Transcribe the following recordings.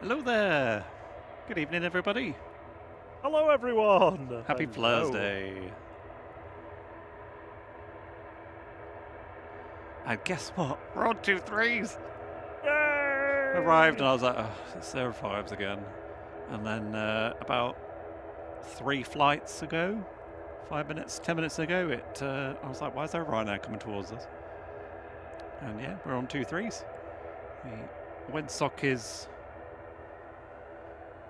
Hello there. Good evening, everybody. Hello, everyone. Happy Hello. Thursday. And guess what? We're on 2-3s. Yay! Arrived and I was like, oh, it's 05s again. And then about 3 flights ago, 5 minutes, 10 minutes ago, I was like, why is there a Ryanair coming towards us? And yeah, we're on 2-3s. The windsock is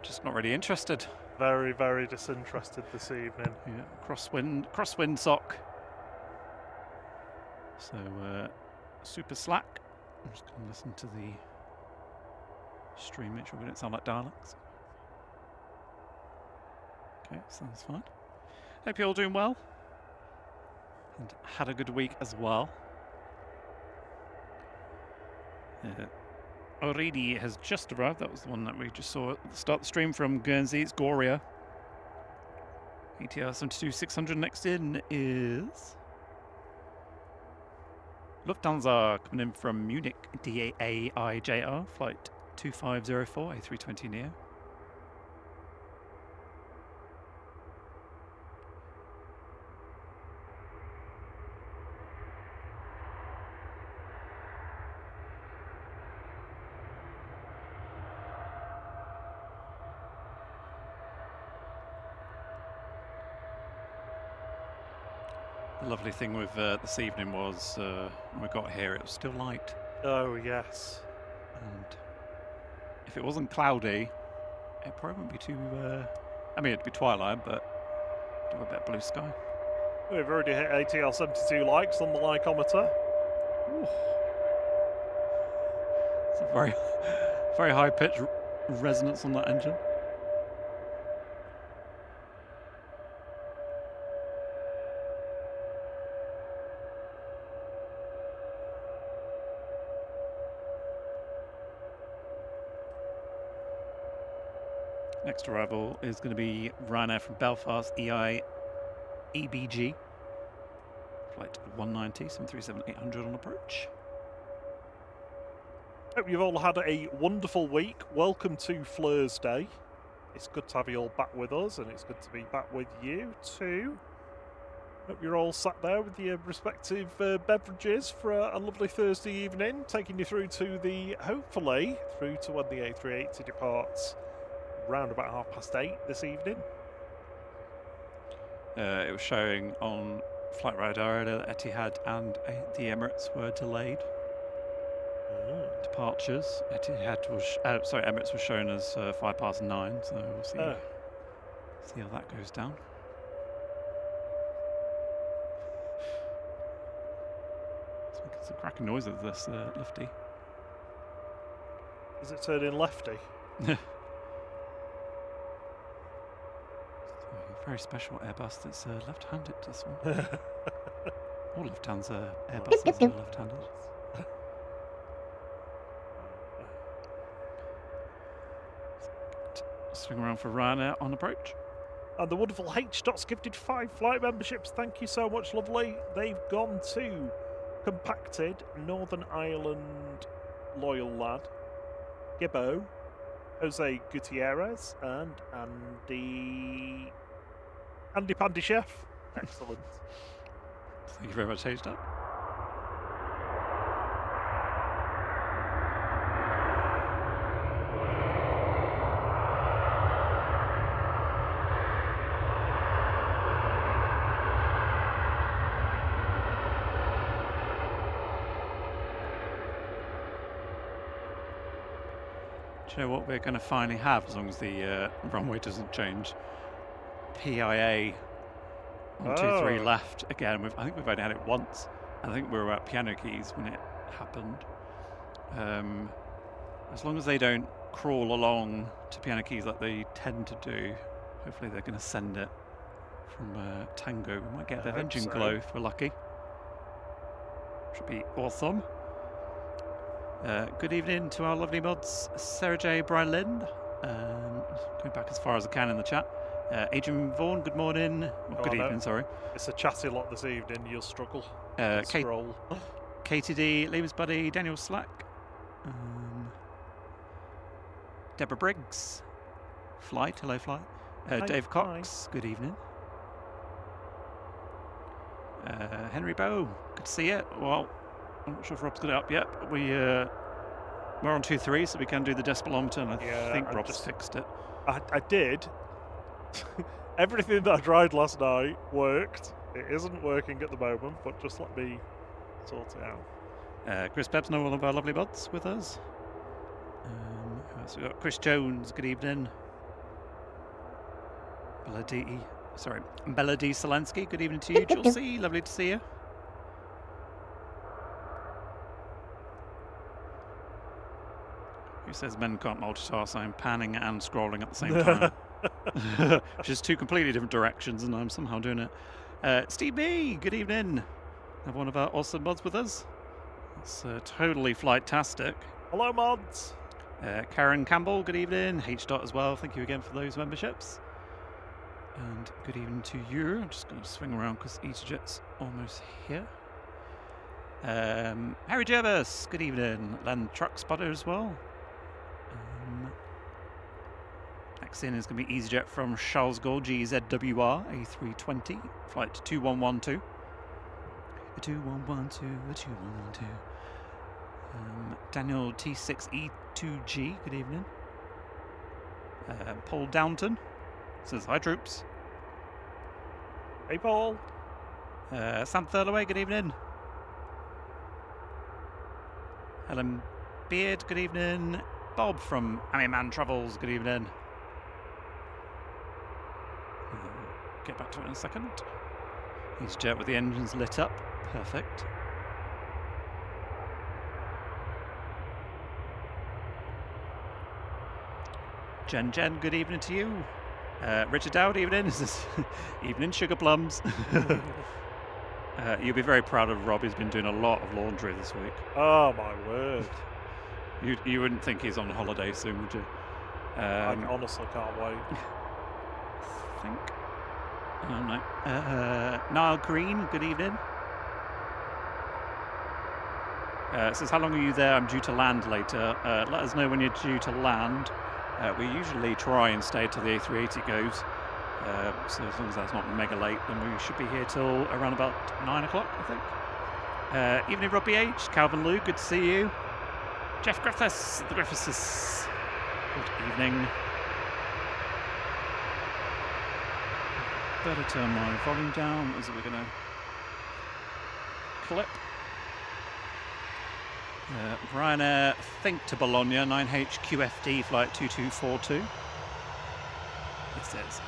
just not really interested. Very, very disinterested this evening. Yeah, crosswind sock. So super slack. I'm just going to listen to the stream, make sure we don't sound like Daleks. Okay, sounds fine. Hope you're all doing well and had a good week as well. O'Reilly has just arrived. That was the one that we just saw at the start of the stream from Guernsey. It's Goria. ATR 72-600 next in is Lufthansa coming in from Munich, DAIJR, flight 2504, A320 Neo. The lovely thing with this evening was when we got here, it was still light. Oh, yes. And if it wasn't cloudy, it probably wouldn't be too... I mean, it'd be twilight, but a bit blue sky. We've already hit ATL 72 likes on the likeometer. Ooh. It's a very, very high-pitched resonance on that engine. Next arrival is going to be Ryanair from Belfast, EBG. Flight 190, 737-800 on approach. Hope you've all had a wonderful week. Welcome to Thursday. It's good to have you all back with us, and it's good to be back with you too. Hope you're all sat there with your respective beverages for a lovely Thursday evening, taking you through to hopefully, through to when the A380 departs. Round about 8:30 this evening. It was showing on Flight Radar that Etihad and the Emirates were delayed. Departures. Emirates was shown as 9:05, so we'll see how that goes down. It's making some cracking noises, this lifty. Is it turning lefty? Very special Airbus that's left-handed, this one. All Lufthansa Airbuses are left-handed. Swing around for Ryanair on approach. And the wonderful H-Dots gifted 5 flight memberships. Thank you so much, lovely. They've gone to Compacted, Northern Ireland loyal lad, Gibbo, Jose Gutierrez, and Andy Pandy Chef. Excellent. Thank you very much, H-Dot. Do you know what we're going to finally have as long as the runway doesn't change? PIA on 2-3 left again. I think we've only had it once. I think we were at piano keys when it happened. As long as they don't crawl along to piano keys like they tend to do, hopefully they're going to send it from Tango. We might get their engine glow if we're lucky. Should be awesome. Good evening to our lovely mods, Sarah J. Brian Lind. Going back as far as I can in the chat. Adrian Vaughan, good morning. Good evening, sorry. It's a chatty lot this evening, you'll struggle. Scroll. KTD, Leaves Buddy, Daniel Slack. Deborah Briggs. Flight, hello Flight. Hi, Dave Cox, good evening. Henry Bow, good to see you. Well, I'm not sure if Rob's got it up yet, but we're on 2.3, so we can do the decibelometer, and I think Rob's fixed it. I did. Everything that I tried last night worked. It isn't working at the moment, but just let me sort it out. Chris Pebb's one of our lovely buds with us. Who else we got? Chris Jones, good evening. Bella D. Selensky, good evening to you. Jill C, lovely to see you. Who says men can't multitask? I'm panning and scrolling at the same time. Which is two completely different directions, and I'm somehow doing it. Steve B, good evening. Have one of our awesome mods with us. It's totally flight-tastic. Hello, mods. Karen Campbell, good evening. H. Dot as well. Thank you again for those memberships. And good evening to you. I'm just going to swing around because EasyJet's almost here. Harry Jervis, good evening. Len Truck Spotter as well. Next in is going to be EasyJet from Charles Gaulle, GZWR A380, flight 2112. 2112. Daniel T6E2G, good evening. Paul Downton says, hi troops. Hey Paul. Sam Thurlaway, good evening. Helen Beard, good evening. Bob from Amiman Travels, good evening. Get back to it in a second. EasyJet with the engines lit up. Perfect. Jen, good evening to you. Richard Dowd, evening. Evening, sugar plums. You'll be very proud of Rob. He's been doing a lot of laundry this week. Oh my word. You wouldn't think he's on holiday soon, would you? I honestly can't wait. I think. I don't know. Niall Green, good evening. Says, how long are you there? I'm due to land later. Let us know when you're due to land. We usually try and stay till the A380 goes. So as long as that's not mega late, then we should be here till around about 9 o'clock, I think. Evening, Robbie H. Calvin Lou, good to see you. Jeff Griffiths, the Griffiths. Good evening. Better turn my volume down. Is it we're going to clip? Ryanair Think to Bologna 9HQFD flight 2242. This is.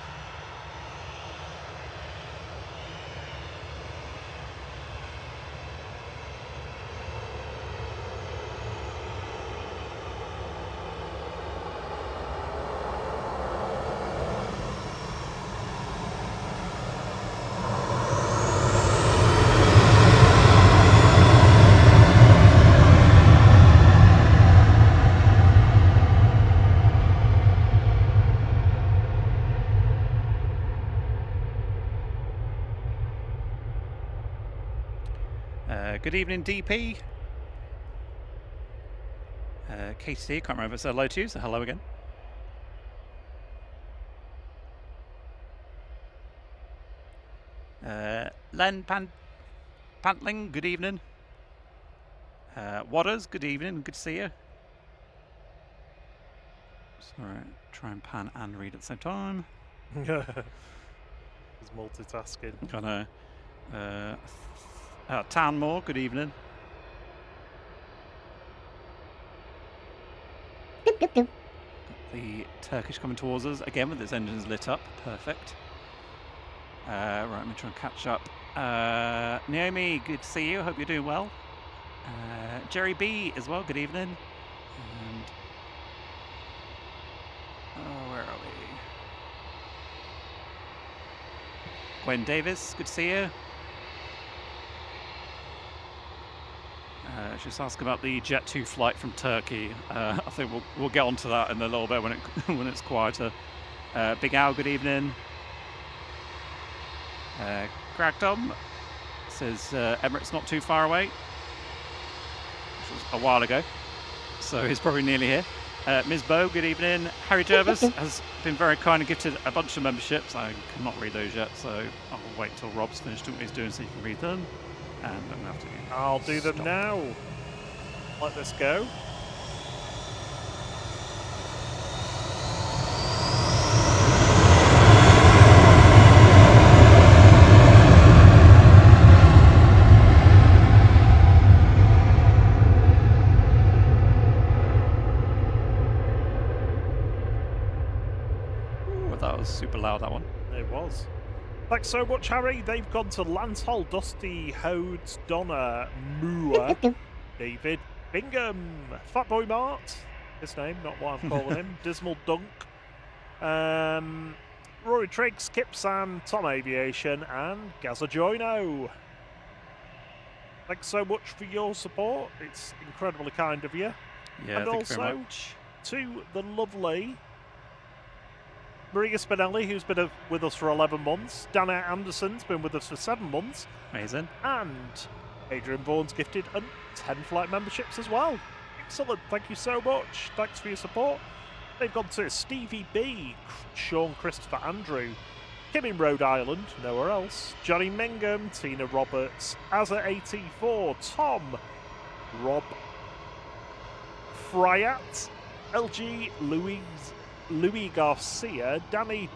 Good evening, DP. KT, can't remember if I said hello to you, so hello again. Len Pantling, good evening. Waters, good evening, good to see you. Sorry, try and pan and read at the same time. He's multitasking. Kind of. Townmore, good evening. Got the Turkish coming towards us again with its engines lit up. Perfect. Right, let me try and catch up. Naomi, good to see you. Hope you're doing well. Jerry B as well, good evening. And where are we? Gwen Davis, good to see you. Just ask about the Jet 2 flight from Turkey. I think we'll get onto that in a little bit when it's quieter. Big Al, good evening. Greg Tom says Emirates not too far away, which was a while ago, so he's probably nearly here. Ms. Bow, good evening. Harry Jervis has been very kind and gifted a bunch of memberships. I cannot read those yet, so I'll wait till Rob's finished doing what he's doing so you can read them. And I'm going to have to. I'll do them now. Let this go. That was super loud, that one. It was. Thanks so much, Harry. They've gone to Lance Hull, Dusty, Hodes, Donna, Moore, David, Bingham, Fatboy Mart, his name, not what I'm calling him, Dismal Dunk, Rory Triggs, Kipsan, Tom Aviation, and Gaza Joino. Thanks so much for your support. It's incredibly kind of you. Yeah, and thank also you very much. To the lovely Maria Spinelli, who's been with us for 11 months. Dana Anderson's been with us for 7 months. Amazing. And Adrian Vaughan's gifted 10 flight memberships as well. Excellent. Thank you so much. Thanks for your support. They've gone to Stevie B, Sean Christopher Andrew, Kim in Rhode Island, nowhere else, Johnny Mingham, Tina Roberts, Azza84, Tom, Rob, Fryat, LG, Louis Garcia, Danny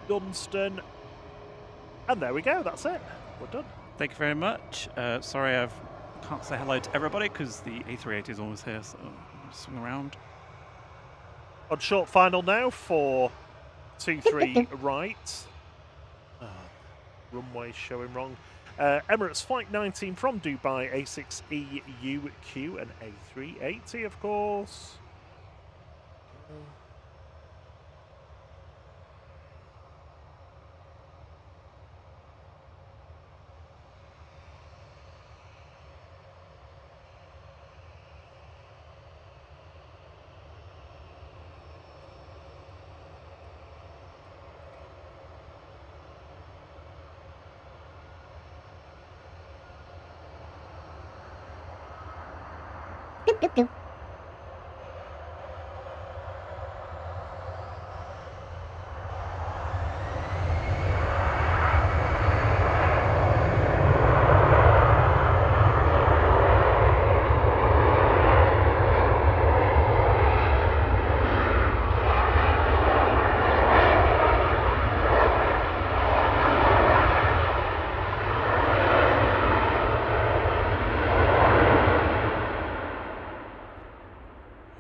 Dunstan, and there we go, that's it. We're done. Thank you very much. Sorry I can't say hello to everybody because the A380 is almost here, so I'll swing around. On short final now for 2-3 right. Runway showing wrong. Emirates Flight 19 from Dubai, A6EUQ and A380, of course.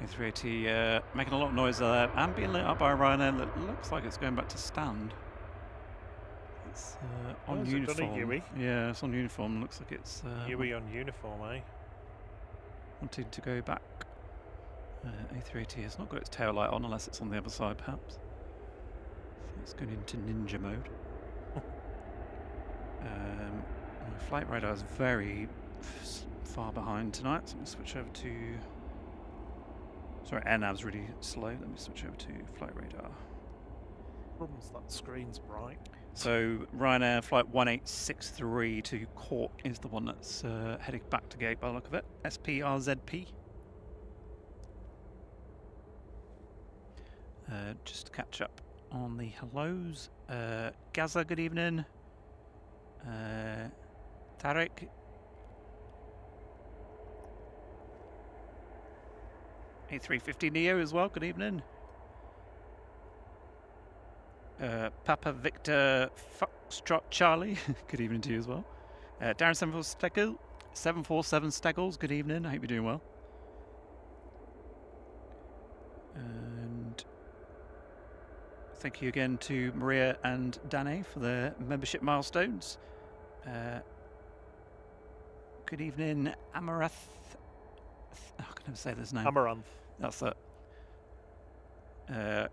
A380 making a lot of noise there and being lit up by Ryanair that looks like it's going back to stand. It's on uniform. Yeah, it's on uniform. Looks like it's Yui on uniform, eh? wanting to go back. A380 has not got its tail light on unless it's on the other side, perhaps. So it's going into ninja mode. My flight radar is very far behind tonight, so I'm going to switch over to... Sorry, air nav's really slow. Let me switch over to flight radar. Problems, that screen's bright. So Ryanair flight 1863 to Cork is the one that's heading back to gate by the look of it. SPRZP. Just to catch up on the hellos. Gaza, good evening. Tarek. A350 Neo as well, good evening. Papa Victor Foxtrot Charlie, good evening to you as well. Darren 747 Steggles, good evening, I hope you're doing well. And thank you again to Maria and Dane for their membership milestones. Good evening, Amarath. I can never say this name. Amaranth. That's it.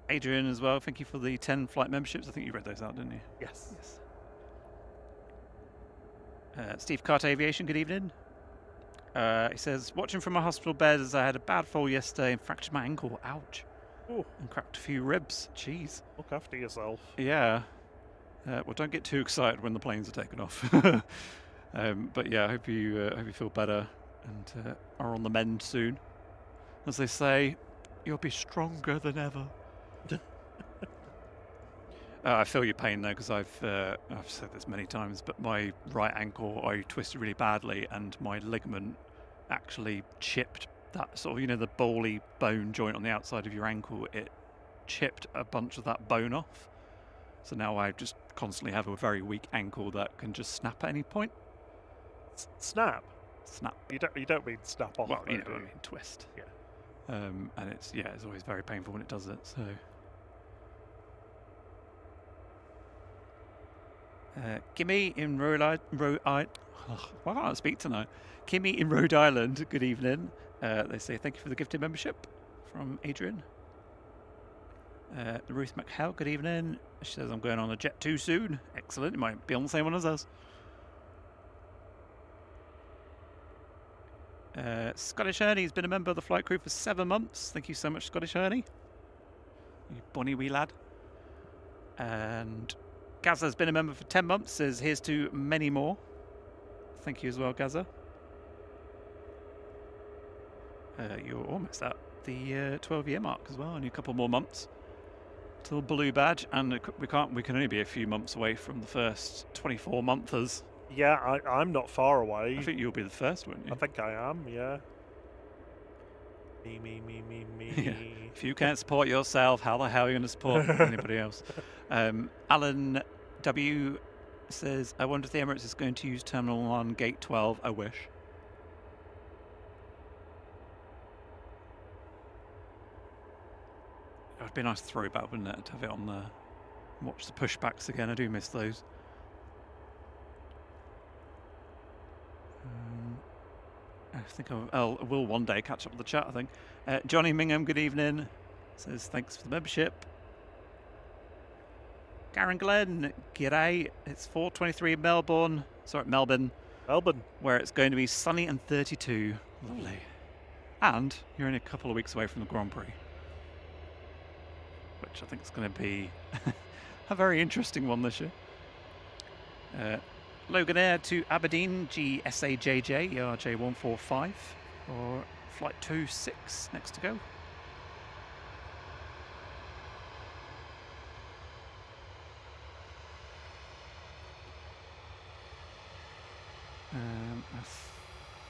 Adrian as well, thank you for the 10 flight memberships. I think you read those out, didn't you? Yes. Steve Carter Aviation, good evening. He says, watching from my hospital bed as I had a bad fall yesterday and fractured my ankle. Ouch. Ooh. And cracked a few ribs. Jeez. Look after yourself. Yeah. Well, don't get too excited when the planes are taking off. But yeah, I hope you feel better and are on the mend soon. As they say, You'll be stronger than ever. I feel your pain though, because I've said this many times, but my right ankle I twisted really badly, and my ligament actually chipped that sort of, you know, the bally bone joint on the outside of your ankle. It chipped a bunch of that bone off. So now I just constantly have a very weak ankle that can just snap at any point. Snap? Snap. You don't mean snap off? Well, you know, do I mean twist. Yeah. And it's always very painful when it does it. So. Kimmy in Rhode Island. Why can't I speak tonight? Kimmy in Rhode Island. Good evening. They say thank you for the gifted membership from Adrian. Ruth McHale. Good evening. She says I'm going on a jet too soon. Excellent. It might be on the same one as us. Scottish Ernie's been a member of the flight crew for 7 months. Thank you so much, Scottish Ernie. You bonny wee lad. And Gaza's been a member for 10 months, says here's to many more. Thank you as well, Gaza. You're almost at the 12-year mark as well, only a couple more months till blue badge, and we can only be a few months away from the first 24-monthers. Yeah, I'm not far away. I think you'll be the first, won't you? I think I am, yeah. Me. Yeah. If you can't support yourself, how the hell are you going to support anybody else? Alan W says, I wonder if the Emirates is going to use Terminal 1 Gate 12. I wish. It would be a nice throwback, wouldn't it, to have it on there. Watch the pushbacks again. I do miss those. I think I will one day catch up with the chat, I think. Johnny Mingham, good evening. Says thanks for the membership. Garen Glenn, g'day. It's 4:23 in Melbourne, where it's going to be sunny and 32. Lovely. And you're only a couple of weeks away from the Grand Prix, which I think is going to be a very interesting one this year. Logan Air to Aberdeen, GSAJJ, ERJ145, or flight 26 next to go. I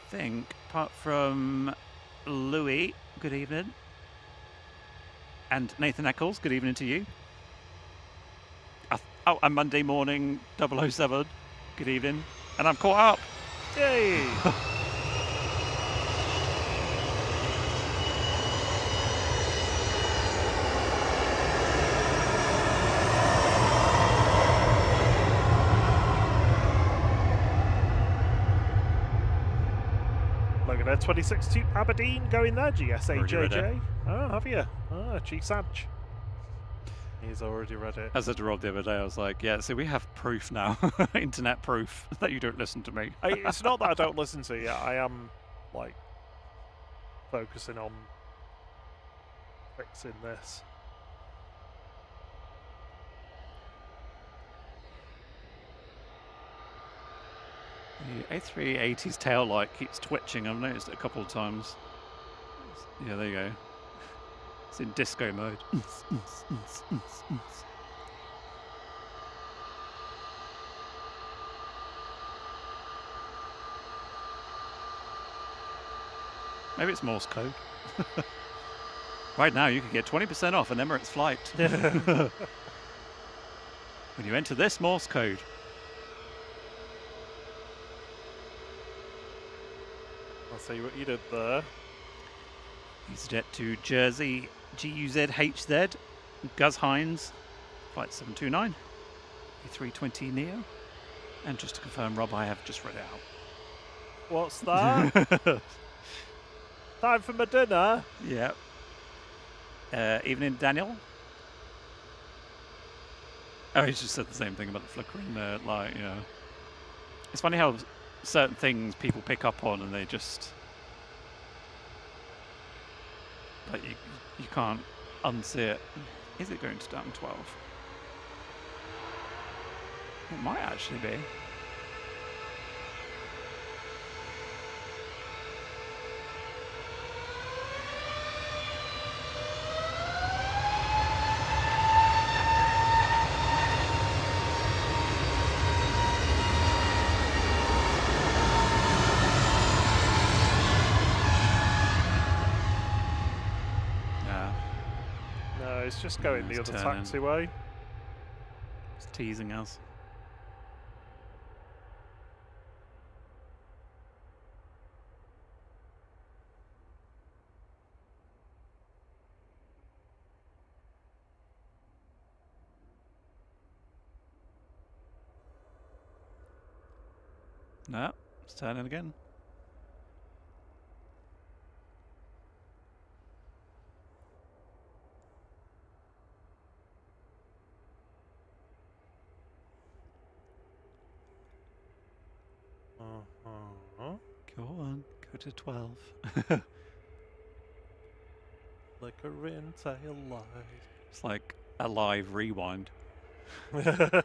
think, apart from Louis, good evening, and Nathan Eccles, good evening to you. And Monday morning, 007. Good evening, and I'm caught up. Yay! Logan Air 26 to Aberdeen, going there, GSAJJ. Oh, have you? Ah, G-Sag. He's already read it. As I drove the other day, I was like, yeah, so we have proof now, internet proof, that you don't listen to me. It's not that I don't listen to you. I am, like, focusing on fixing this. The A380's tail light keeps twitching. I've noticed it a couple of times. Yeah, there you go. It's in disco mode. Maybe it's Morse code. Right now, you can get 20% off an Emirates flight when you enter this Morse code. I'll see what you did there. EasyJet to Jersey, GUZHZ, Gus Hines, flight 729, A320 Neo. And just to confirm, Rob, I have just read it out. What's that? Time for my dinner? Yeah. Evening, Daniel. Oh, he just said the same thing about the flickering light, you know. It's funny how certain things people pick up on and they just... Like, you can't unsee it. Is it going to down 12? It might actually be. it's just going the It's other turning. taxiway. It's teasing us. No, it's turning again. Go on, go to 12. Like a ring-tail light. It's like a live rewind. I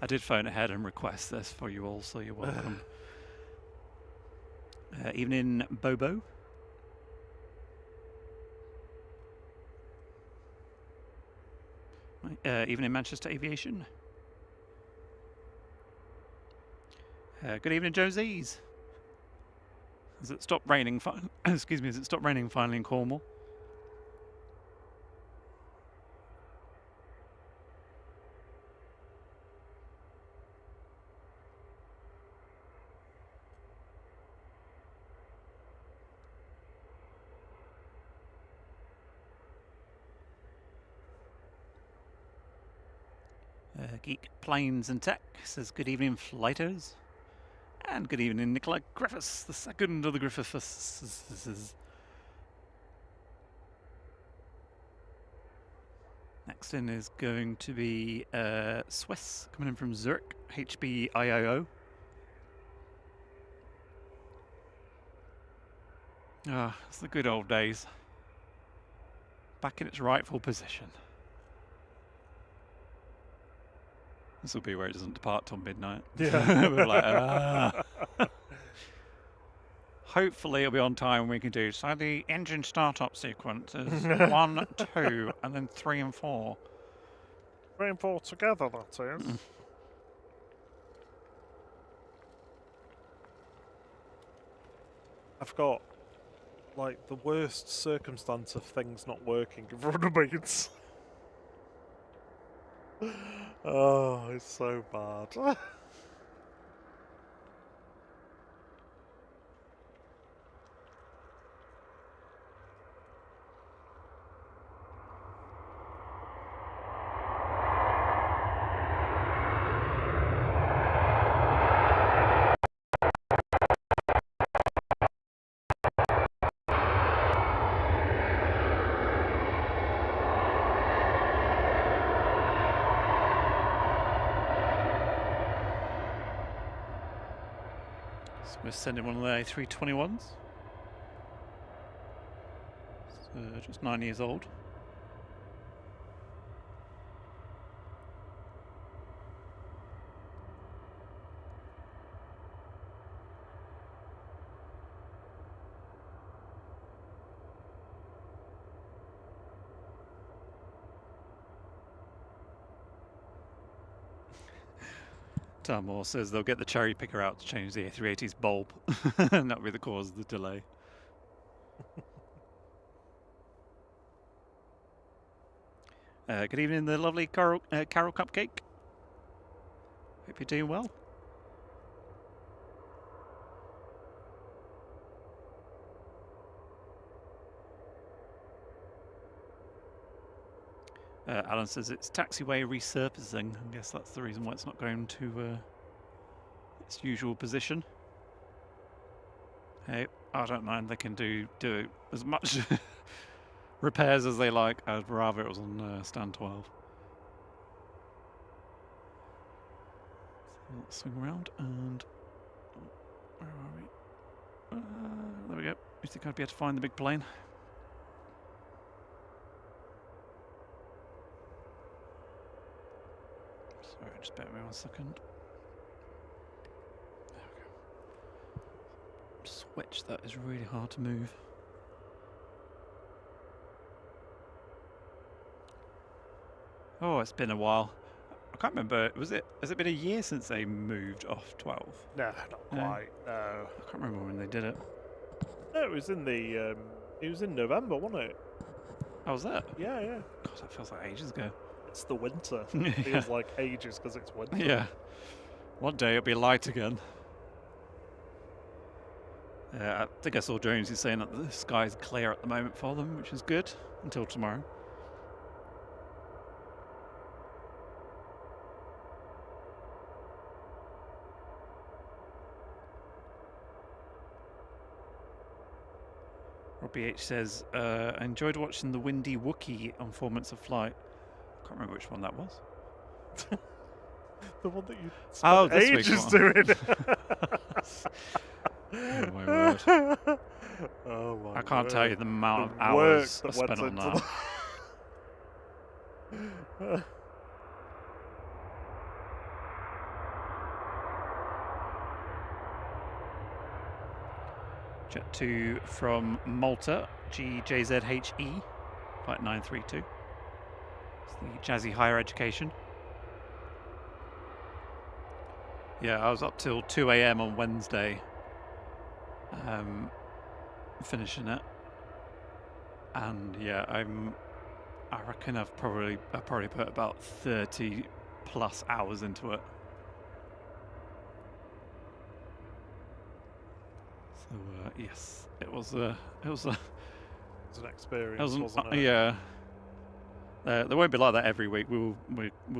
did phone ahead and request this for you all, so you're welcome. Evening, Bobo. Evening, Manchester Aviation. Good evening, Josies. Has it stopped raining? Excuse me. Has it stopped raining finally in Cornwall? Geek Planes and Tech says good evening, flighters. And good evening, Nicola Griffiths, the second of the Griffiths. Next in is going to be Swiss, coming in from Zurich, HBIIO. Ah, it's the good old days. Back in its rightful position. This will be where it doesn't depart till midnight. Yeah. We're like, ah. Hopefully it'll be on time and we can do. So the engine startup sequence is 1, 2, and then 3 and 4. 3 and 4 together, that is. I've got, like, the worst circumstance of things not working in front of me. Oh, it's so bad. So we're sending one of the A321s. So just 9 years old. Moore says they'll get the cherry picker out to change the A380's bulb. And that'll be the cause of the delay. Good evening, the lovely Carol Cupcake. Hope you're doing well. Alan says it's taxiway resurfacing. I guess that's the reason why it's not going to its usual position. Hey, I don't mind. They can do as much repairs as they like. I'd rather it was on stand 12. So let's swing around and where are we? There we go. You think I'd be able to find the big plane? Sorry, just bear with me 1 second. There we go. Switch, that is really hard to move. Oh, it's been a while. I can't remember. Has it been a year since they moved off 12? No, not quite. No. I can't remember when they did it. No, it was in the. It was in November, wasn't it? Oh, was that? Yeah, yeah. God, that feels like ages ago. It's the winter. Yeah. It feels like ages because it's winter. Yeah. One day it'll be light again. I think I saw Jones is saying that the sky's clear at the moment for them, which is good until tomorrow. Robbie H says, I enjoyed watching the Windy Wookiee on 4 Months of Flight. I can't remember which one that was. The one that you spent ages doing. Oh my word. Oh my I can't tell you the amount of the hours I work that spent went on into that. Jet 2 from Malta, GJZHE, flight 932. It's the Jazzy Higher Education. Yeah, I was up till 2 AM on Wednesday, finishing it. And yeah, I reckon I've probably put about 30 plus hours into it. So yes, it was an experience, wasn't it? Yeah. They won't be like that every week. We'll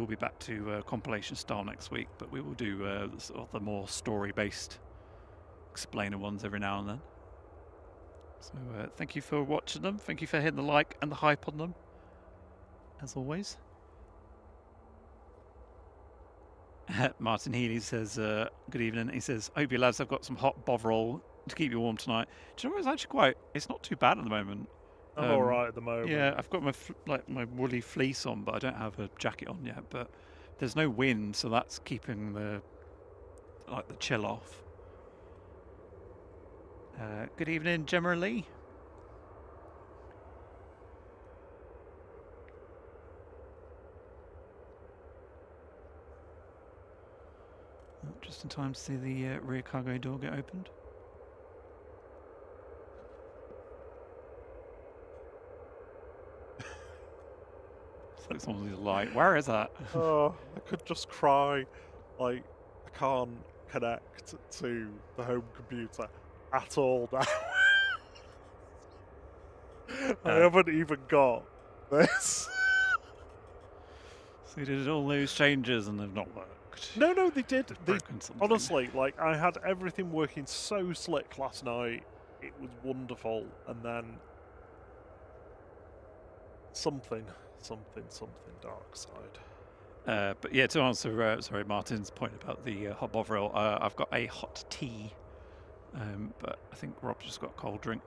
be back to compilation style next week, but we will do sort of the more story-based explainer ones every now and then. So thank you for watching them. Thank you for hitting the like and the hype on them, as always. Martin Healy says, good evening. He says, hope you lads have got some hot bovril to keep you warm tonight. Do you know what? It's actually it's not too bad at the moment. I'm all right at the moment. Yeah, I've got my woolly fleece on, but I don't have a jacket on yet. But there's no wind, so that's keeping the chill off. Good evening, Gemma Lee. Just in time to see the rear cargo door get opened. It's like someone's like, where is that? Oh, I could just cry. Like, I can't connect to the home computer at all now. I haven't even got this. So you did all those changes and they've not worked. No, they did. Something. Honestly, like, I had everything working so slick last night. It was wonderful. And then something dark side. But yeah, to answer sorry, Martin's point about the hot bovril, I've got a hot tea, but I think Rob's just got a cold drink.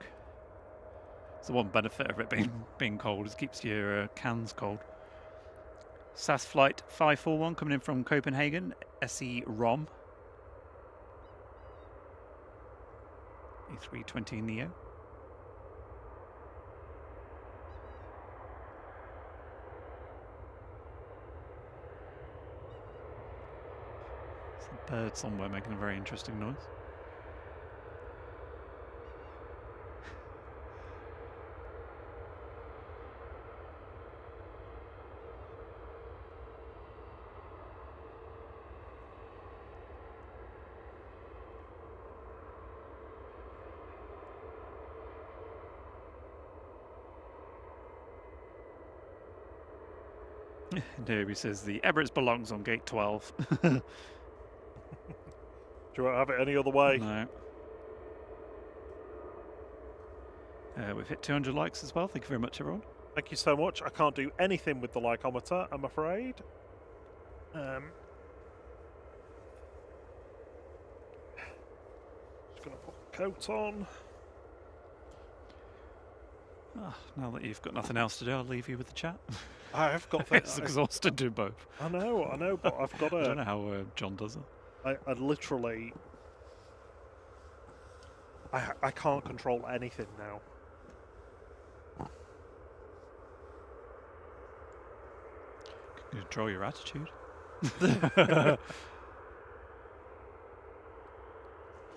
So one benefit of it being cold is it keeps your cans cold. SAS Flight 541 coming in from Copenhagen, SE ROM. A320 Neo. There's a bird somewhere making a very interesting noise. Derby says the Emirates belongs on gate 12. Do you want to have it any other way? No. We've hit 200 likes as well. Thank you very much, everyone. Thank you so much. I can't do anything with the likeometer, I'm afraid. Just going to put the coat on. Now that you've got nothing else to do, I'll leave you with the chat. I have got It's exhausted to do both. I know, but I've got I don't know how John does it. I literally... I can't control anything now. Control your attitude.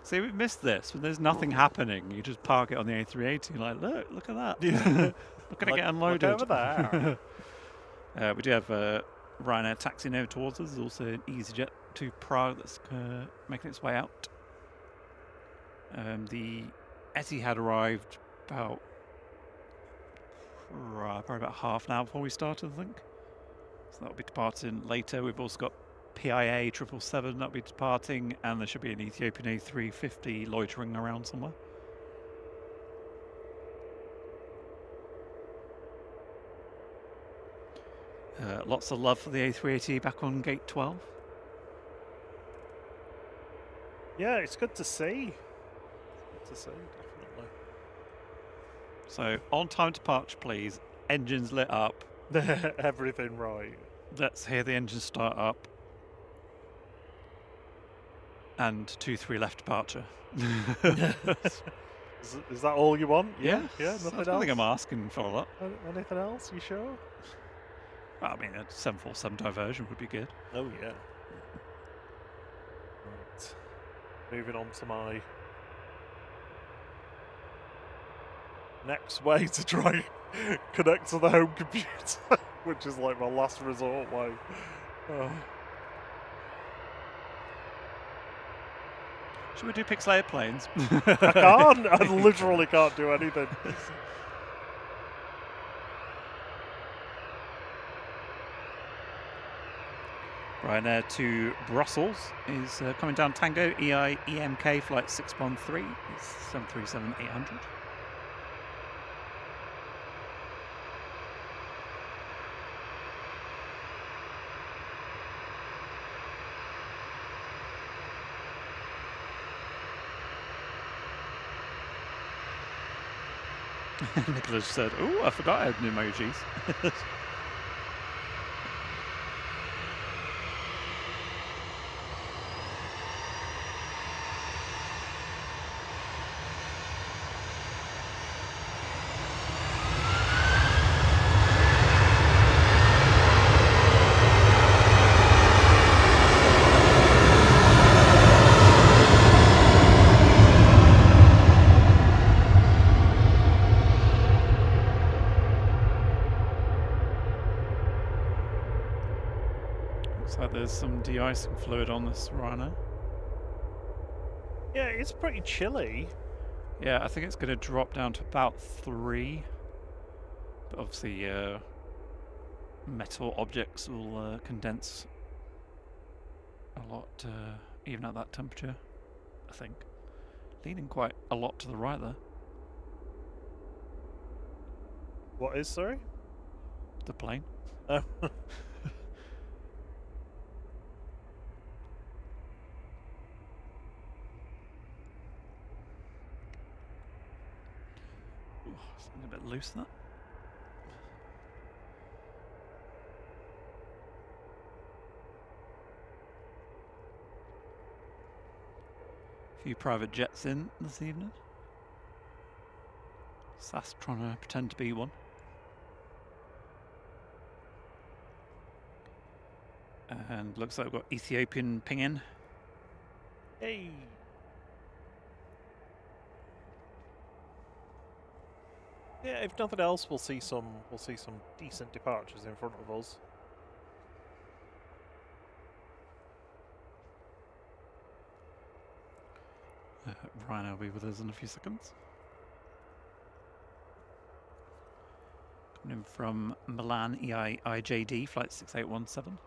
See, we've missed this. When there's nothing happening, you just park it on the A380. Like, look at that. Yeah. Look at it get unloaded. Look over there. We do have Ryanair taxiing over towards us. There's also an EasyJet to Prague that's making its way out. The Etihad arrived about probably about half an hour before we started, I think. So that'll be departing later. We've also got PIA 777 that'll be departing, and there should be an Ethiopian A380 loitering around somewhere. Lots of love for the A380 back on gate 12. Yeah, it's good to see. Good to see, definitely. So, on time departure, please. Engines lit up. Everything right. Let's hear the engine start up. And 2-3 left departure. Is that all you want? Yeah, nothing else? I don't think I'm asking for a lot. Anything else? You sure? Well, I mean, a 747 diversion would be good. Oh, yeah. Right. Moving on to my next way to try and connect to the home computer, which is like my last resort way. Oh. Should we do Pixelated planes? I can't. I literally can't do anything. Ryanair to Brussels is coming down Tango EMK flight 613. It's 737-800. Nicholas said, "Oh, I forgot I had emojis." Looks like there's some de-icing fluid on this Ryanair. Yeah, it's pretty chilly. Yeah, I think it's going to drop down to about 3. But obviously, metal objects will condense a lot, even at that temperature, I think. Leaning quite a lot to the right there. What is, sorry? The plane. Oh. Something a bit loose, that. A few private jets in this evening. SAS trying to pretend to be one. And looks like we've got Ethiopian pinging. Hey. Yeah, if nothing else, we'll see some decent departures in front of us. Ryan will be with us in a few seconds. Coming in from Milan EIJD, flight 6817.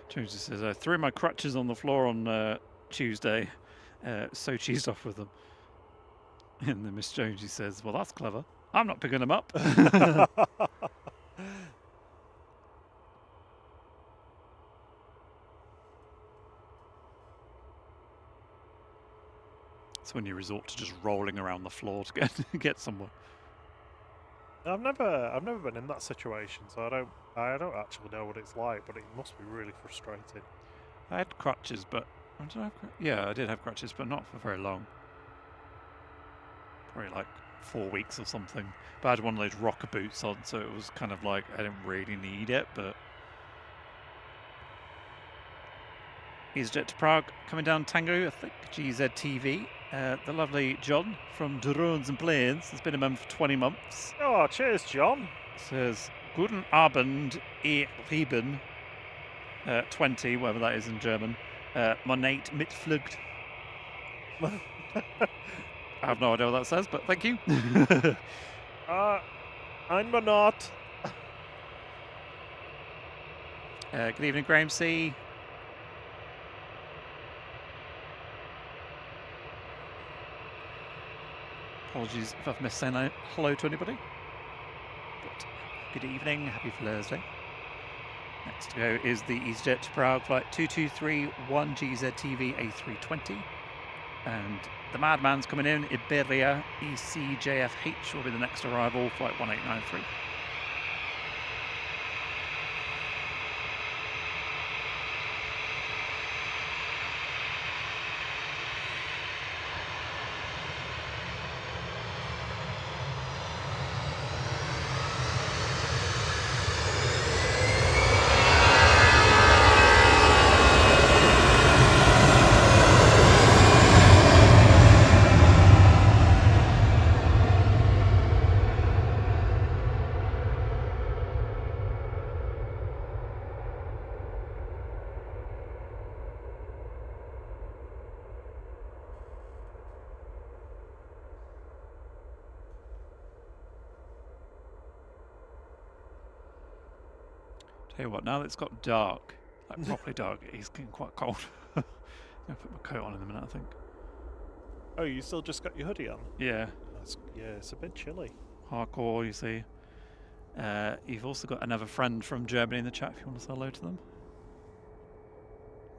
Jonesy says, I threw my crutches on the floor on Tuesday. So cheesed off with them. And then Miss Jonesy says, well, that's clever. I'm not picking them up. It's when you resort to just rolling around the floor to get somewhere. I've never been in that situation, so I don't actually know what it's like, but it must be really frustrating. I had crutches, but I did have crutches, but not for very long. Probably like 4 weeks or something. But I had one of those rocker boots on, so it was kind of like I didn't really need it, but EasyJet to Prague coming down Tango, I think GZTV. The lovely John from Drones and Planes has been a member for 20 months. Oh, cheers, John. Says, Guten Abend, ihr Lieben. 20, whatever that is in German. Monate mitflügt. I have no idea what that says, but thank you. Ein Monat. Good evening, Graham C. Apologies if I've missed saying hello to anybody. But good evening, happy Thursday. Next to go is the EasyJet to Prague flight 2231 GZTV A320. And the Madman's coming in, Iberia ECJFH will be the next arrival, flight 1893. Tell you what, now that it's got dark, like properly dark, it's getting quite cold. I'm going to put my coat on in a minute, I think. Oh, you still just got your hoodie on? Yeah. Yeah, it's a bit chilly. Hardcore, you see. You've also got another friend from Germany in the chat if you want to say hello to them.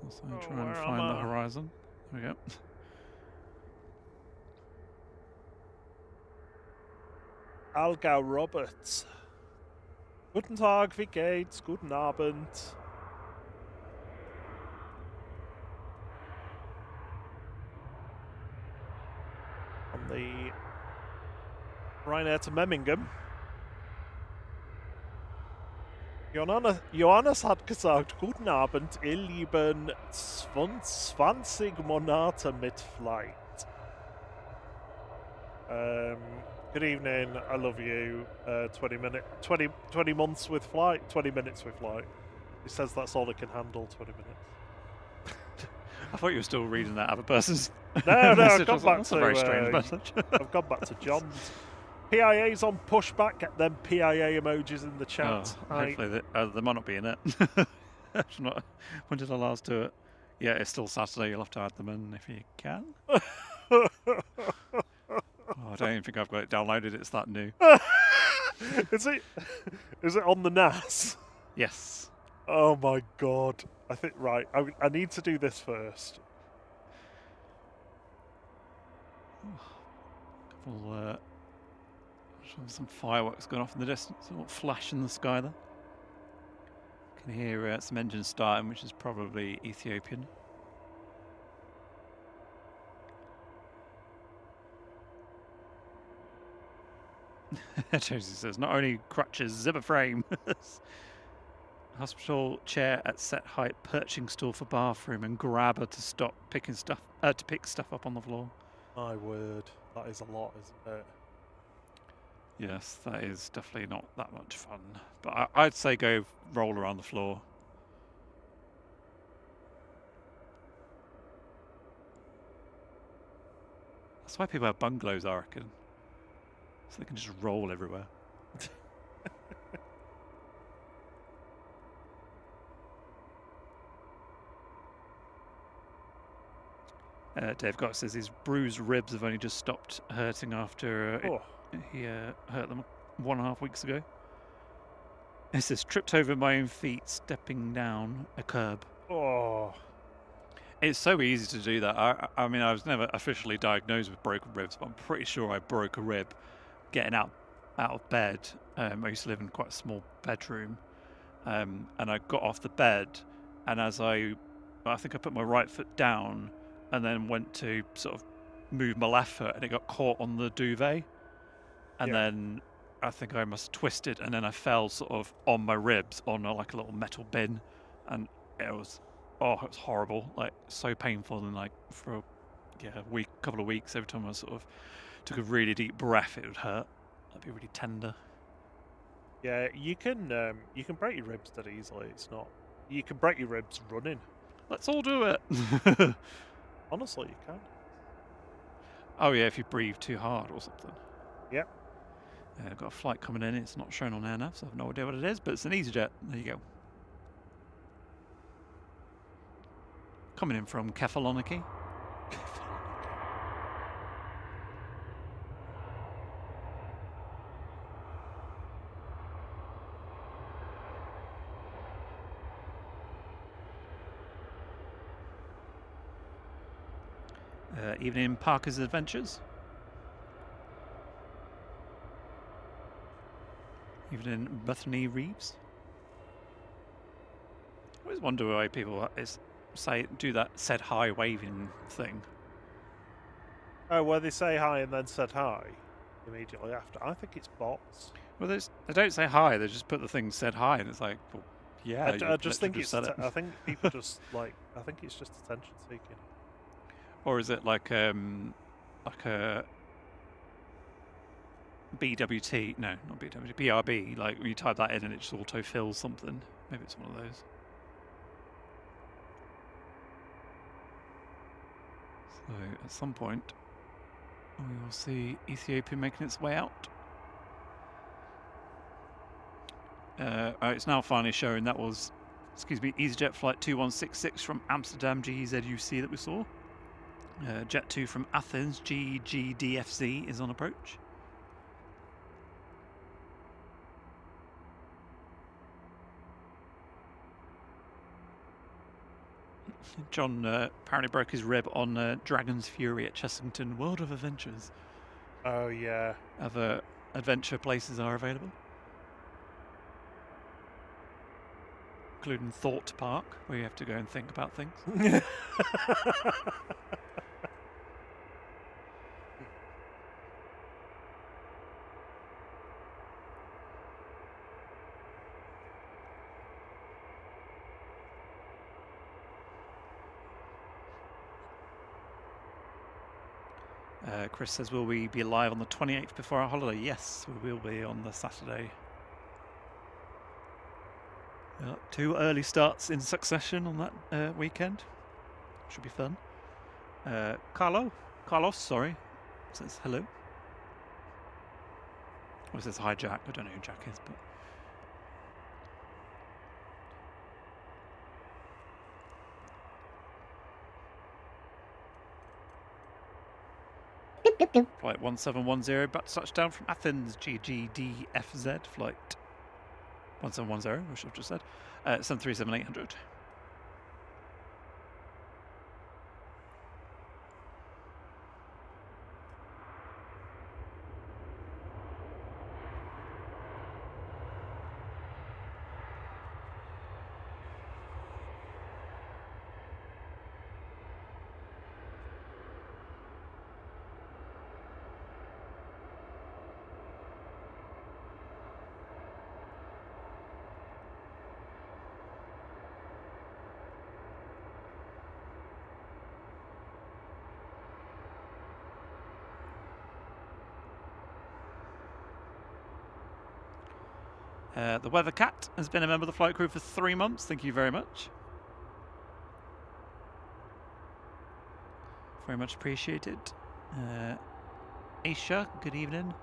Also try and find the horizon. There we go. Algau Roberts. Guten Tag, wie geht's? Guten Abend. On the Ryanair to Memmingen. Johannes hat gesagt, guten Abend, ihr lieben 20 Monate mit Flight. Good evening, I love you, 20 months with Flight, 20 minutes with Flight. He says that's all it can handle, 20 minutes. I thought you were still reading that other person's No, message. I've gone back That's to a very strange message. I've gone back to John's. PIA's on pushback, get them PIA emojis in the chat. Oh, hopefully they might not be in it. When did I last do it? Yeah, it's still Saturday, you'll have to add them in if you can. I don't even think I've got it downloaded, it's that new. Is it on the NAS? Yes. Oh my god. I think, right, I need to do this first. Couple, some fireworks going off in the distance, a little flash in the sky there. Can hear some engines starting, which is probably Ethiopian. Josie says, not only crutches, zipper frame. Hospital chair at set height, perching stool for bathroom, and grabber to stop picking stuff to pick stuff up on the floor. My word, that is a lot, isn't it? Yes, that is definitely not that much fun. But I'd say go roll around the floor. That's why people have bungalows, I reckon. So they can just roll everywhere. Dave Gott says his bruised ribs have only just stopped hurting after he hurt them 1.5 weeks ago. It says, tripped over my own feet stepping down a curb. Oh. It's so easy to do that. I mean, I was never officially diagnosed with broken ribs, but I'm pretty sure I broke a rib getting out of bed. I used to live in quite a small bedroom, and I got off the bed, and as I think I put my right foot down and then went to sort of move my left foot, and it got caught on the duvet, and then I think I must have twisted, and then I fell sort of on my ribs on like a little metal bin, and it was horrible, like so painful, and like for a couple of weeks, every time I sort of took a really deep breath, it would hurt. That'd be really tender. Yeah, you can break your ribs that easily. It's not. You can break your ribs running. Let's all do it. Honestly, you can. Oh yeah, if you breathe too hard or something. Yep. I've got a flight coming in. It's not shown on air now, so I have no idea what it is, but it's an EasyJet. There you go. Coming in from Kefaloniki. Evening Parker's Adventures. Evening Bethany Reeves. I always wonder why people do that said hi waving thing. Oh, where they say hi and then said hi immediately after. I think it's bots. Well, they don't say hi. They just put the thing said hi, and it's like, well, yeah. I just think it's. I think people just like. I think it's just attention seeking. Or is it like a BWT? No, not BWT. BRB. Like when you type that in and it just auto fills something. Maybe it's one of those. So at some point, we will see Ethiopian making its way out. It's now finally showing that was, EasyJet flight 2166 from Amsterdam GZUC that we saw. Jet 2 from Athens GGDFZ is on approach. John apparently broke his rib on Dragon's Fury at Chessington World of Adventures. Oh yeah. Other adventure places are available, including Thought Park, where you have to go and think about things. Chris says, will we be live on the 28th before our holiday? Yes, we will be on the Saturday. 2 early starts in succession on that weekend. Should be fun. Carlos, sorry, says hello. Or it says hi, Jack. I don't know who Jack is, but... Flight 1710, back to touchdown from Athens, GGDFZ, flight 1710, which I've just said, 737-800. The Weather Cat has been a member of the flight crew for 3 months. Thank you very much. Very much appreciated. Aisha, good evening.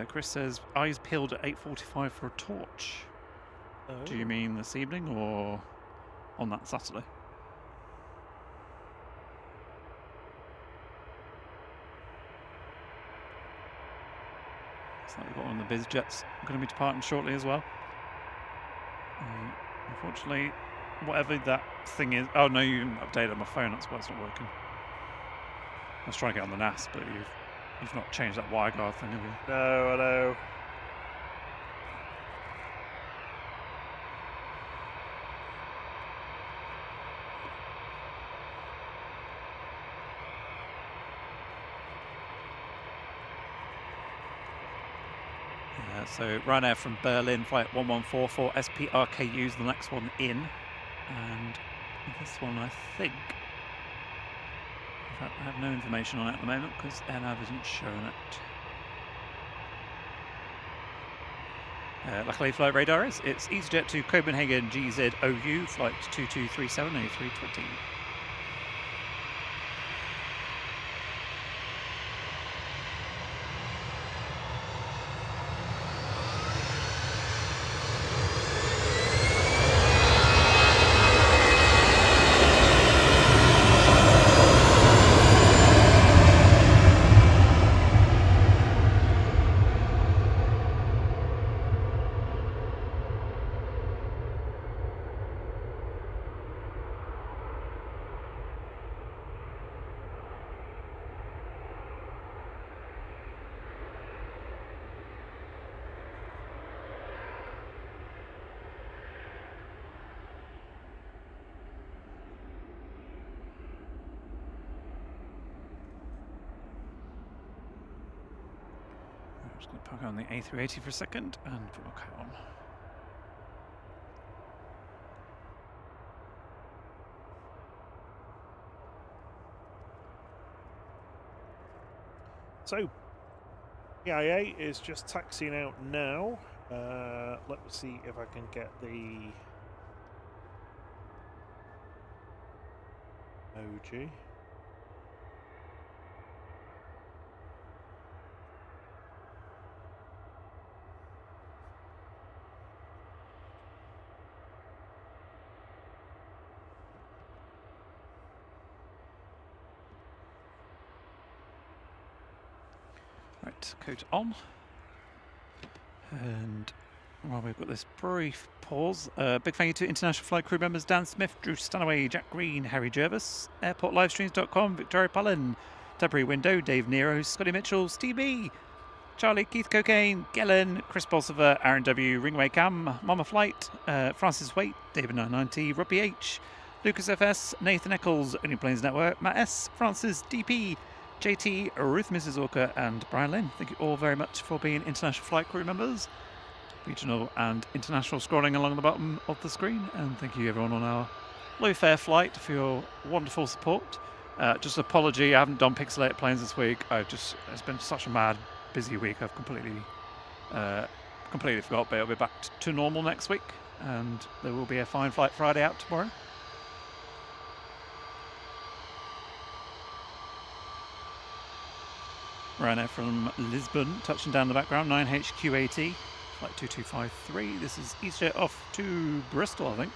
Chris says, eyes peeled at 8:45 for a torch. Oh. Do you mean this evening or on that Saturday? So we've got one of the biz jets going to be departing shortly as well. Unfortunately, whatever that thing is. Oh no, you didn't update it on my phone. That's why it's not working. I was trying to get on the NAS, but you've not changed that wire guard thing, have you? No, I know. So Ryanair from Berlin, flight 1144 SPRKU is the next one in, and this one I think. In fact, I have no information on it at the moment because AirNav isn't showing it. Luckily, flight radar is. It's EasyJet to Copenhagen GZOU, flight 2237 A320. I'm just going to park on the A380 for a second and put my coat on. So, EIA is just taxiing out now. Let me see if I can get the OG. Right, coat on. And while we've got this brief pause, big thank you to international flight crew members Dan Smith, Drew Stanaway, Jack Green, Harry Jervis, airportlivestreams.com, Victoria Pullen, Temporary Window, Dave Nero, Scotty Mitchell, Steve B, Charlie, Keith Cocaine, Gellen, Chris Bolsover, Aaron W, Ringway Cam, Mama Flight, Francis Waite, David 990, Robbie H, Lucas FS, Nathan Eccles, Only Planes Network, Matt S, Francis DP, JT, Ruth Mrs. Orca, and Brian Lynn. Thank you all very much for being international flight crew members. Regional and international scrolling along the bottom of the screen. And thank you everyone on our low fare flight for your wonderful support. Just apology, I haven't done Pixelated planes this week. It's been such a mad, busy week. I've completely forgot, but it'll be back to normal next week. And there will be a Fine Flight Friday out tomorrow. Ryanair from Lisbon, touching down in the background, 9HQ80, flight 2253. This is EasyJet off to Bristol, I think.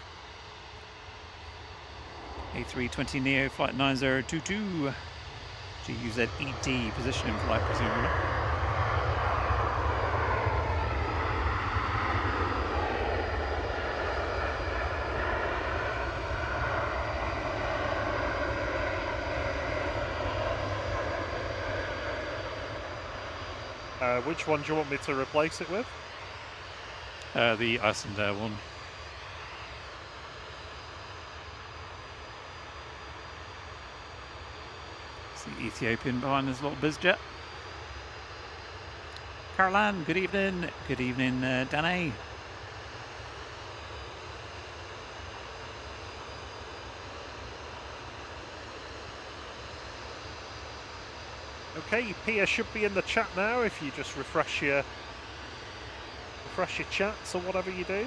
A320 Neo, flight 9022. GUZED positioning flight, presumably. Which one do you want me to replace it with? The Iceland Air one. It's the Ethiopian behind this little bizjet. Caroline, good evening. Good evening, Danny. Okay, Pia should be in the chat now if you just refresh your chats or whatever you do.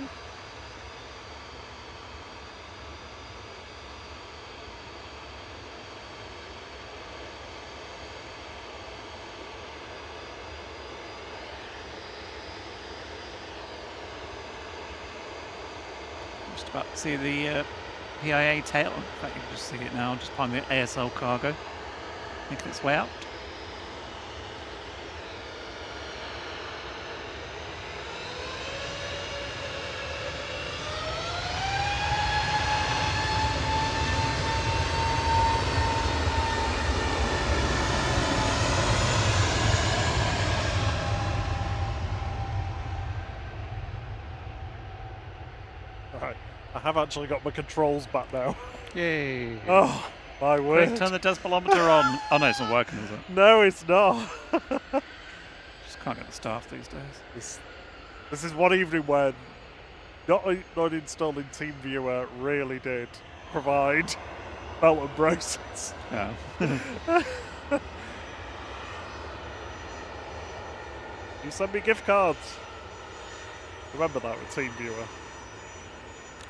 about to see the PIA tail. In fact, you can just see it now, just behind the ASL cargo, making its way out. Right, I have actually got my controls back now. Yay! Oh, my word. Quick, turn the decimeter on. Oh no, it's not working, is it? No, it's not. Just can't get the staff these days. This is one evening when not installing TeamViewer really did provide belt and braces. Yeah. You send me gift cards. Remember that with TeamViewer.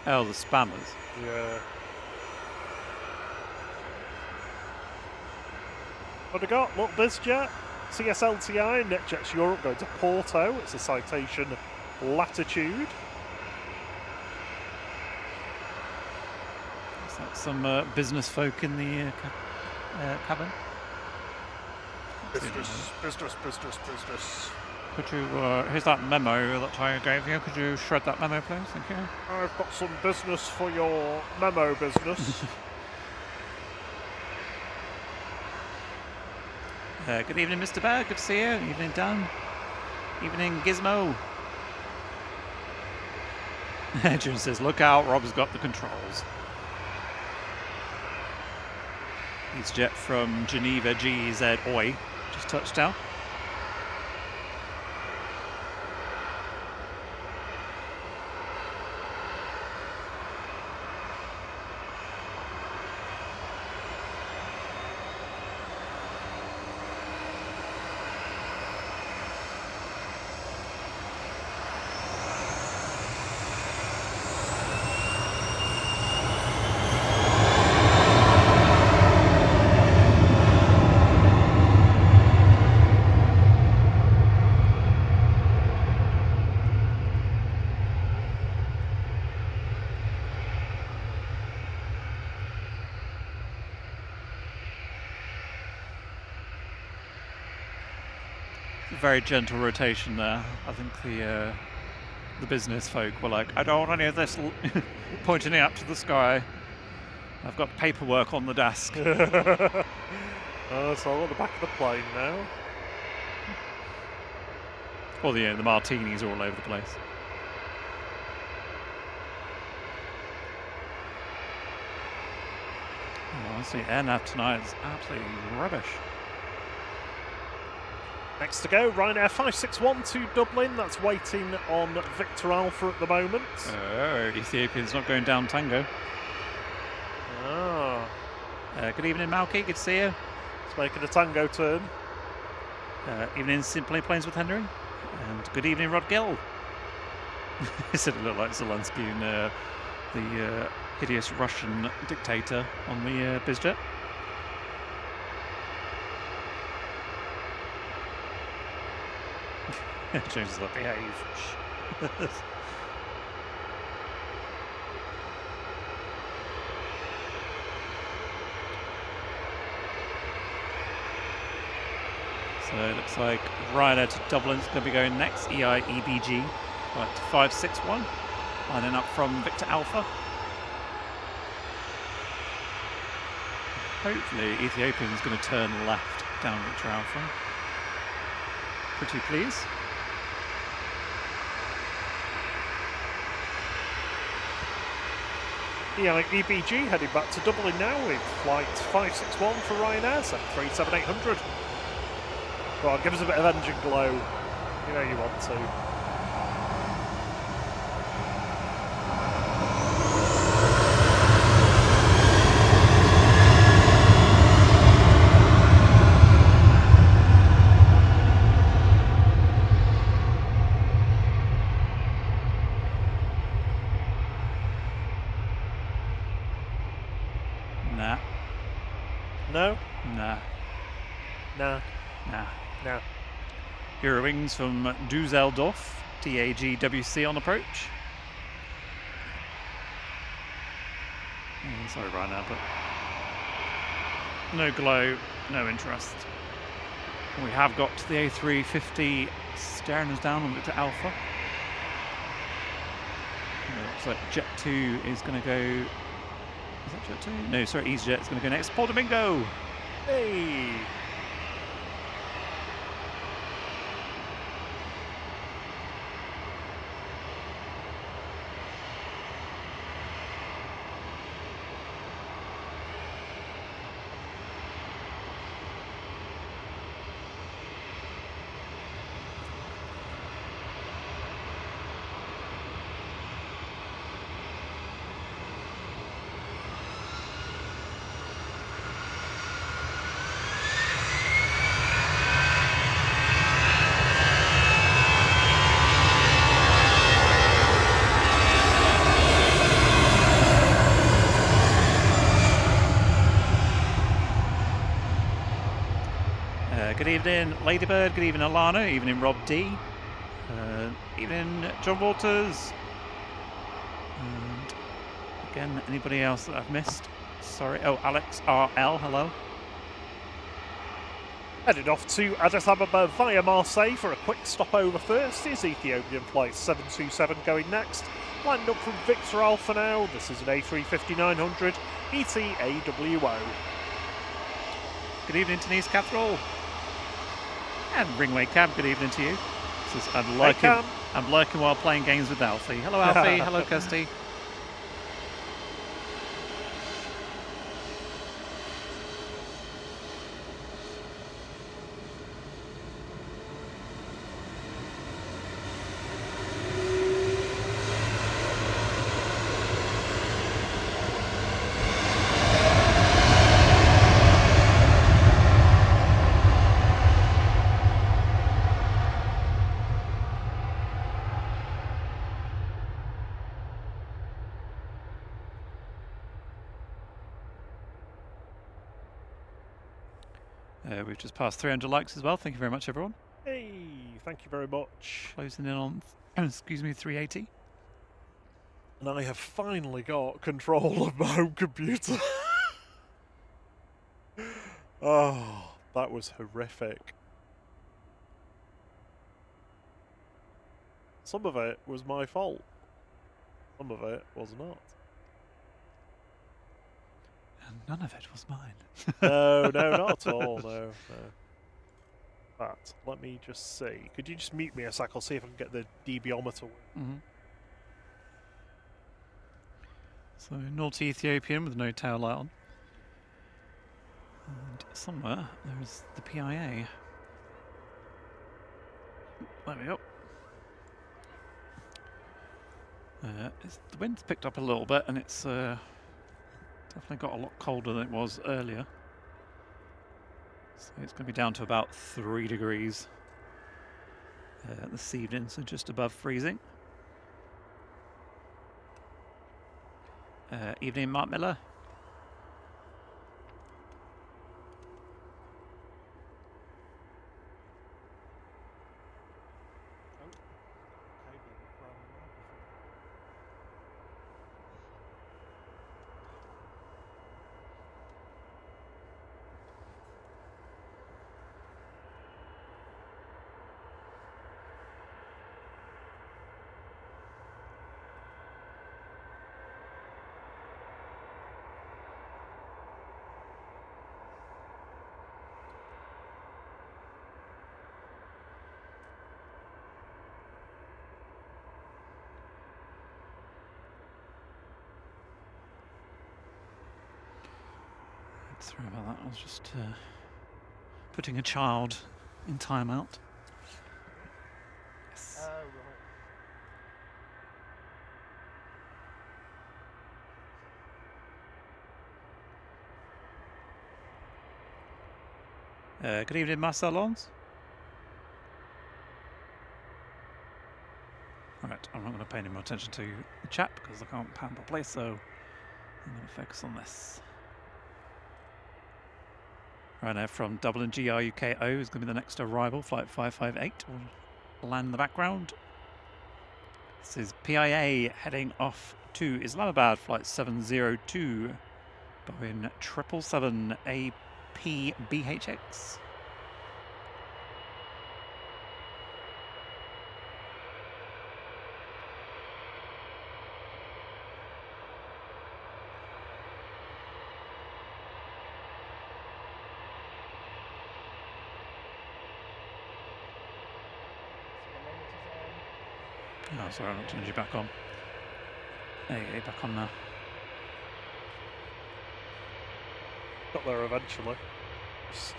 Oh, the spammers. Yeah. What have we got? Look, BizJet, CSLTI, NetJets Europe going to Porto. It's a citation latitude. Is that some business folk in the cabin? Business. Could you, here's that memo that I gave you. Could you shred that memo, please? Thank you. I've got some business for your memo business. Good evening, Mr. Bear. Good to see you. Evening, Dan. Evening, Gizmo. June says, look out, Rob's got the controls. EasyJet from Geneva, GZ, Oi. Just touched down. Very gentle rotation there. I think the business folk were like, I don't want any of this pointing up to the sky. I've got paperwork on the desk. So I'm at the back of the plane now. Or the martinis are all over the place. Oh, honestly, AirNav tonight is absolutely rubbish. Next to go, Ryanair 561 to Dublin. That's waiting on Victor Alpha at the moment. Oh, Ethiopian's not going down Tango. Ah. Good evening, Malky. Good to see you. It's making a Tango turn. Evening, Simply Planes with Henry. And good evening, Rod Gill. He said it looked like Zelensky and the hideous Russian dictator on the BizJet. Changes like behave. So it looks like Ryanair to Dublin's going to be going next. EIEBG, right, 561, lining up from Victor Alpha. Hopefully Ethiopian's going to turn left down Victor Alpha. Pretty please. EBG heading back to Dublin now with flight 561 for Ryanair, 737-800. Go on, give us a bit of engine glow. You know you want to. No? Nah. Nah. Nah. Nah. Eurowings from Dusseldorf, TAGWC on approach. Sorry, Ryanair, but no glow, no interest. We have got the A350 staring us down on Victor Alpha. Looks like Jet 2 is going to go. Is that Jet 2? No, sorry, EasyJet is going to go next. Paul Domingo! Hey! Good evening, Ladybird. Good evening, Alana. Evening, Rob D. Evening, John Walters. And again, anybody else that I've missed? Sorry. Oh, Alex RL. Hello. Headed off to Addis Ababa via Marseille for a quick stopover first is Ethiopian flight 727 going next. Lined up from Victor Alpha now. This is an A350-900 ETAWO. Good evening, Denise Catherall. And Ringway Cab, good evening to you. This is, I'm lurking while playing games with Alfie. Hello, Alfie. Hello, Kirsty. We've just passed 300 likes as well. Thank you very much, everyone. Hey, thank you very much. Closing in on, excuse me, 380. And I have finally got control of my home computer. Oh, that was horrific. Some of it was my fault. Some of it was not. And none of it was mine. No, not at all, no. But, let me just see. Could you just mute me a sec? I'll see if I can get the dBometer. So, naughty Ethiopian with no tail light on. And somewhere there's the PIA. There we go. The wind's picked up a little bit, and it's definitely got a lot colder than it was earlier. So it's going to be down to about 3 degrees this evening, so just above freezing. Evening, Mark Miller. Sorry about that, I was just putting a child in timeout. Yes. Good evening, Marcel Lons. Alright, I'm not going to pay any more attention to the chat because I can't pan properly, so I'm going to focus on this. Right now from Dublin GRUKO is going to be the next arrival, flight 558 will land in the background. This is PIA heading off to Islamabad, flight 702, Boeing 777 APBHX. Oh, sorry, I've not turned you back on. There you go, back on now. Got there eventually. Just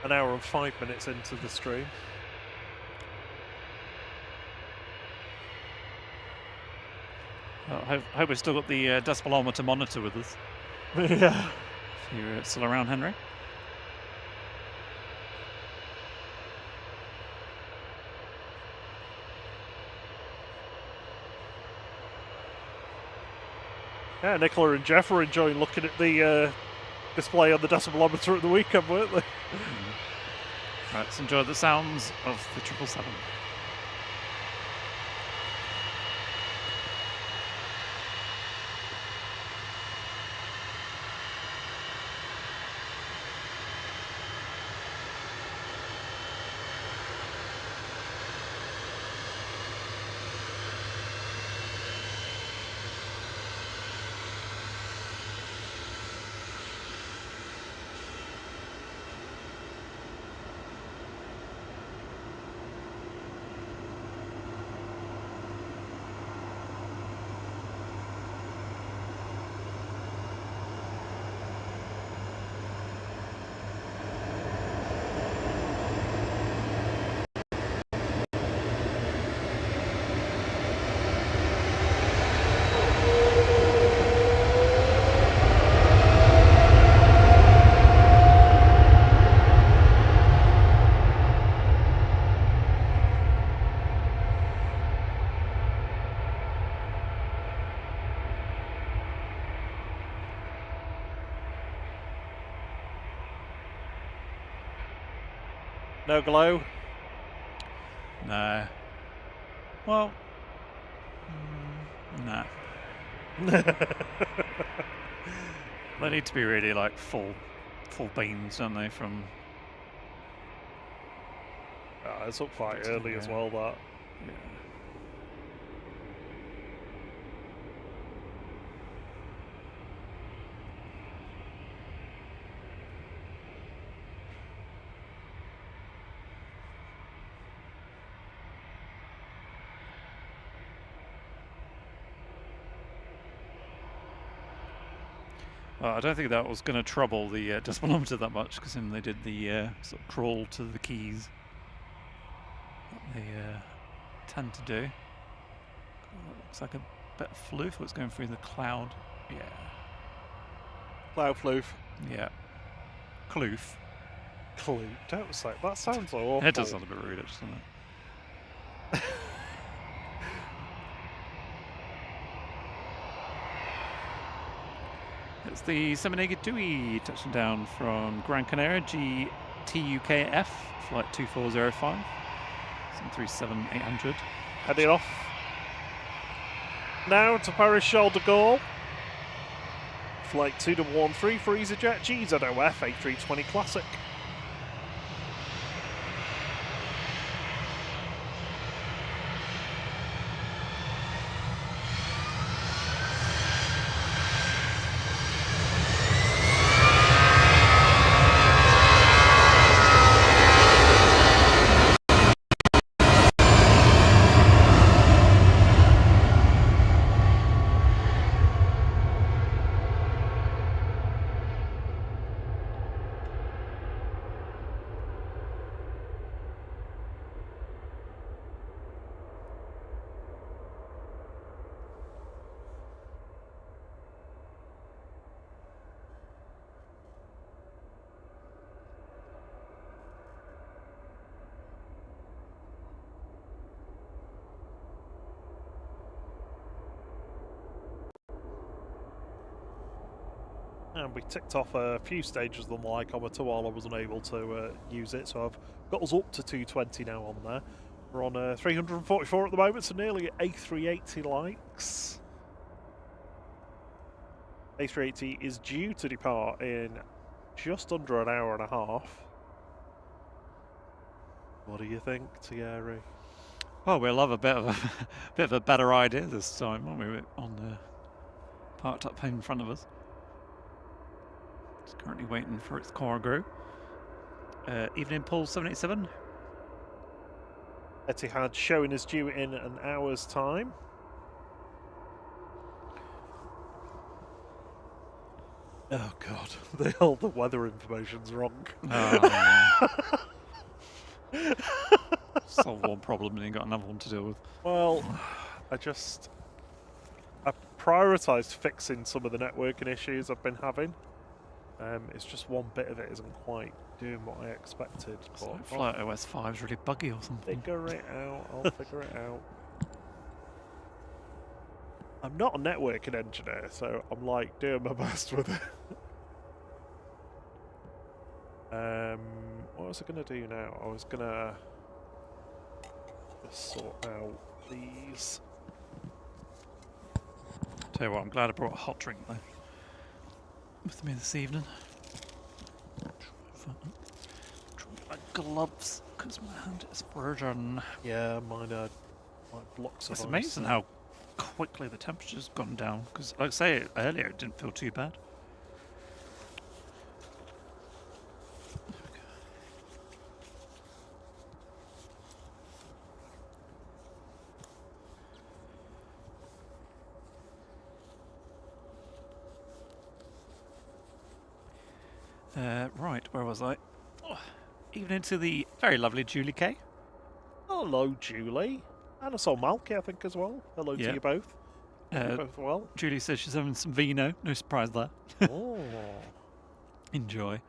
an hour and 5 minutes into the stream. Well, I hope we've still got the decibelometer monitor with us. Yeah. If you're still around, Henry. Yeah, Nicola and Jeff were enjoying looking at the display on the decibelometer at the weekend, weren't they? Right, let's enjoy the sounds of the 777. No glow? No. Well, no. They need to be really like full beams, don't they? From It's up quite early as well, that. yeah. Well, I don't think that was going to trouble the decibelometer that much, because then they did the sort of crawl to the keys that they tend to do. That looks like a bit of floof. What's going through the cloud? Yeah. Cloud floof. Yeah. Kloof. Clue. Don't say that. Sounds so awful. It does sound a bit rude, doesn't it? It's the Semenega Dewey touching down from Gran Canaria, GTUKF, flight 2405, 737-800. Heading off now to Paris Charles de Gaulle. Flight 2113 for EasyJet GZOF A320 Classic. And we ticked off a few stages on the icometer while I wasn't able to use it, so I've got us up to 220 now on there. We're on 344 at the moment, so nearly at A380 likes. A380 is due to depart in just under an hour and a half. What do you think, Thierry? Well, we'll have a bit of a better idea this time, won't we? On the parked up in front of us. It's currently waiting for its cargo. Evening Pulse 787. Etihad showing is due in an hour's time. Oh God, all the weather information's wrong. Oh. Solve one problem and you got another one to deal with. Well, I prioritised fixing some of the networking issues I've been having. It's just one bit of it isn't quite doing what I expected. But like Flight OS 5 is really buggy or something. Figure it out. I'll figure it out. I'm not a networking engineer, so I'm like doing my best with it. What was I going to do now? I was going to just sort out these. Tell you what, I'm glad I brought a hot drink though with me this evening. My gloves, because my hand is frozen. Yeah, mine are like blocks of ice. It's amazing how quickly the temperature's gone down, because like I say earlier, it didn't feel too bad. Right, where was I? Oh, evening to the very lovely Julie Kay. Hello, Julie. And I saw Malky, I think, as well. Hello to you both. You both well. Julie says she's having some vino. No surprise there. Oh. Enjoy.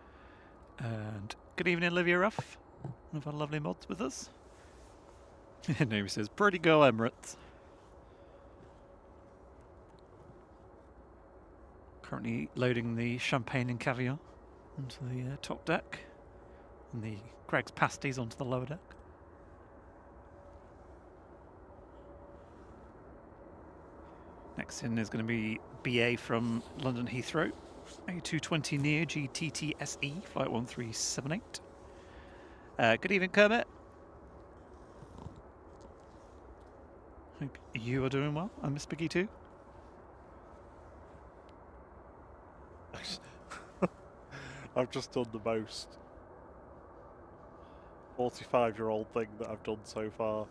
And good evening, Olivia Ruff. One of our lovely mods with us. Name says, pretty girl Emirates. Currently loading the champagne and caviar onto the top deck, and the Greg's pasties onto the lower deck. Next in is going to be BA from London Heathrow, A220 Neo GTT SE, flight 1378. Good evening, Kermit. Hope you are doing well, and Miss Piggy too. I've just done the most 45-year-old thing that I've done so far.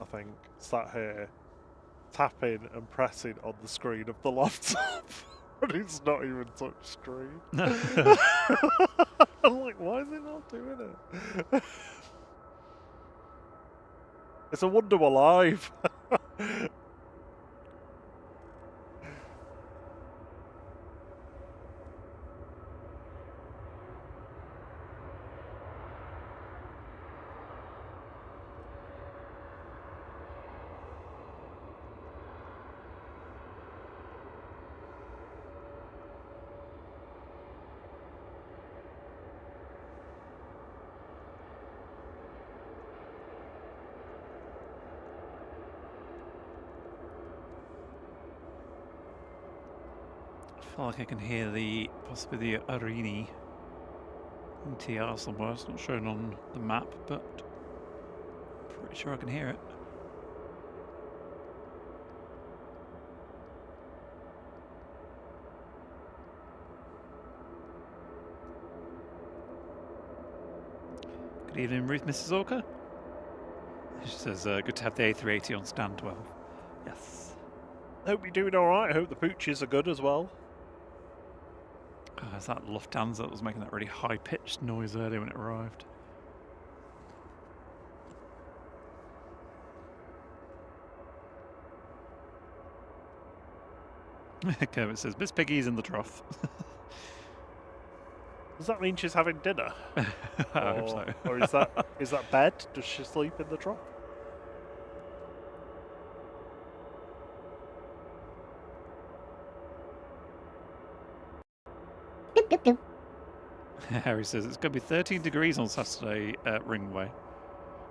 I think sat here tapping and pressing on the screen of the laptop, and it's not even touch screen. I'm like, why is it not doing it? It's a wonder we're live. I feel like I can hear possibly the Arini ETR somewhere. It's not shown on the map, but pretty sure I can hear it. Good evening, Ruth, Mrs. Orca. She says, good to have the A380 on stand 12. Yes. Hope you're doing alright. I hope the pooches are good as well. It's that Lufthansa that was making that really high-pitched noise earlier when it arrived. Kermit says, Miss Piggy's in the trough. Does that mean she's having dinner? I hope so. Or is that bed? Does she sleep in the trough? Harry says it's going to be 13 degrees on Saturday at Runway.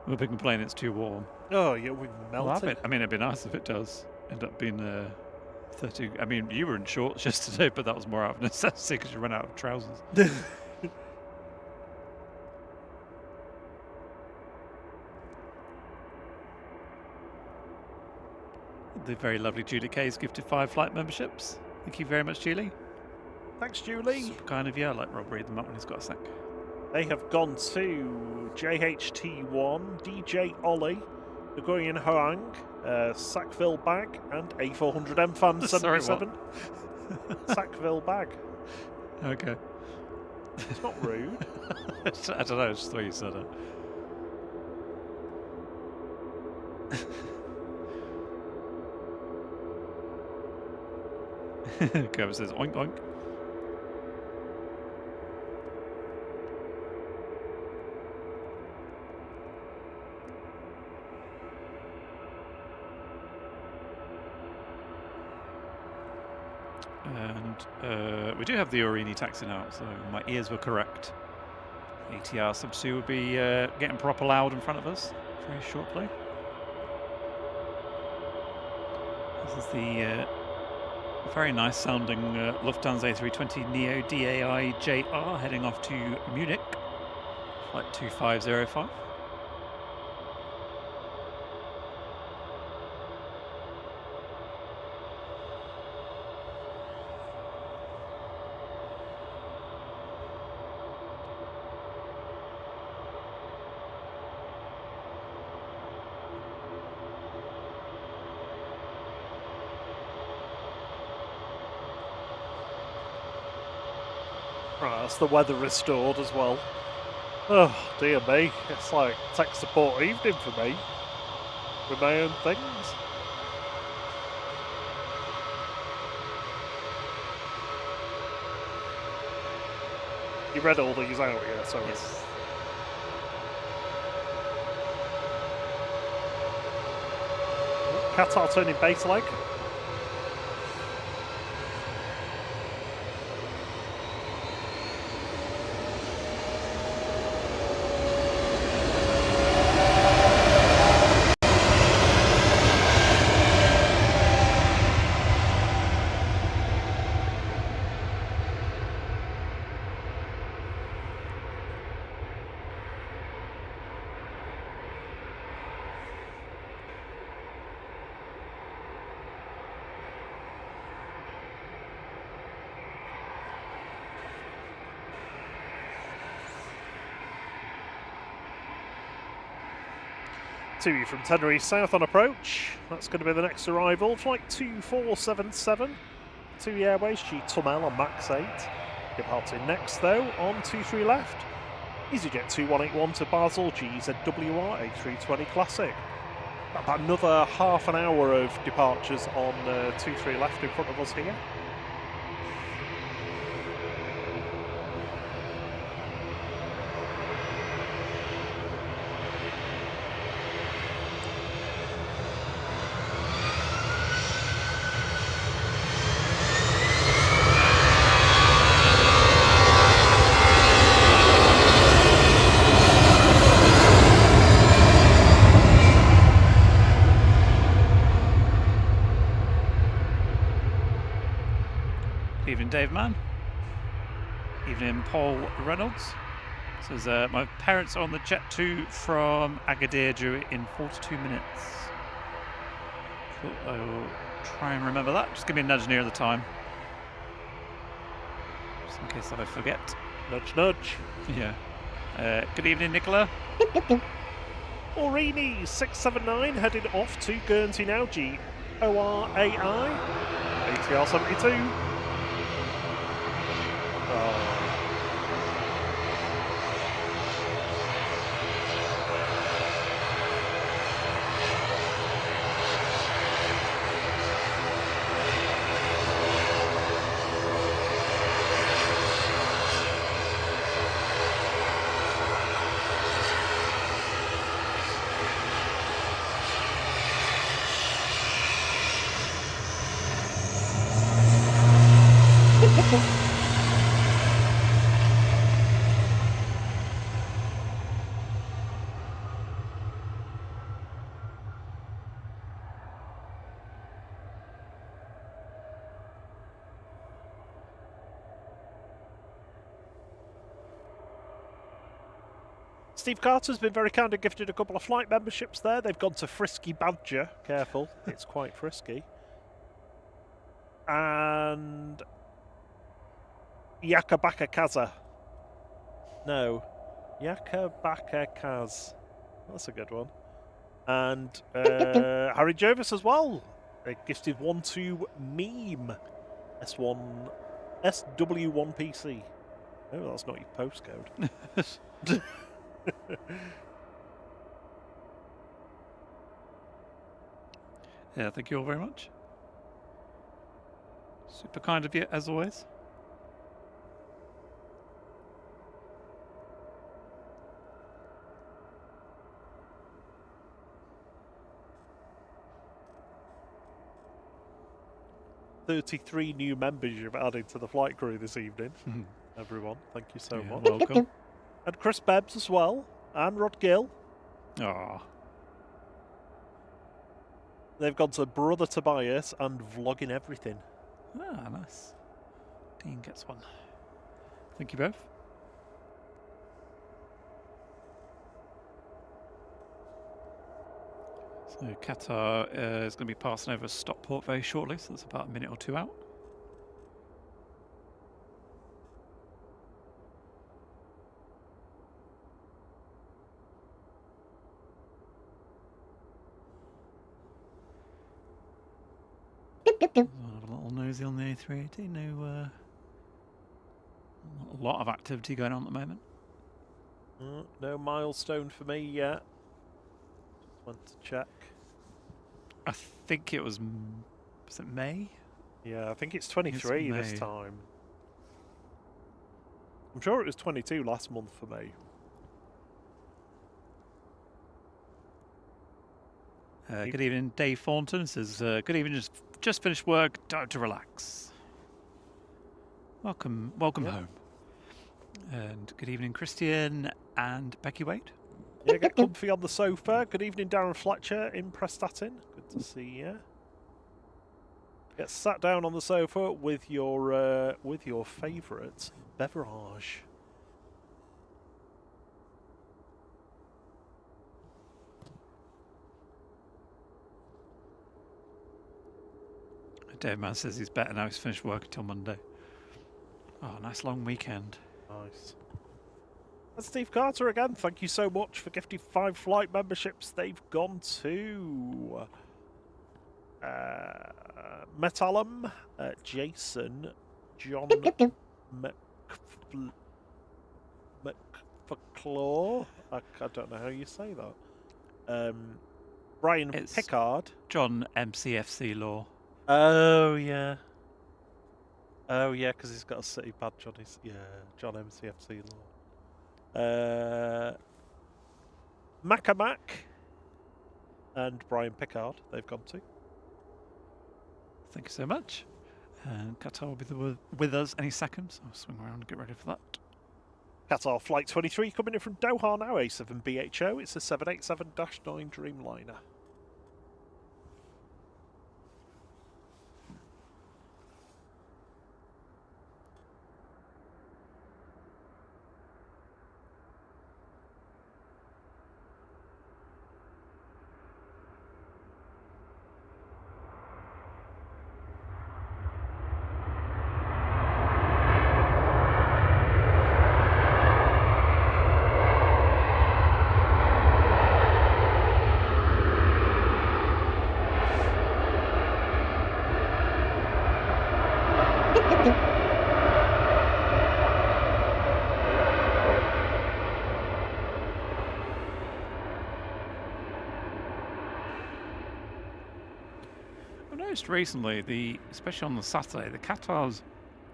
We've been complaining it's too warm. Oh, yeah, we've melted. Well, I mean, it'd be nice if it does end up being 30. I mean, you were in shorts yesterday, but that was more out of necessity because you ran out of trousers. The very lovely Julie K has gifted 5 flight memberships. Thank you very much, Julie. Thanks, Julie. Super kind of you. I like Rob read them up when he's got a sec. They have gone to JHT1, DJ Ollie, The Going in Hoang, Sackville Bag, and A400M Fan 77. Sackville Bag. Okay. It's not rude. I don't know, it's just the way you said it. Kevin says oink oink. And we do have the Aurigny taxi now, so my ears were correct. ATR sub 2 will be getting proper loud in front of us very shortly. This is the very nice sounding Lufthansa A320 Neo DAI JR heading off to Munich, flight 2505. Right, that's the weather restored as well. Oh, dear me. It's like tech support evening for me. With my own things. You read all these out, yeah, sorry. Yes. Qatar turning base leg. To from Tenerife South on approach. That's going to be the next arrival. Flight 2477. TUI Airways G Tunnel on Max 8. Departing next though on 23 left. EasyJet 2181 to Basel GZWR A320 Classic. About another half an hour of departures on 23 left in front of us here. Evening, Dave Mann. Evening, Paul Reynolds. Says my parents are on the jet 2 from Agadir due in 42 minutes. Cool. I will try and remember that. Just give me a nudge near the time, just in case I forget. Nudge, nudge. Yeah. Good evening, Nicola. Aurigny 679 headed off to Guernsey now. GORAI ATR 72. Steve Carter's been very kind and gifted a couple of flight memberships there. They've gone to Frisky Badger. Careful, it's quite frisky. And Yakabaka Kaza. No. Yakabaka Kaz. That's a good one. And Harry Jervis as well. They gifted one to Meme. SW1PC. Oh, that's not your postcode. Yeah, thank you all very much. Super kind of you, as always. "33 new members you've added to the flight crew this evening." Everyone, thank you so much. Welcome. And Chris Bebbs as well, and Rod Gill. Aw. They've gone to Brother Tobias and Vlogging Everything. Ah, nice. Dean gets one. Thank you both. So Qatar is going to be passing over Stockport very shortly, so that's about a minute or two out. I'll have a little nosy on the A380. No, not a lot of activity going on at the moment. No milestone for me yet. Just went to check. I think it was it May? Yeah, I think it's 23 this May. time. I'm sure it was 22 last month for me. Good evening, Dave Thornton says, good evening, just finished work, time to relax. Welcome home. And good evening, Christian and Becky Wade. Yeah, get comfy on the sofa. Good evening, Darren Fletcher in Prestatyn. Good to see you. Get sat down on the sofa with your favourite beverage. Dave Man says he's better now, he's finished work until Monday. Oh, nice long weekend. Nice. And Steve Carter again, thank you so much for gifting 5 flight memberships. They've gone to Metallum, Jason, John McFaclaw. I don't know how you say that. Brian Pickard. John MCFC Law. Oh, yeah. Oh, yeah, because he's got a city badge on his... Yeah, John MCFC Law. Macamac and Brian Pickard, they've gone to. Thank you so much. And Qatar will be with us any second, so I'll swing around and get ready for that. Qatar Flight 23 coming in from Doha now, A7BHO. It's a 787-9 Dreamliner. Recently, especially on the Saturday, the Qatars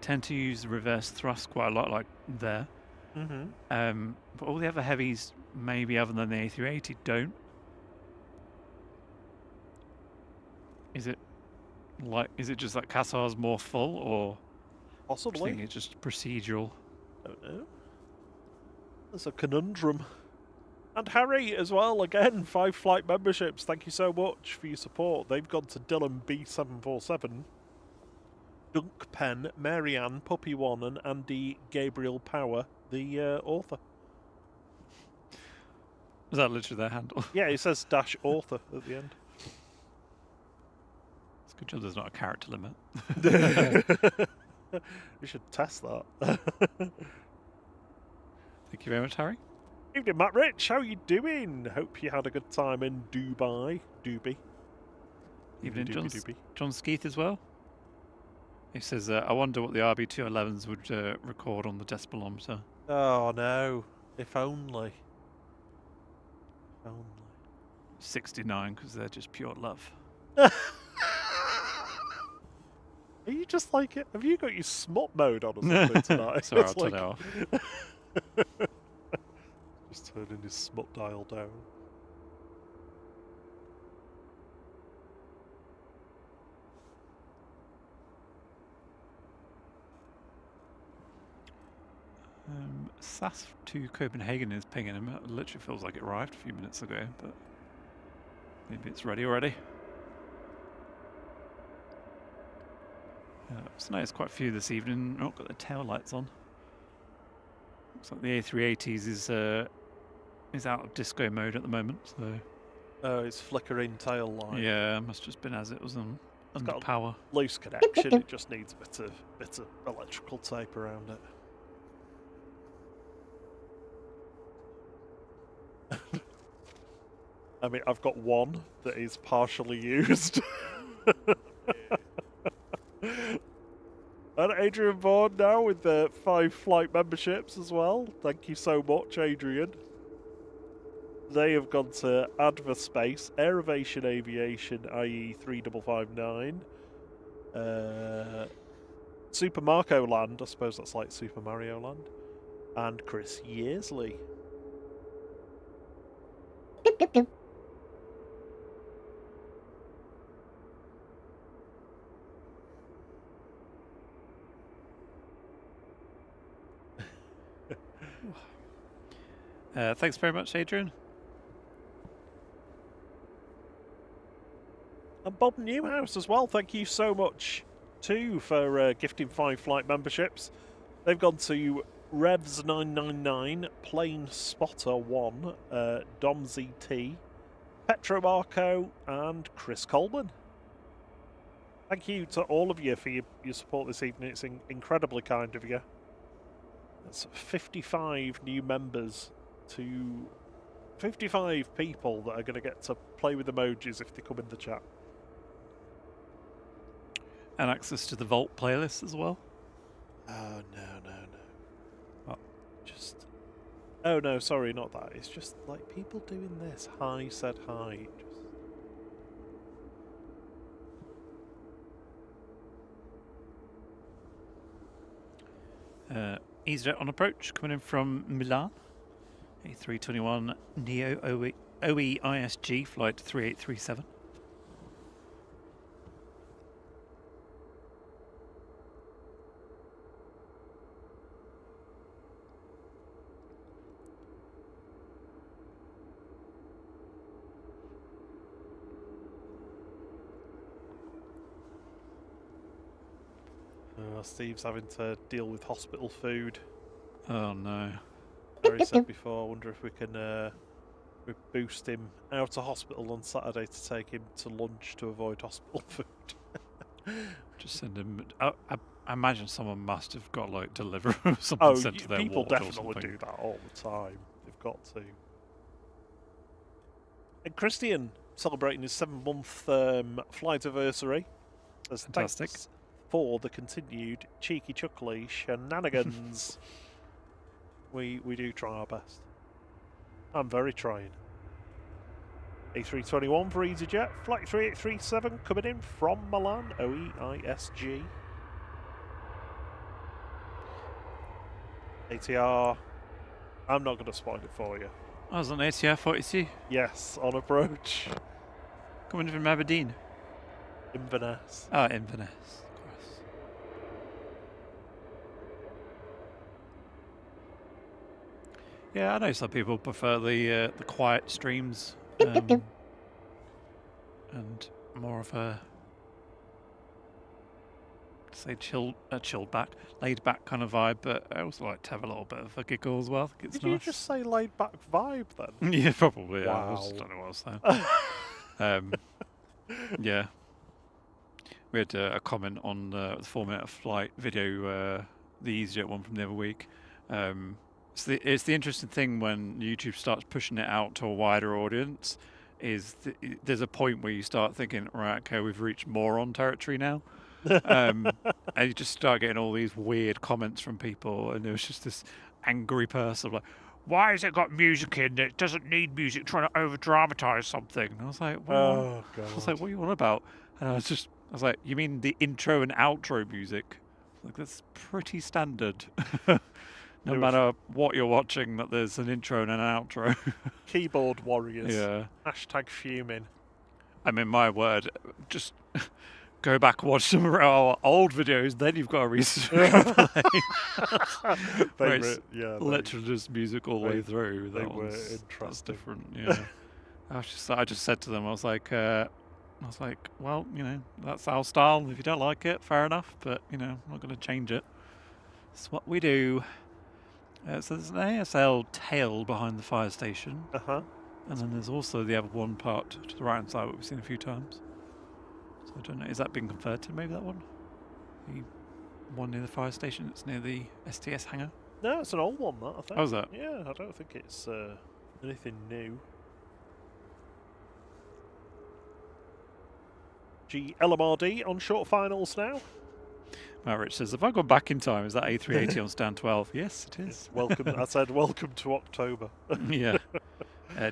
tend to use the reverse thrust quite a lot, like there. But all the other heavies, maybe other than the A380, don't. Is it just that Qatar's more full, or possibly? Do you think it's just procedural? Don't know. That's a conundrum. And Harry as well, again, 5 flight memberships. Thank you so much for your support. They've gone to Dylan B747, Dunk Pen, Marianne, Puppy One, and Andy Gabriel Power, the author. Is that literally their handle? Yeah, it says dash author at the end. It's a good job there's not a character limit. We should test that. Thank you very much, Harry. Evening, Matt Rich. How you doing? Hope you had a good time in Dubai. Doobie. Evening, Doobie. John Skeeth as well. He says, I wonder what the RB211s would record on the decibelmeter. Oh no! If only. If only. 69, because they're just pure love. Are you just like it? Have you got your smut mode on or something tonight? Sorry, I'll It's turn it off. Just turning his smut dial down. SAS to Copenhagen is pinging him. It literally feels like it arrived a few minutes ago, but maybe it's ready already. It's nice, quite a few this evening. Not got the tail lights on. Looks like the A380s is out of disco mode at the moment. So. Oh, it's flickering tail light. Yeah, must just been as it was on under power. Loose connection. It just needs a bit of electrical tape around it. I mean, I've got one that is partially used. And Adrian Vaughan now with the 5 flight memberships as well. Thank you so much, Adrian. They have gone to Adverspace, Aviation, i.e. 3559. Super Marco Land, I suppose that's like Super Mario Land. And Chris Yearsley. Thanks very much, Adrian. And Bob Newhouse as well. Thank you so much too for gifting 5 flight memberships. They've gone to Revs999, Plane Spotter 1, Dom ZT, Petro Marco, and Chris Coleman. Thank you to all of you for your support this evening. It's incredibly kind of you. That's 55 new members to 55 people that are going to get to play with emojis if they come in the chat. And access to the Vault playlist as well. Oh, no. What? Just... Oh, no, sorry, not that. It's just, like, people doing this. Hi said hi. EasyJet on approach, coming in from Milan. A321 Neo OEISG, flight 3837. Steve's having to deal with hospital food. Oh no. Barry said before, I wonder if we can we boost him out of hospital on Saturday to take him to lunch to avoid hospital food. Just send him. I imagine someone must have got like delivery or something sent to their people ward or definitely something. do that all the time. They've got to. And Christian celebrating his 7-month flight anniversary. Fantastic. Thanks for the continued cheeky chuckly shenanigans. We do try our best. I'm very trying. A321 for EasyJet, flight 3837 coming in from Milan, OEISG. ATR, I'm not going to spoil it for you. I was on ATR 42. Yes, on approach. Coming from Aberdeen. Inverness. Ah, Inverness, of course. Yeah, I know some people prefer the quiet streams and more of a to say chilled back, laid back kind of vibe, but I also like to have a little bit of a giggle as well. I think it's Did nice. you just say laid back vibe then? Yeah, probably. Yeah. Wow. I just don't know what I was saying. Yeah. We had a comment on the 4-minute flight video, the EasyJet one from the other week. It's the interesting thing when YouTube starts pushing it out to a wider audience. There's a point where you start thinking, right, okay, we've reached moron territory now. And you just start getting all these weird comments from people, and there was just this angry person like, why has it got music in it? Doesn't need music, trying to over dramatize something. And I was like, oh god. I was like, what are you on about? And I was like, you mean the intro and outro music? Like, that's pretty standard. No matter what you're watching, that there's an intro and an outro. Keyboard warriors. Yeah. Hashtag fuming. I mean, my word, just go back and watch some of our old videos, then you've got a reason to complain. Literally just music all the way through. That's different, yeah. I just said to them, I was like, well, you know, that's our style. If you don't like it, fair enough, but, you know, I'm not going to change it. It's what we do. So there's an ASL tail behind the fire station. And then there's also the other part to the right-hand side, which we've seen a few times. So I don't know, is that being converted, maybe, that one? The one near the fire station that's near the STS hangar? No, it's an old one, that, I think. Oh, is that? Yeah, I don't think it's anything new. LMRD on short finals now. Matt Rich says, have I gone back in time? Is that A380 on stand 12? Yes, it is. Welcome. I said welcome to October. Yeah.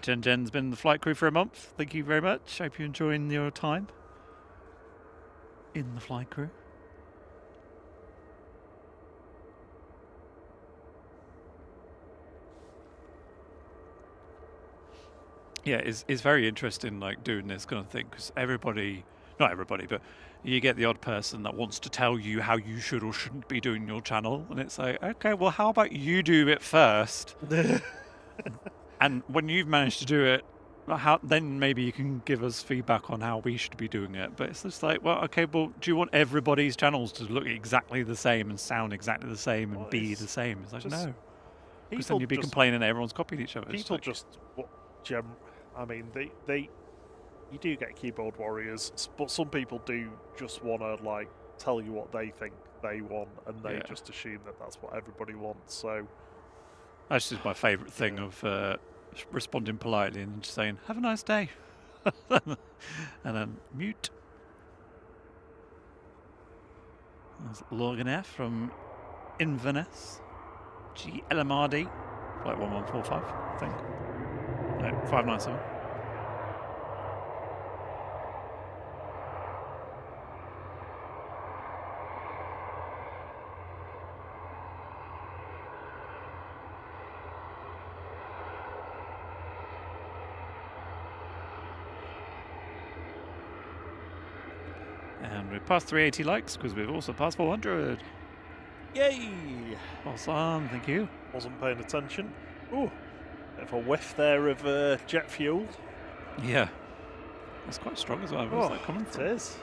Jen's been the flight crew for a month. Thank you very much. Hope you're enjoying your time in the flight crew. Yeah, it's very interesting, like, doing this kind of thing, because not everybody, but you get the odd person that wants to tell you how you should or shouldn't be doing your channel, and it's like, okay, well, how about you do it first? And when you've managed to do it, then maybe you can give us feedback on how we should be doing it. But it's just like, well, okay, well, do you want everybody's channels to look exactly the same and sound exactly the same and be the same? It's like, no. Because then you'd be complaining that everyone's copied each other. People just... I mean, you do get keyboard warriors, but some people do just want to, like, tell you what they think they want, and they just assume that that's what everybody wants, so... That's just my favourite thing of responding politely and just saying, have a nice day. And then mute. There's Logan F from Inverness. GLMRD. Flight 1145, I think. No, 597. And we've passed 380 likes because we've also passed 400. Yay! Awesome, thank you. Wasn't paying attention. Ooh, bit of a whiff there of jet fuel. Yeah. That's quite strong as well. Where's that coming from? It is.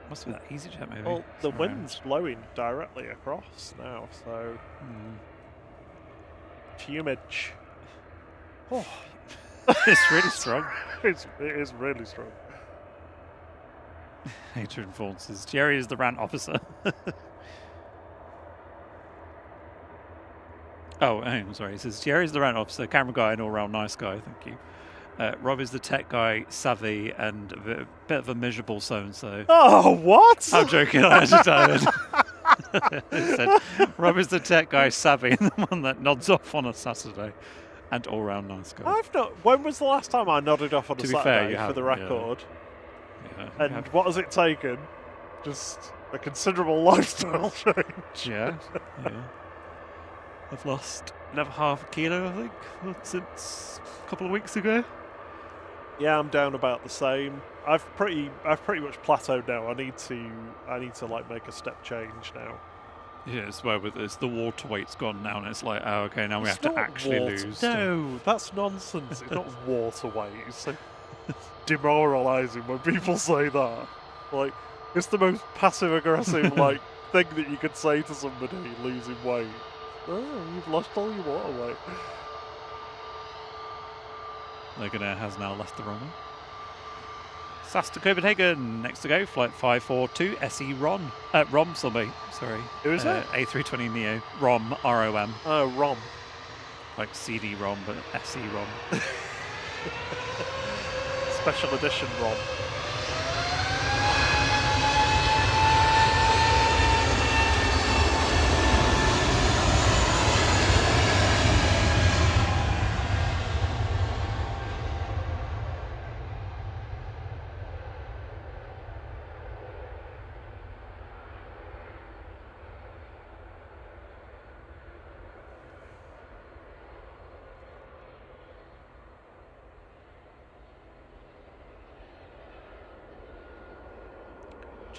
Must be that EasyJet, maybe. Well, the wind's blowing directly across now, so... Fumage. Oh. It's really strong. It is really strong. Adrian Vaughan says, Jerry is the rant officer. I'm sorry. He says, Jerry's the rant officer, camera guy, and all-round nice guy. Thank you. Rob is the tech guy, savvy, and a bit of a miserable so-and-so. Oh, what? I'm joking. I actually tired. He said, Rob is the tech guy, savvy, and the one that nods off on a Saturday, and all-round nice guy. I've not. When was the last time I nodded off on a Saturday, for the record? Yeah, and what has it taken? Just a considerable lifestyle change. Yeah. I've lost another half a kilo, I think, since a couple of weeks ago. Yeah, I'm down about the same. I've pretty much plateaued now. I need to like make a step change now. Yeah, it's where it's the water weight's gone now, and it's like, oh, okay, now we have to actually lose. No, that's nonsense. It's not water weight. It's so demoralising when people say that. Like, It's the most passive-aggressive like thing that you could say to somebody losing weight. Oh, you've lost all your water weight. Logan Air has now left the runway. SAS to Copenhagen. Next to go, flight 542 SE Rom. Rom, sorry. Who is that? A320 Neo. Rom, R-O-M. Oh, Rom. Like CD-ROM, but SE Rom. Special edition Rom.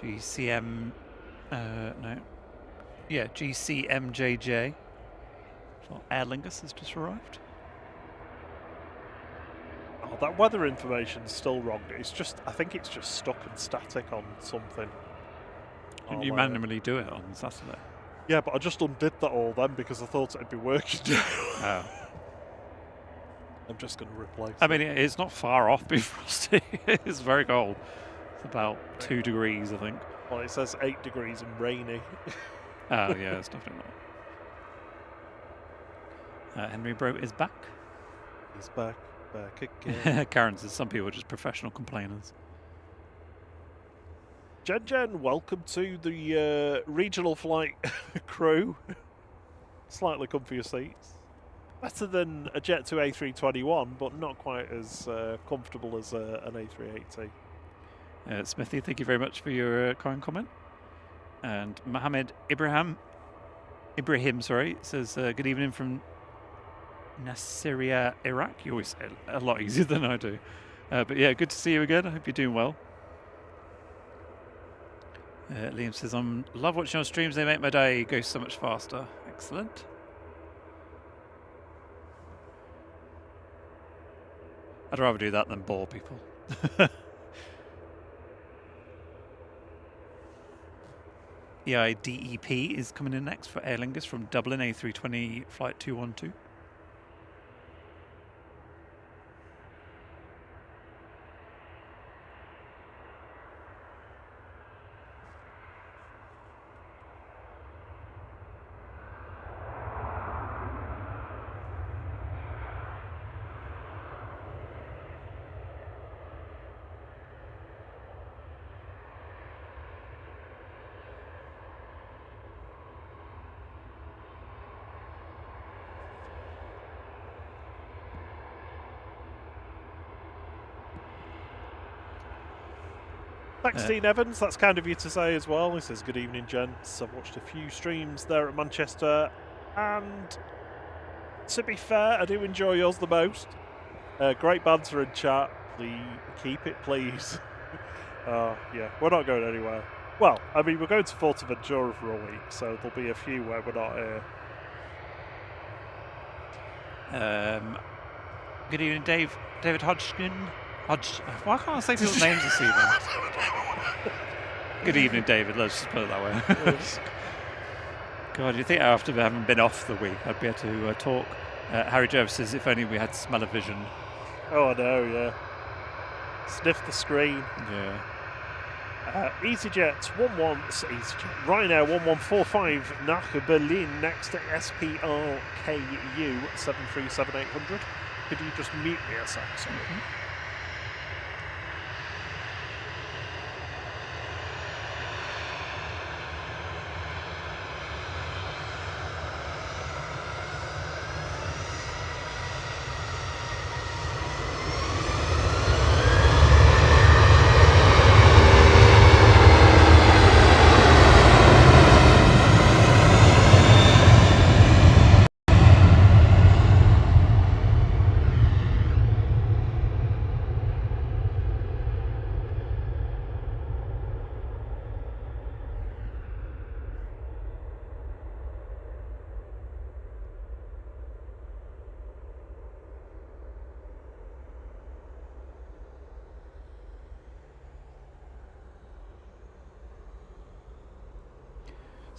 GCM, no. Yeah, GCMJJ. So Aer Lingus has just arrived. Oh, that weather information's still wrong. It's just, I think it's just stuck and static on something. Didn't you manually do it on Saturday? Yeah, but I just undid that all then because I thought it'd be working now. Oh. I'm just going to replace I mean, it's not far off being frosty. It's very cold. It's about 2 degrees, I think. Well, it says 8 degrees and rainy. Oh, yeah, it's definitely not. Henry Bro is back. He's back again. Karen says some people are just professional complainers. Jen, welcome to the regional flight crew. Slightly comfier seats. Better than a Jet 2 A321, but not quite as comfortable as an A380. Smithy, thank you very much for your kind comment. And Mohammed Ibrahim, says good evening from Nasiriyah, Iraq. You always say it a lot easier than I do. But yeah, good to see you again. I hope you're doing well. Liam says, I love watching your streams. They make my day go so much faster. Excellent. I'd rather do that than bore people. EIDEP is coming in next for Aer Lingus from Dublin, A320 flight 212. Thanks, Dean Evans. That's kind of you to say as well. He says, good evening, gents. I've watched a few streams there at Manchester, and to be fair, I do enjoy yours the most. Great banter and chat. Keep it, please. Yeah, we're not going anywhere. Well, I mean, we're going to Fuerteventura for a week, so there'll be a few where we're not here. Good evening, David Hodgkin. Why can't I say people's names this evening? Good evening, David. Let's just put it that way. God, you think after having been off the week, I'd be able to talk? Harry Jervis says, if only we had smell-o-vision. Oh, I know, yeah. Sniff the screen. Yeah. EasyJet Ryanair 1145 nach Berlin next to SPRKU 737-800. Could you just mute me a sec? Sorry.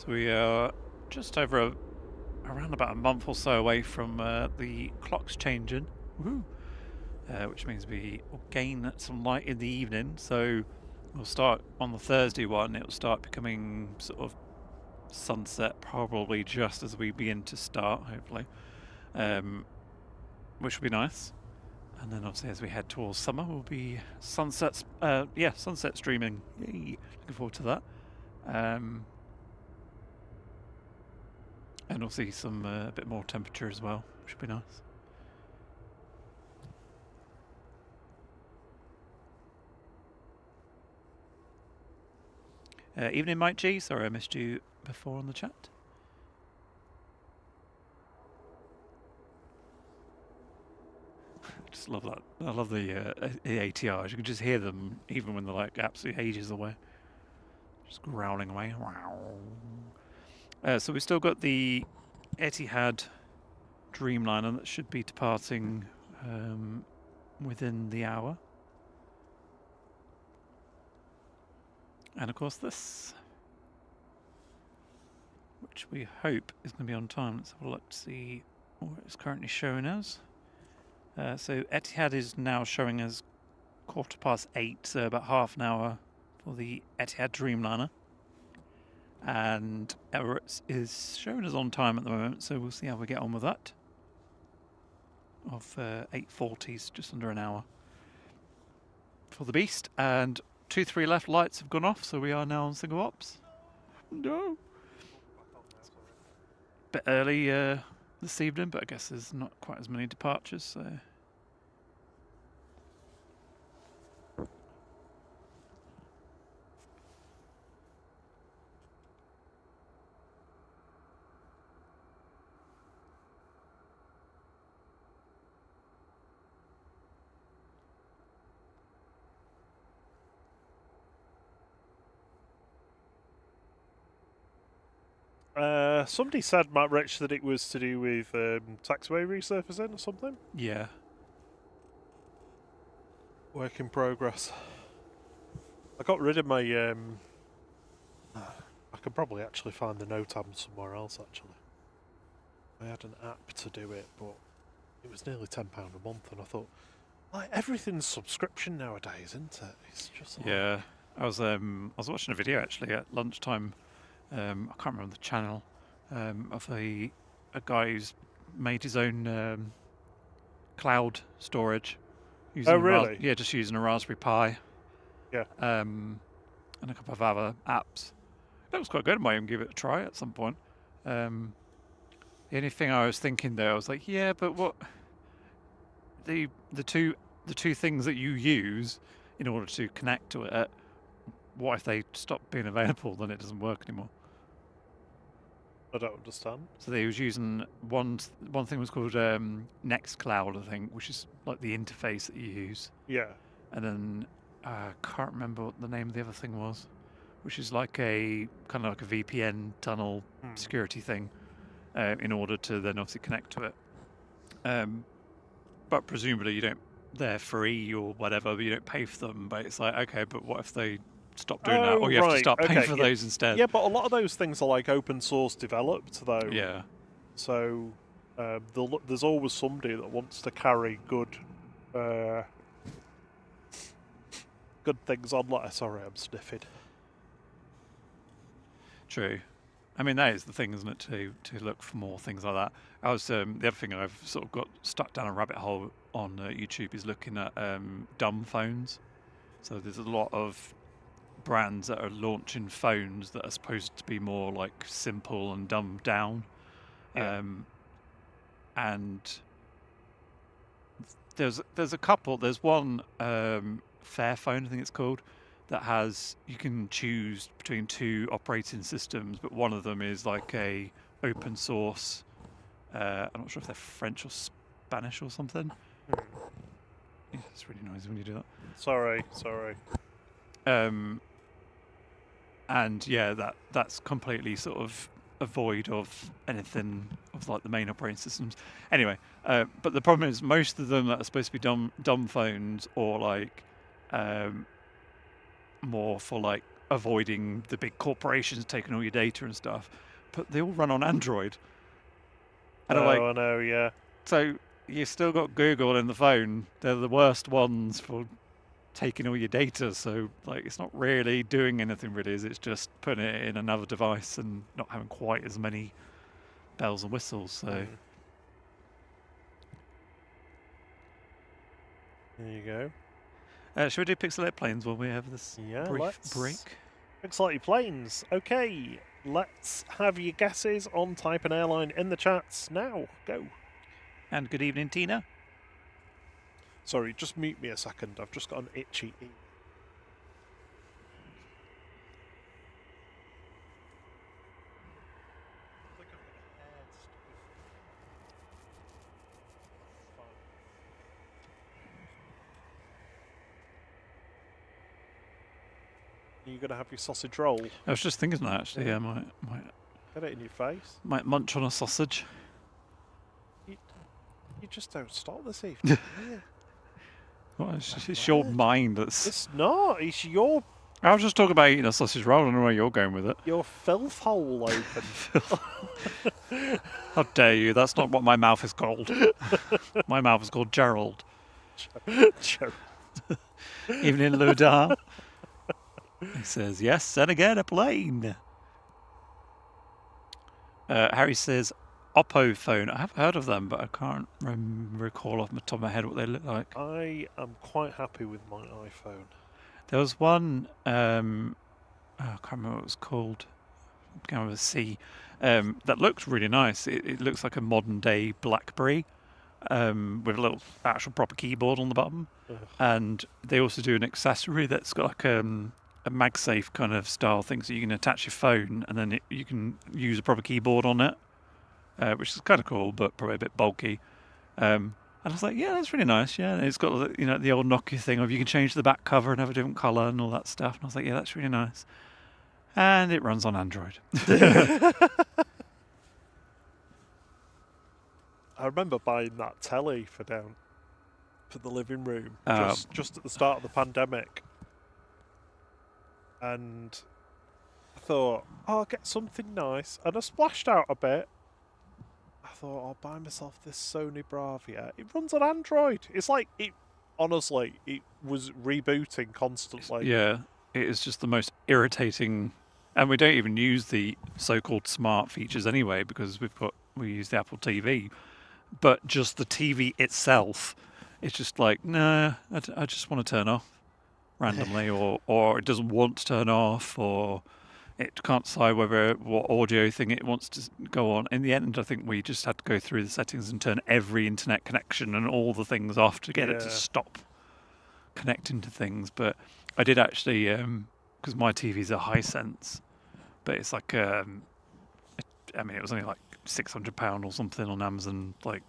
So we are just over around about a month or so away from the clocks changing, which means we will gain some light in the evening. So we'll start on the Thursday one. It will start becoming sort of sunset, probably just as we begin to start, hopefully, which will be nice. And then obviously as we head towards summer, we'll be sunset streaming. Yay! Looking forward to that. And we'll see some a bit more temperature as well, which would be nice. Evening, Mike G. Sorry I missed you before on the chat. Just love that. I love the ATRs. You can just hear them even when they're like absolute ages away. Just growling away. So we've still got the Etihad Dreamliner that should be departing within the hour. And of course this, which we hope is going to be on time. Let's have a look to see what it's currently showing us. So Etihad is now showing us 8:15, so about half an hour for the Etihad Dreamliner. And Emirates is showing us on time at the moment, so we'll see how we get on with that. Of 8:40s, just under an hour for the beast. And 2-3 left lights have gone off, so we are now on single ops. No. Bit early this evening, but I guess there's not quite as many departures, so. Somebody said, Matt Rich, that it was to do with taxiway resurfacing or something. Yeah. Work in progress. I got rid of my... I could probably actually find the note tab somewhere else, actually. I had an app to do it, but it was nearly £10 a month, and I thought, like, everything's subscription nowadays, isn't it? It's just like... Yeah. I was watching a video, actually, at lunchtime. I can't remember the channel. Of a guy who's made his own cloud storage. Oh, really? Yeah, just using a Raspberry Pi. Yeah. And a couple of other apps. That was quite good. I might even give it a try at some point. The only thing I was thinking though, I was like, yeah, but what the two things that you use in order to connect to it, what if they stop being available? Then it doesn't work anymore. I don't understand. So they was using one thing was called Nextcloud, I think, which is like the interface that you use. Yeah. And then I can't remember what the name of the other thing was, which is like a kind of like a VPN tunnel security thing, in order to then obviously connect to it. But presumably they're free or whatever, but you don't pay for them. But it's like, okay, but what if they stop doing that, or you have to start paying for those instead? Yeah, but a lot of those things are like open source developed, though. Yeah. So there's always somebody that wants to carry good things on. Sorry, I'm sniffing. True. I mean, that is the thing, isn't it? To look for more things like that. I was the other thing I've sort of got stuck down a rabbit hole on YouTube is looking at dumb phones. So there's a lot of brands that are launching phones that are supposed to be more like simple and dumbed down. Yeah. And there's a couple. There's one Fairphone, I think it's called, that has, you can choose between two operating systems, but one of them is like a open source. I'm not sure if they're French or Spanish or something. Yeah, it's really noisy when you do that. Sorry. And yeah, that's completely sort of void of anything of like the main operating systems. Anyway, but the problem is most of them that are supposed to be dumb phones or like more for like avoiding the big corporations taking all your data and stuff. But they all run on Android. And I'm like, I know, yeah. so you've still got Google in the phone. They're the worst ones for taking all your data. So like, it's not really doing anything, really. It's just putting it in another device and not having quite as many bells and whistles. So there you go. should we do Pixelated Planes while we have this brief break? Pixelated Planes. Okay, let's have your guesses on type and airline in the chats now. Go. And good evening, Tina. Sorry, just mute me a second. I've just got an itchy ear. Are you going to have your sausage roll? I was just thinking that, actually. Yeah, might Get it in your face. might munch on a sausage. You just don't stop this evening, do you? Well, it's your mind that's... It's not. It's your... I was just talking about eating a sausage roll. I don't know where you're going with it. Your filth hole open. How dare you? That's not what my mouth is called. My mouth is called Gerald. Gerald. Evening, Ludar. He says, yes, and again, a plane. Harry says, Oppo phone. I have heard of them, but I can't recall off the top of my head what they look like. I am quite happy with my iPhone. There was one, I can't remember what it was called, began with a C, that looks really nice. It looks like a modern day BlackBerry with a little actual proper keyboard on the bottom. Ugh. And they also do an accessory that's got like a MagSafe kind of style thing, so you can attach your phone and then you can use a proper keyboard on it, which is kind of cool, but probably a bit bulky. And I was like, yeah, that's really nice. Yeah, and it's got the old Nokia thing of you can change the back cover and have a different colour and all that stuff. And I was like, yeah, that's really nice. And it runs on Android. I remember buying that telly for the living room just at the start of the pandemic. And I thought, oh, I'll get something nice. And I splashed out a bit. I thought, I'll buy myself this Sony Bravia. It runs on Android. It's like, honestly, it was rebooting constantly. Yeah, it is just the most irritating. And we don't even use the so-called smart features anyway, because we use the Apple TV. But just the TV itself, it's just like, nah, I just want to turn off randomly, or it doesn't want to turn off, or it can't decide what audio thing it wants to go on. In the end, I think we just had to go through the settings and turn every internet connection and all the things off to get it to stop connecting to things. But I did actually, because my TV's a Hisense, but it's like, it was only like £600 or something on Amazon like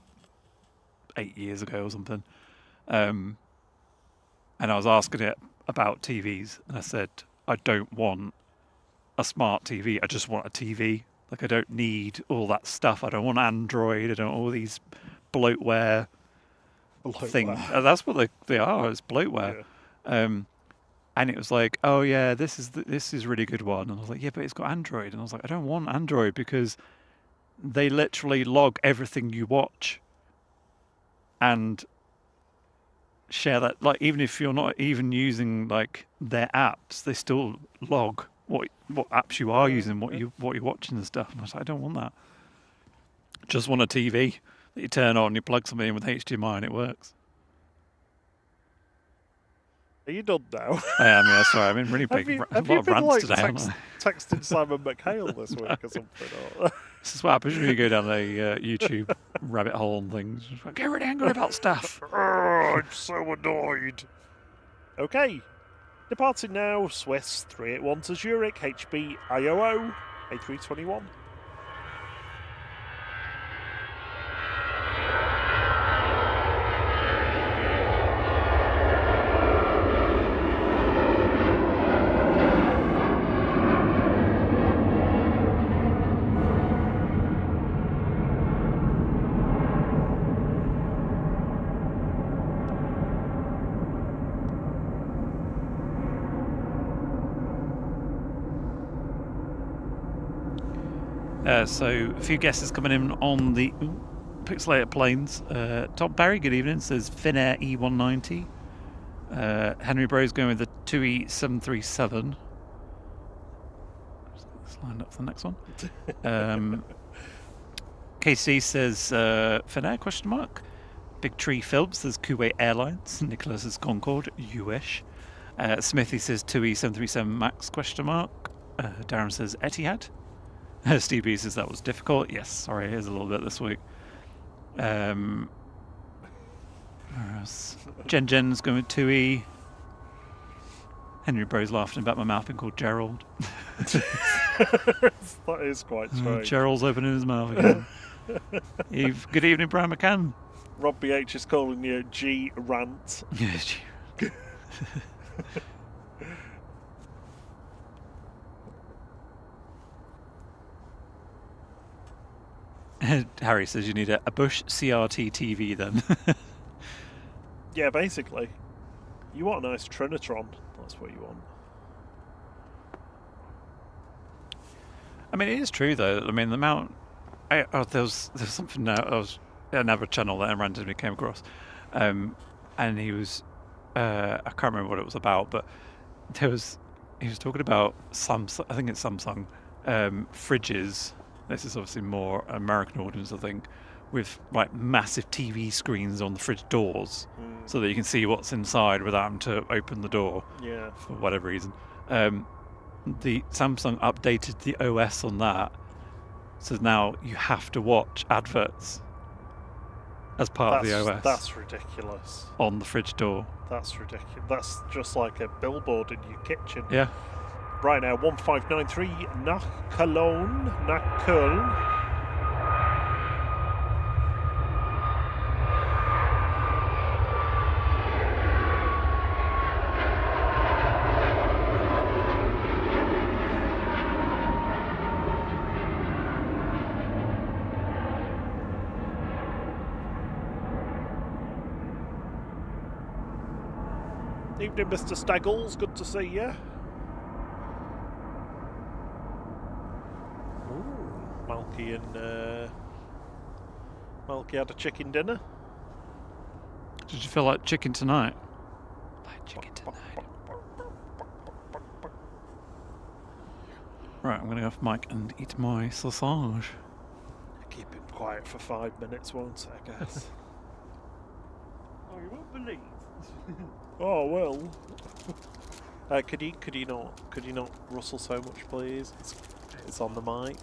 8 years ago or something. And I was asking it about TVs, and I said, I don't want a smart TV. I just want a TV. Like, I don't need all that stuff. I don't want Android. I don't want all these bloatware things. That's what they are. It's bloatware. Yeah. And it was like, oh yeah, this is a really good one. And I was like, yeah, but it's got Android. And I was like, I don't want Android because they literally log everything you watch and share that. Like, even if you're not even using like their apps, they still log what apps you are using, what you're watching and stuff. And I was like, I don't want that. Just want a TV that you turn on, you plug something in with HDMI, and it works. Are you done now? I am, yeah. Sorry, I'm in really big have you been rants like today. Texting Simon McHale this week or something? Or? This is what happens when you go down a YouTube rabbit hole and things. Like, get really angry about stuff. Oh, I'm so annoyed. Okay. Departing now, Swiss 381 to Zurich, HB IOO, A321. So a few guesses coming in on the Pixelated planes. Tom Barry, good evening, says Finnair E190. Henry Bro's going with the TUI 737. Let's line up for the next one. KC says Finnair, question mark. Big Tree Phillips says Kuwait Airlines. Nicholas says Concorde, you wish. Smithy says TUI 737 Max, question mark. Darren says Etihad. Steve B says that was difficult. Yes, sorry, it is a little bit this week. Jen's going with TUI. Henry Bro's laughing about my mouth being called Gerald. That is quite strange. Gerald's opening his mouth again. Good evening, Brian McCann. Rob BH is calling you G Rant. Harry says you need a Bush CRT TV then. Yeah, basically. You want a nice Trinitron. That's what you want. I mean, it is true though. I mean, the amount. There's something now. I was another channel that I randomly came across, and he was. I can't remember what it was about, but he was talking about Samsung. I think it's Samsung fridges. This is obviously more American audience, I think, with like massive TV screens on the fridge doors, so that you can see what's inside without having to open the door. Yeah. For whatever reason, the Samsung updated the OS on that, so now you have to watch adverts as part of the OS. That's ridiculous. On the fridge door. That's ridiculous. That's just like a billboard in your kitchen. Yeah. Right now, 1593 nach Cologne, nach Köln. Evening, Mr. Staggles. Good to see you. Malky and Malky had a chicken dinner. Did you feel like chicken tonight? Like chicken tonight. Right, I'm going to go off mic and eat my sausage. Keep him quiet for 5 minutes, won't I guess? Oh, you won't believe. Oh well. Could you not rustle so much, please? It's on the mic.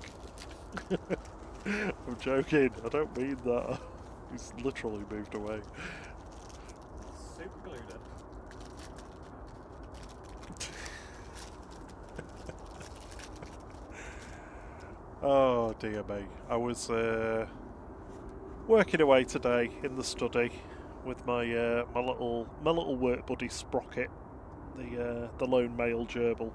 I'm joking. I don't mean that. He's literally moved away. Super glued it. Oh dear me. I was working away today in the study with my my little work buddy Sprocket, the lone male gerbil.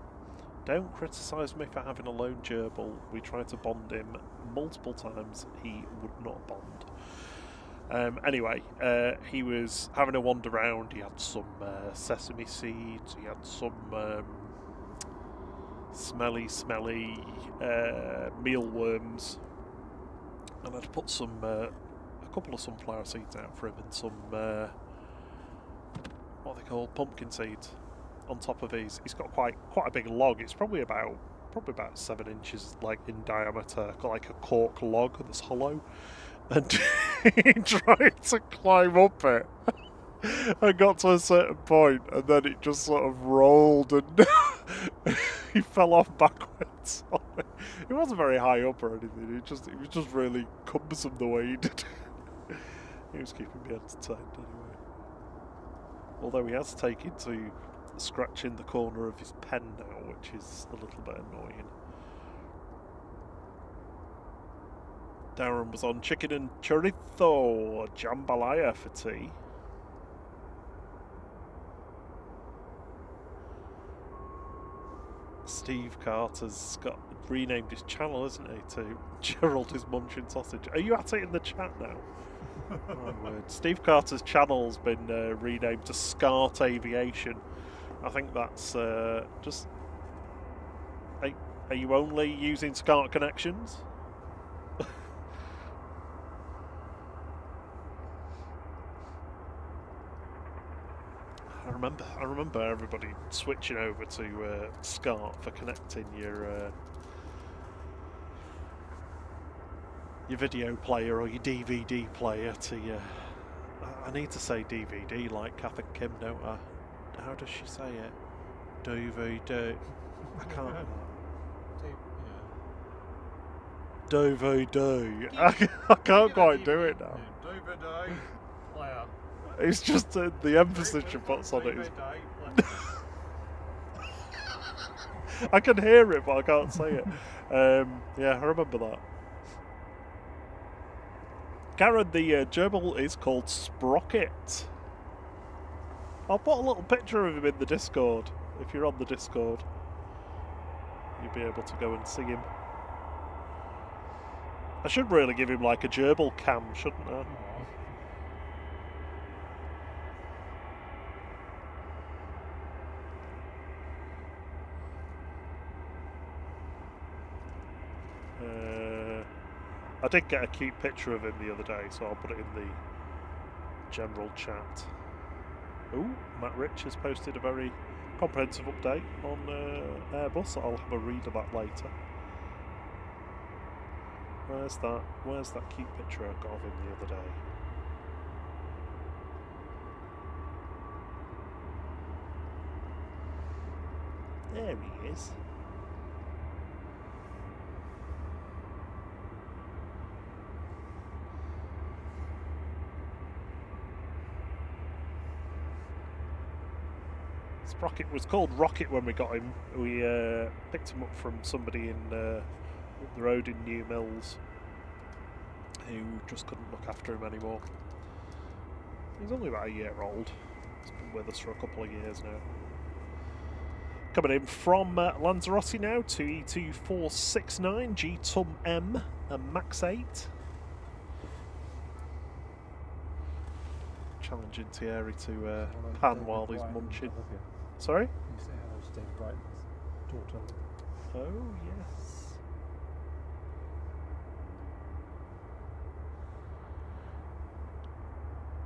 Don't criticise me for having a lone gerbil. We tried to bond him multiple times. He would not bond. Anyway, he was having a wander around. He had some sesame seeds. He had some smelly mealworms. And I'd put some a couple of sunflower seeds out for him and some what are they called, pumpkin seeds on top of his. He's got quite a big log. It's probably about 7 inches like in diameter, got like a cork log that's hollow, and he tried to climb up it. I got to a certain point and then it just sort of rolled and he fell off backwards. It wasn't very high up or anything. It was just really cumbersome the way he did it. He was keeping me entertained anyway. Although he has taken to scratching the corner of his pen now, which is a little bit annoying. Darren was on chicken and chorizo jambalaya for tea. Steve Carter's got renamed his channel, hasn't he, to Gerald is Munching Sausage. Are you at it in the chat now? Oh, word. Steve Carter's channel's been renamed to SCART Aviation. I think that's just... Are you only using SCART connections? I remember everybody switching over to SCART for connecting your video player or your DVD player to your... I need to say DVD like Kath and Kim, don't I? How does she say it? DVD. I can't... DVD. I can't quite do it now. DVD player. It's just the emphasis she puts on it. I can hear it, but I can't say it. Yeah, I remember that. Karen, the gerbil is called Sprocket. I'll put a little picture of him in the Discord. If you're on the Discord, you'll be able to go and see him. I should really give him like a gerbil cam, shouldn't I? I did get a cute picture of him the other day, so I'll put it in the general chat. Ooh, Matt Rich has posted a very comprehensive update on Airbus. I'll have a read of that later. Where's that cute picture I got of him the other day? There he is. Sprocket was called Rocket when we got him. We picked him up from somebody in up the road in New Mills who just couldn't look after him anymore. He's only about a year old. He's been with us for a couple of years now. Coming in from Lanzarote now to E2469, G-Tum M and Max 8. Challenging Thierry to pan while he's munching. Sorry? You say hello to David Wright's daughter. Oh, yes.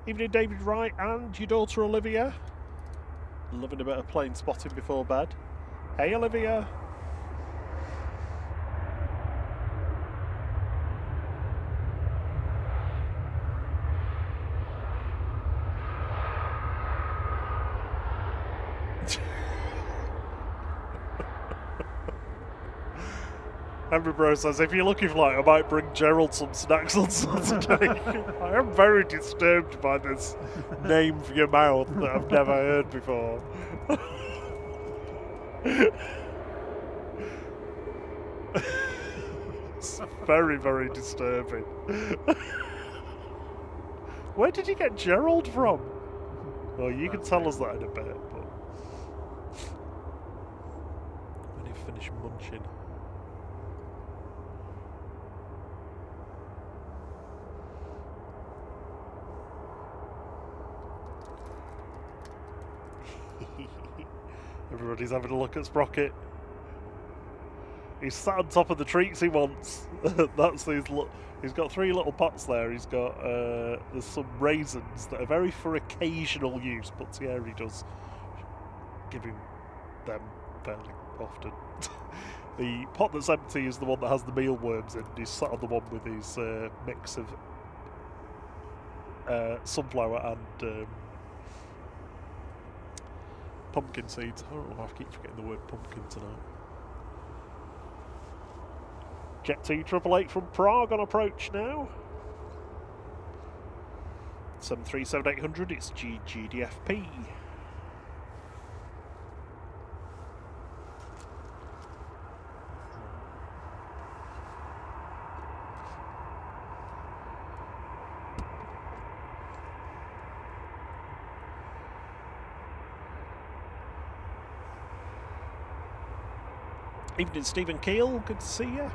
Evening, David Wright and your daughter Olivia. Loving a bit of plane spotting before bed. Hey, Olivia. Amber Bro says, if you're looking for light, I might bring Gerald some snacks on Saturday. I am very disturbed by this name for your mouth that I've never heard before. It's very, very disturbing. Where did you get Gerald from? Well, you can tell us that in a bit, but when you finish munching. Everybody's having a look at Sprocket. He's sat on top of the treats he wants. That's his look. He's got 3 little pots there. He's got there's some raisins that are very for occasional use, but Thierry does give him them fairly often. The pot that's empty is the one that has the mealworms in. He's sat on the one with his mix of sunflower and pumpkin seeds. I don't know why I keep forgetting the word pumpkin tonight. Jet 2 888 from Prague on approach now. 737-800, it's GDFP. Evening, Stephen Keel. Good to see you.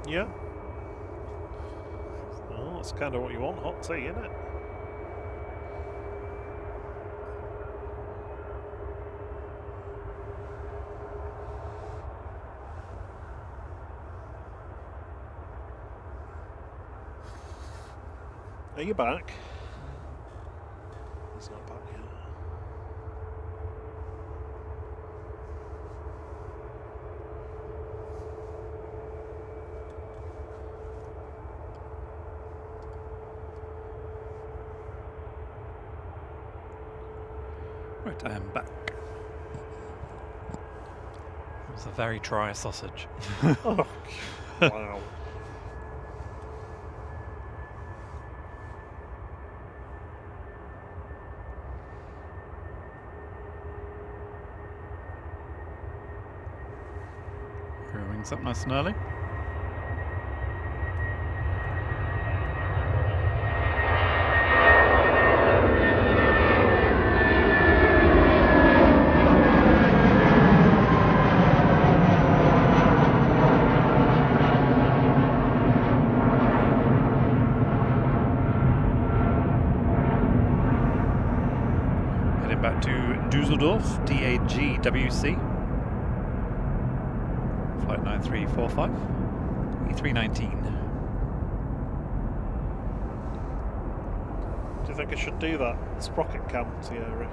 Yeah. Oh, that's kind of what you want, hot tea, isn't it? Are you back? He's not back yet. Right, I am back. It was a very dry sausage. Oh, wow. Wings up nice and early. Heading back to Dusseldorf, DAGWC. Flight 9345, E319. Do you think I should do that sprocket cam, Thierry?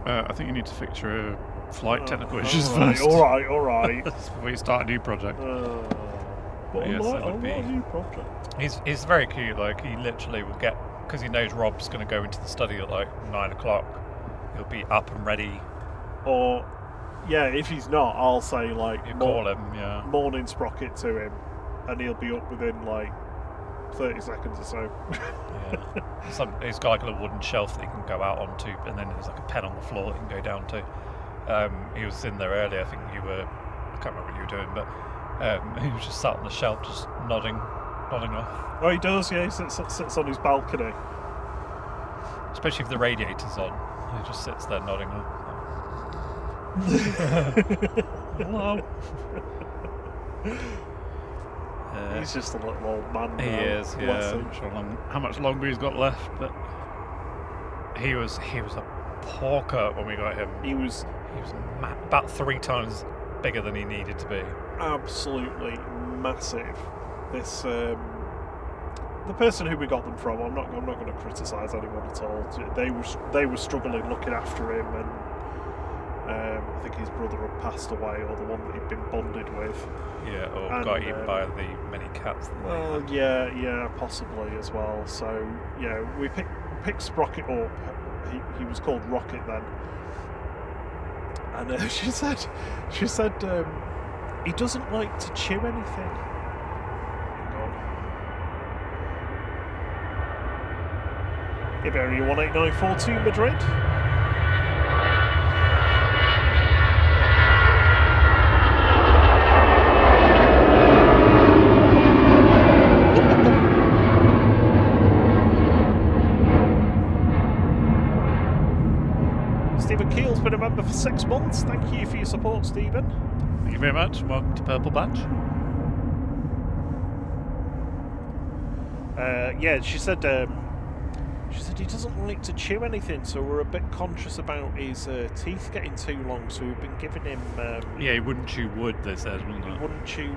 I think you need to fix your flight technical issues first. Alright. Before you start a new project. But yes, that would be. A new project. He's very cute. Like, he literally will get, because he knows Rob's going to go into the study at like 9 o'clock. He'll be up and ready. Or, yeah, if he's not, I'll say like You call him, yeah. morning sprocket to him, and he'll be up within like 30 seconds or so. Yeah. He's got like a little wooden shelf that he can go out onto, and then there's like a pen on the floor that he can go down to. He was in there earlier. I think you were. I can't remember what you were doing, but he was just sat on the shelf, just nodding off. Oh, he does. Yeah, he sits on his balcony. Especially if the radiator's on, he just sits there nodding off. Hello. He's just a little old man now. He is, Bless yeah. him. I'm sure how much longer he's got left, but he was a porker when we got him. He was about 3 times bigger than he needed to be. absolutely massive. This the person who we got them from. I'm not going to criticise anyone at all. They were struggling looking after him, and I think his brother had passed away, or the one that he'd been bonded with. Yeah, or got eaten by the many cats. Well, yeah, possibly as well. So yeah, we picked Sprocket up. He was called Rocket then, and she said he doesn't like to chew anything. Iberia 18942 Madrid. Stephen Keel's been a member for 6 months. Thank you for your support, Stephen. Thank you very much. Welcome to Purple Badge. Yeah, she said he doesn't like to chew anything, so we're a bit conscious about his teeth getting too long. So we've been giving him. Yeah, he wouldn't chew wood. They said, wouldn't it? Wouldn't chew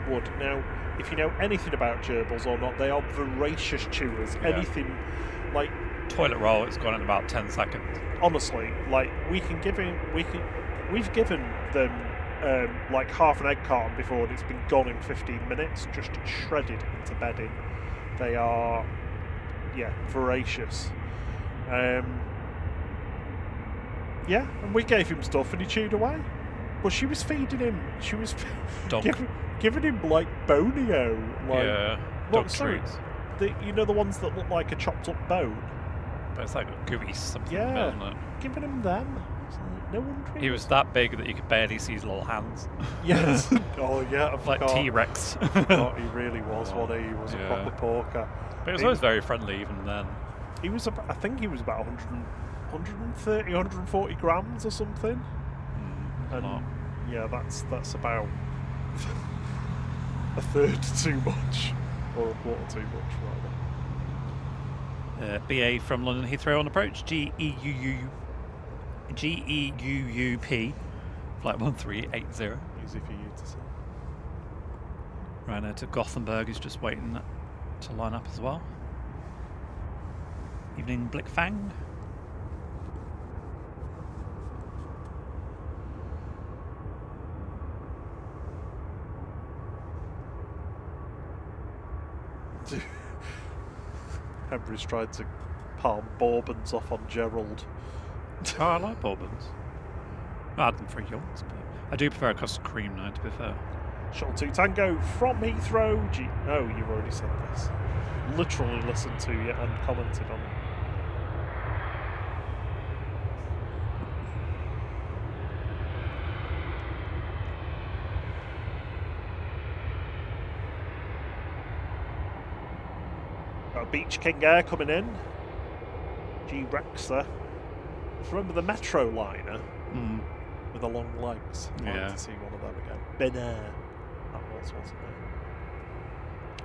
wood. Now, if you know anything about gerbils or not, they are voracious chewers. Yeah. Anything like Toilet roll. It's gone in about 10 seconds. honestly, like we've given them like half an egg carton before, and it's been gone in 15 minutes, just shredded into bedding. They are, yeah, voracious. Yeah, and we gave him stuff, and he chewed away. But she was feeding him. She was giving him like bonio, like dog treats. You know, the ones that look like a chopped up bone. But it's like a gooey something. Yeah, Isn't it? giving him them. No wonder He was that big that you could barely see his little hands. Yes. Oh yeah, I Like forgot. T-Rex. I forgot he really was what he was, a proper porker. But he was always very friendly even then. He was, I think he was about 130, 140 grams or something. A lot. Yeah, that's about A third too much, or a quarter too much, rather. BA from London Heathrow on approach, GEUUP, flight 1380. Easy for you to say. Ryanair to Gothenburg is just waiting to line up as well. Evening Blickfang. Henry's tried to palm bourbons off on Gerald. Oh, I like bourbons. I had them for yachts, but I do prefer a custard cream now, to be fair. Shuttle 2 Tango from Heathrow. Oh, you've already said this. Literally listened to you and commented on it. Got Beach King Air coming in. G-Rexer. Remember the Metro liner? With the long legs? I'd like to see one of them again. Ben Air. That was, wasn't it?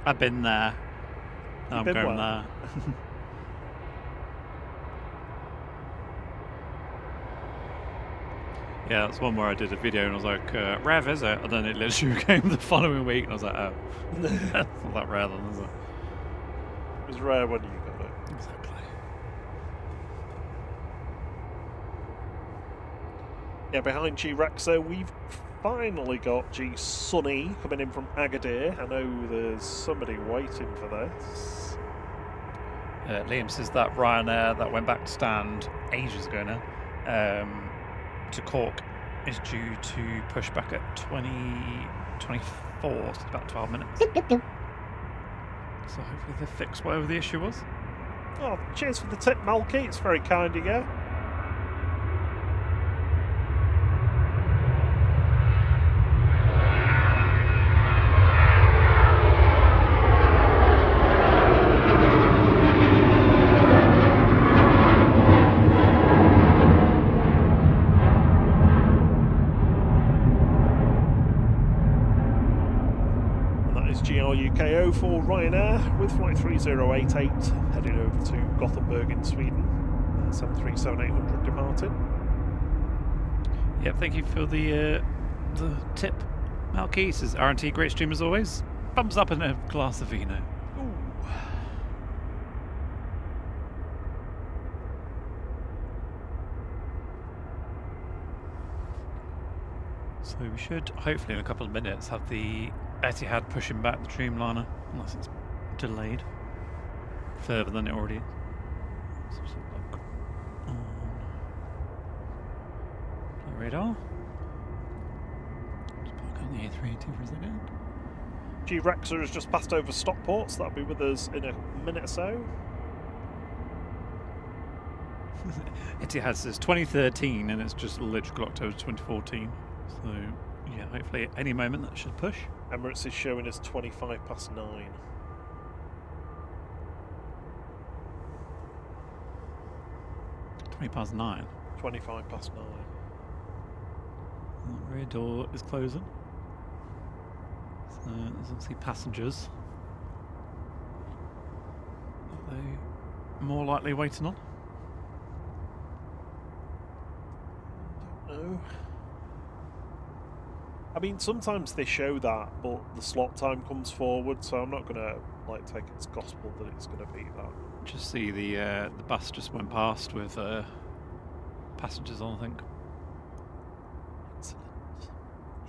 I've been there. Now I'm been going where? there. Yeah, that's one where I did a video and I was like, rare visit, and then it literally came the following week and I was like, oh, that's not that rare then, is it? It was rare when you got it. Exactly. Yeah, behind G-Rexer, we've finally got G-Sunny coming in from Agadir. I know there's somebody waiting for this. Liam says that Ryanair that went back to stand ages ago now to Cork is due to push back at 2024, so it's about 12 minutes. So hopefully they fix whatever the issue was. Oh, cheers for the tip, Malky. It's very kind of you. UKO for Ryanair with flight 3088 heading over to Gothenburg in Sweden. 737-800 departing. Yep, thank you for the tip. Malky says R&T, great stream as always. Thumbs up and a glass of vino. Ooh. So we should hopefully in a couple of minutes have the Etihad pushing back the Dreamliner, unless it's delayed further than it already is. So just have a look on the radar. Just park on the A380 for a second. G-Rexer has just passed over Stockport, so that'll be with us in a minute or so. Etihad says 2013 and it's just literally clocked over 2014. So yeah, hopefully at any moment that should push. Emirates is showing us 9:25. 9:20. 9:25. The rear door is closing. So there's obviously passengers. Are they more likely waiting on? Don't know. I mean, sometimes they show that, but the slot time comes forward, so I'm not gonna take it as gospel that it's gonna be that. Just see the bus just went past with passengers on, I think.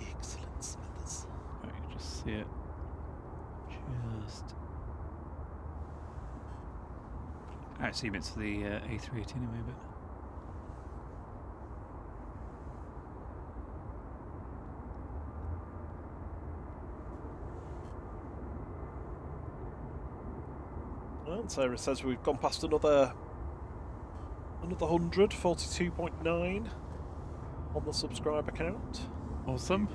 Excellent, Smithers. Right, you can just see it. Just. Actually, it's the A380 anyway, but. Well, Sarah says we've gone past another 100, 42.9 on the subscriber count. Awesome.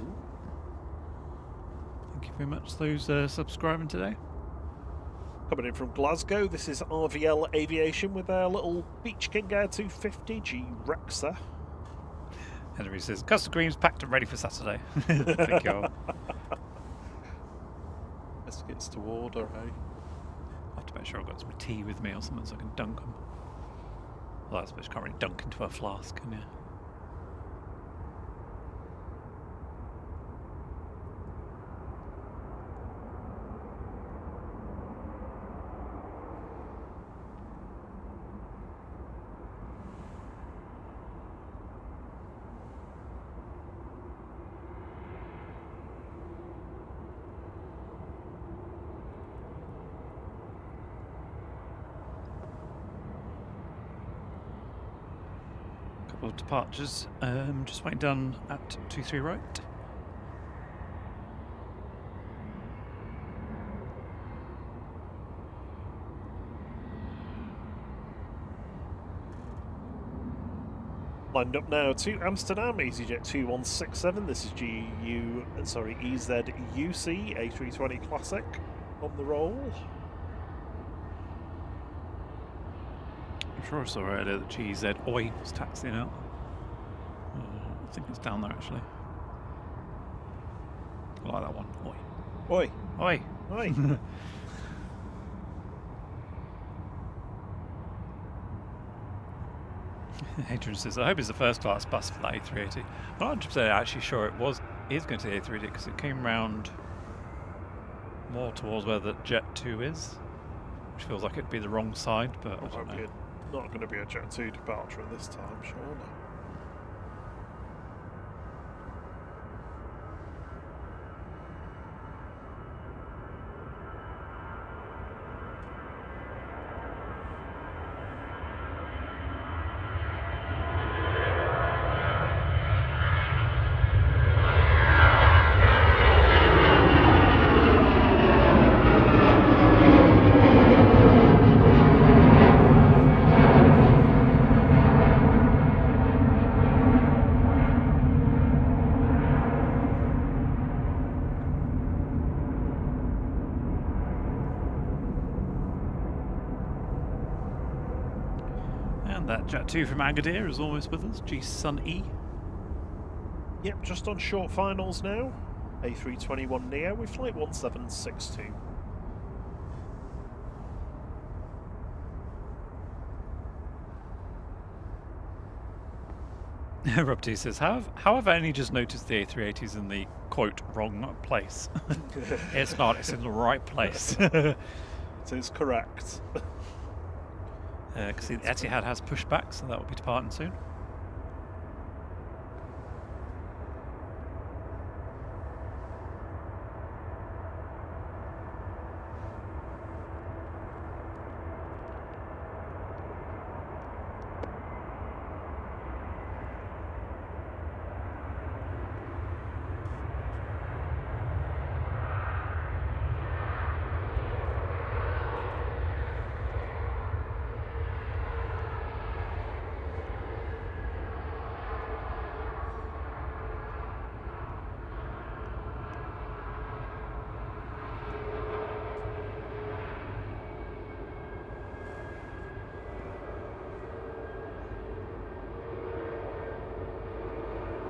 Thank you very much, those subscribing today. Coming in from Glasgow, this is RVL Aviation with their little Beach King Air 250 G-Rexer. Henry says, custard creams packed and ready for Saturday. Thank you all. flights to order, eh? I have to make sure I've got some tea with me or something so I can dunk them. Well, I suppose you can't really dunk into a flask, can you? Of departures, just waiting down at 23 right. Lined up now to Amsterdam, EasyJet 2167. This is EZUC A320 Classic on the roll. I'm sure I saw earlier that GZ Oi was taxiing out. I think it's down there actually. I like that one. Oi. Oi. Oi. Oi. Adrian says, I hope it's a first class bus for that A380. I'm not 100% actually sure is going to the A380 because it came round more towards where the Jet 2 is, which feels like it'd be the wrong side, but I don't know. Not going to be a Jet 2 departure at this time, surely. That Jet 2 from Agadir is almost with us, G-Sun E. Yep, just on short finals now. A321 Neo with flight 1762. Rob T says, how have I only just noticed the A380s in the, quote, wrong place? It's not, it's in the right place. It is correct. Because the Etihad has pushback, so that will be departing soon.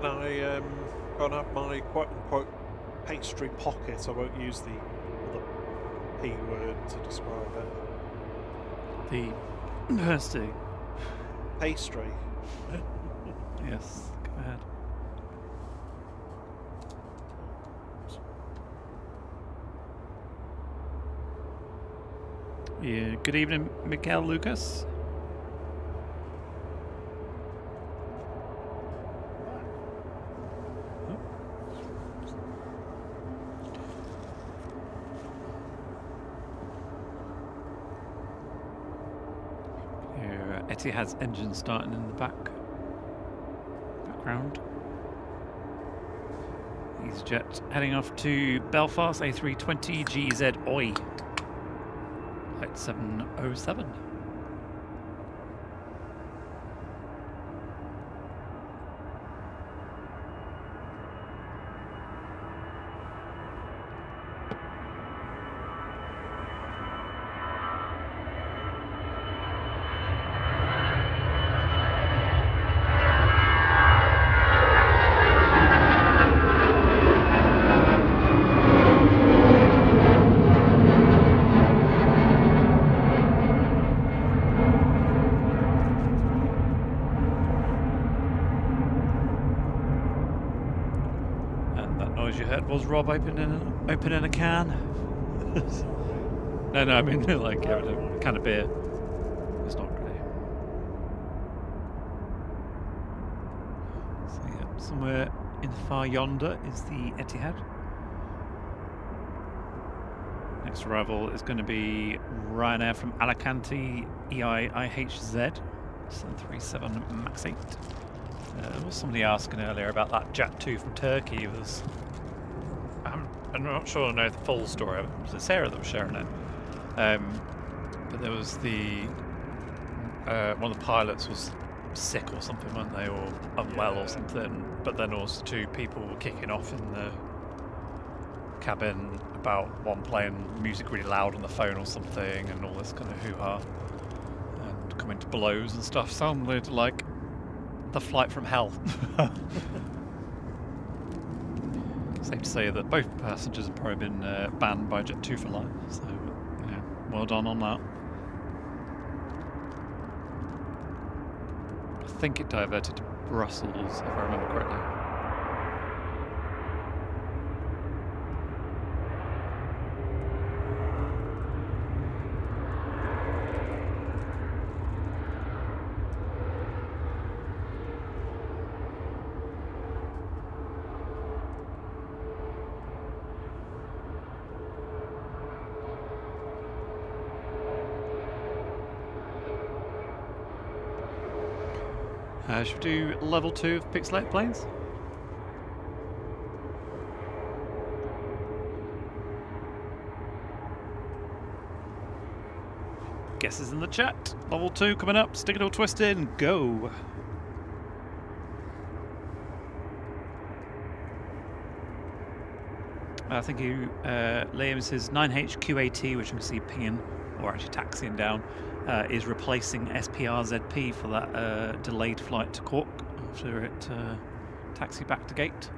I gonna have my quote-unquote pastry pocket. I won't use the other P word to describe it. The university. Pastry. Yes, go ahead. Yeah, good evening, Miguel Lucas. Etihad's engine starting in the background. EasyJet heading off to Belfast, A320 GZ Oi. Flight 707. And that noise you heard was Rob opening a can. No, I mean like a can of beer. It's not really. So yeah, somewhere in the far yonder is the Etihad. Next arrival is going to be Ryanair from Alicante EIIHZ 737 MAX 8. There was somebody asking earlier about that Jet 2 from Turkey. I'm not sure I know the full story of it. Was it Sarah that was sharing it? But there was one of the pilots was sick or something, weren't they, or unwell or something. But then also two people were kicking off in the cabin about one playing music really loud on the phone or something, and all this kind of hoo-ha, and coming to blows and stuff. Sounded like the flight from hell. Safe to say that both passengers have probably been banned by Jet 2 for life, so yeah, well done on that. I think it diverted to Brussels, if I remember correctly. Should we do level 2 of Pixelated planes? Guesses in the chat. Level 2 coming up. Stick it all twisted and go. Thank you. Liam says 9HQAT, which you can see pinging, or actually taxiing down, is replacing SPRZP for that delayed flight to Cork after it taxied back to gate.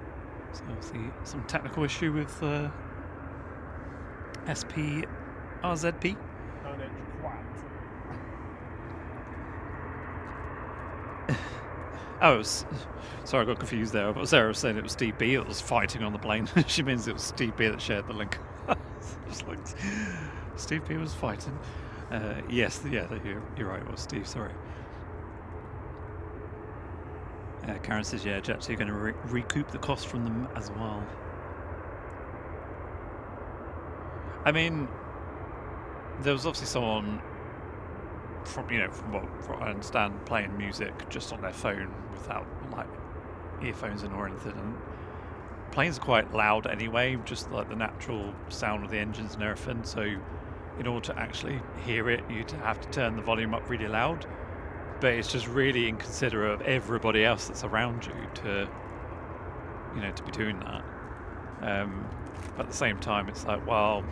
So obviously some technical issue with SPRZP. Oh, sorry, I got confused there. But Sarah was saying it was Steve B that was fighting on the plane. She means it was Steve B that shared the link. Just like Steve B was fighting. Yes, yeah, you're right. It was Steve. Sorry. Karen says, yeah, Jet 2 going to recoup the cost from them as well. I mean, there was obviously someone from what I understand, playing music just on their phone without like earphones in or anything. And planes are quite loud anyway, just like the natural sound of the engines and everything. So in order to actually hear it, you'd have to turn the volume up really loud. But it's just really inconsiderate of everybody else that's around you to be doing that. But at the same time, it's like, well,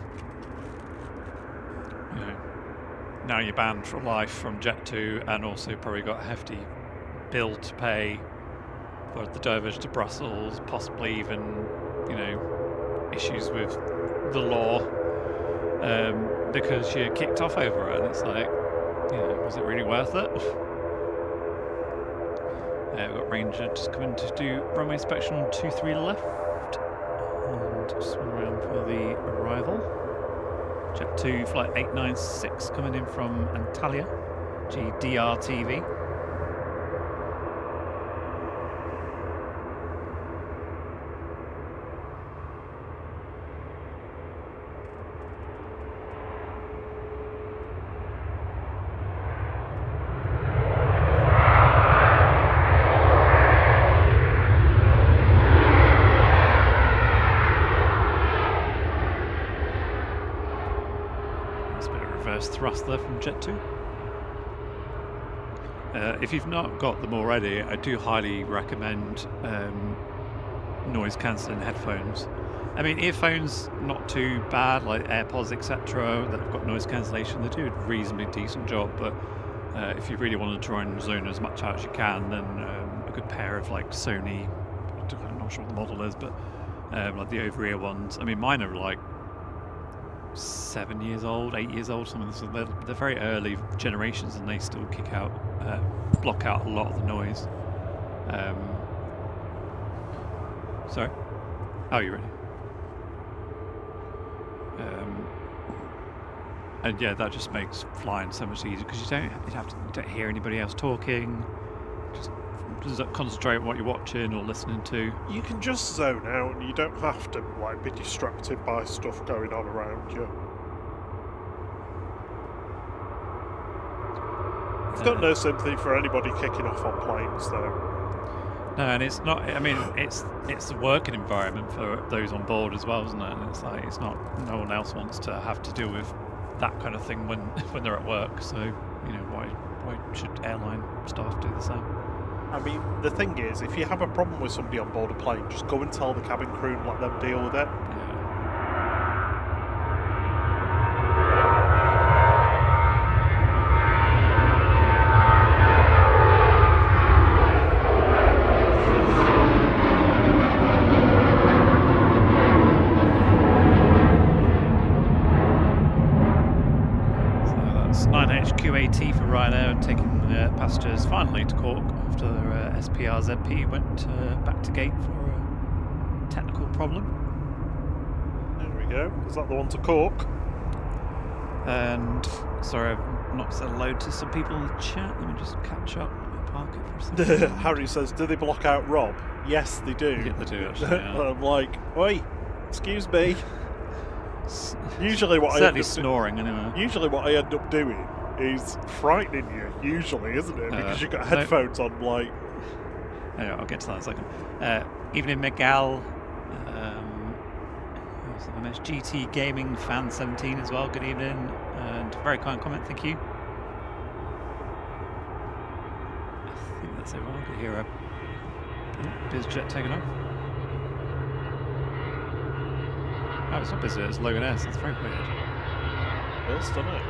now you're banned for life from Jet 2, and also probably got a hefty bill to pay for the diversion to Brussels, possibly even, issues with the law, because you're kicked off over it. And it's like, was it really worth it? We've got Ranger just coming to do runway inspection on 23 left, and just went around for the arrival. Jet 2 flight 896 coming in from Antalya, GDRTV. Thrust there from Jet 2. If you've not got them already, I do highly recommend noise cancelling headphones. I mean, earphones not too bad, like AirPods, etc. that have got noise cancellation. They do a reasonably decent job, but if you really want to try and zone as much out as you can, then a good pair of like Sony, I'm not sure what the model is, but like the over-ear ones. I mean, mine are like 7 years old, 8 years old, something. So they're very early generations, and they still block out a lot of the noise. Sorry. Oh, you ready? And yeah, that just makes flying so much easier because you don't hear anybody else talking. Just concentrate on what you're watching or listening to. You can just zone out, and you don't have to like be distracted by stuff going on around you. I've got no sympathy for anybody kicking off on planes, though. No, and it's not. I mean, it's a working environment for those on board as well, isn't it? And it's like it's not. No one else wants to have to deal with that kind of thing when they're at work. So you know, why should airline staff do the same? I mean, the thing is, if you have a problem with somebody on board a plane, just go and tell the cabin crew and let them deal with it. Yeah. HQ80 for Ryanair and taking passengers finally to Cork after SPRZP went back to gate for a technical problem. There we go. Is that the one to Cork? And sorry, I've not said hello to some people in the chat. Let me just catch up. Let me park it for a second. Harry says, do they block out Rob? Yes, they do. Yeah, they do actually. Yeah. I'm like, oi, excuse me. Usually what certainly snoring anyway. Usually what I end up doing is frightening you, usually, isn't it? Because you've got headphones on, like... Anyway, I'll get to that in a second. Evening, Miguel. GT Gaming Fan 17 as well, good evening. And very kind comment, thank you. I think that's everyone. I could hear a BizJet taking off. Oh, it's not BizJet, it's Logan S. It's very weird. It's done it.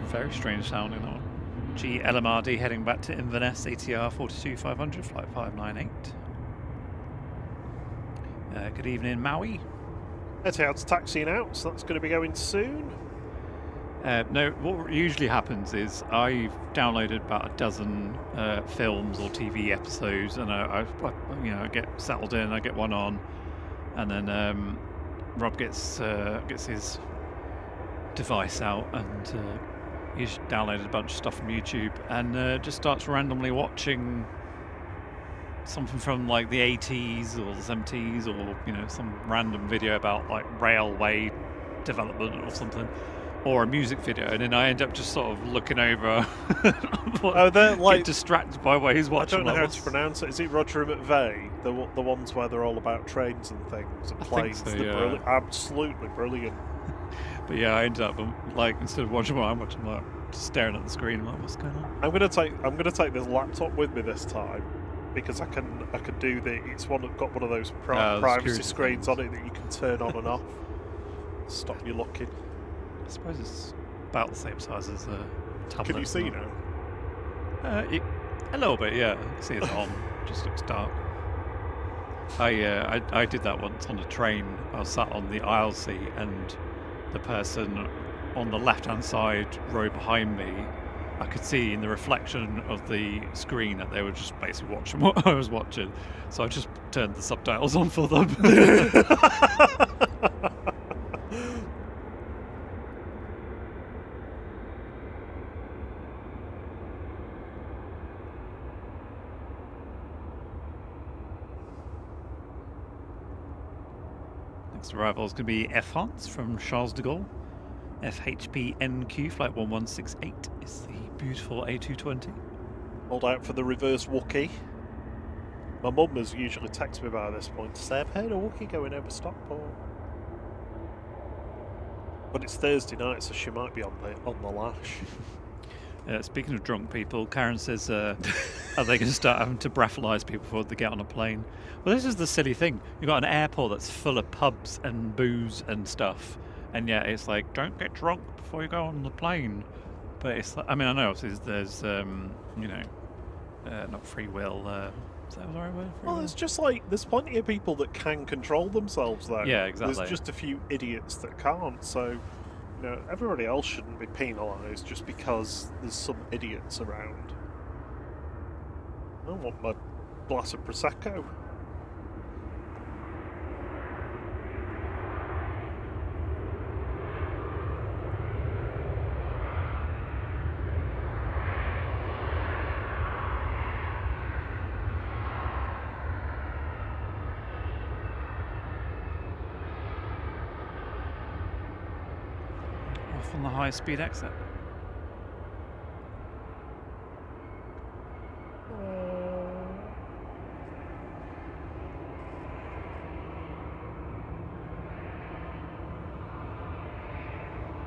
Very strange sounding that one. GLMRD heading back to Inverness, ATR 42500, flight 598. Good evening, Maui. Etihad's taxiing out, so that's going to be going soon. No, what usually happens is I've downloaded about a dozen films or TV episodes, and I get settled in. I get one on, and then Rob gets his device out, and he's downloaded a bunch of stuff from YouTube, and just starts randomly watching something from like the 80s or the 70s, or some random video about like railway development or something. Or a music video, and then I end up just sort of looking over. They're like distracted by what he's watching. I don't know how to pronounce it. Is it Roger McVeigh? The ones where they're all about trains and things and planes. So, they're absolutely brilliant. But yeah, I ended up like instead of watching what I'm watching, like just staring at the screen, like what's going on. I'm gonna take this laptop with me this time because I can do the. It's got one of those privacy screens on it that you can turn on and off. Stop you looking. I suppose it's about the same size as a tablet. Can you see now? A little bit, yeah. I can see it's on. Just looks dark. I did that once on a train. I was sat on the aisle seat, and the person on the left-hand side row behind me, I could see in the reflection of the screen that they were just basically watching what I was watching. So I just turned the subtitles on for them. Next arrival is going to be F. Hans from Charles de Gaulle. FHP NQ flight 1168 is the beautiful A220. Hold out for the reverse Wookie. My mum has usually texted me by this point to say, I've heard a Wookie going over Stockport. But it's Thursday night, so she might be on the lash. Speaking of drunk people, Karen says, are they going to start having to breathalyse people before they get on a plane? Well, this is the silly thing. You've got an airport that's full of pubs and booze and stuff, and yet it's like, don't get drunk before you go on the plane. But it's like, I mean, I know there's, not free will. Is that the right word? Well, it's just like, there's plenty of people that can control themselves, though. Yeah, exactly. There's just a few idiots that can't, so... know, everybody else shouldn't be penalised just because there's some idiots around. I want my glass of Prosecco. On the high-speed exit.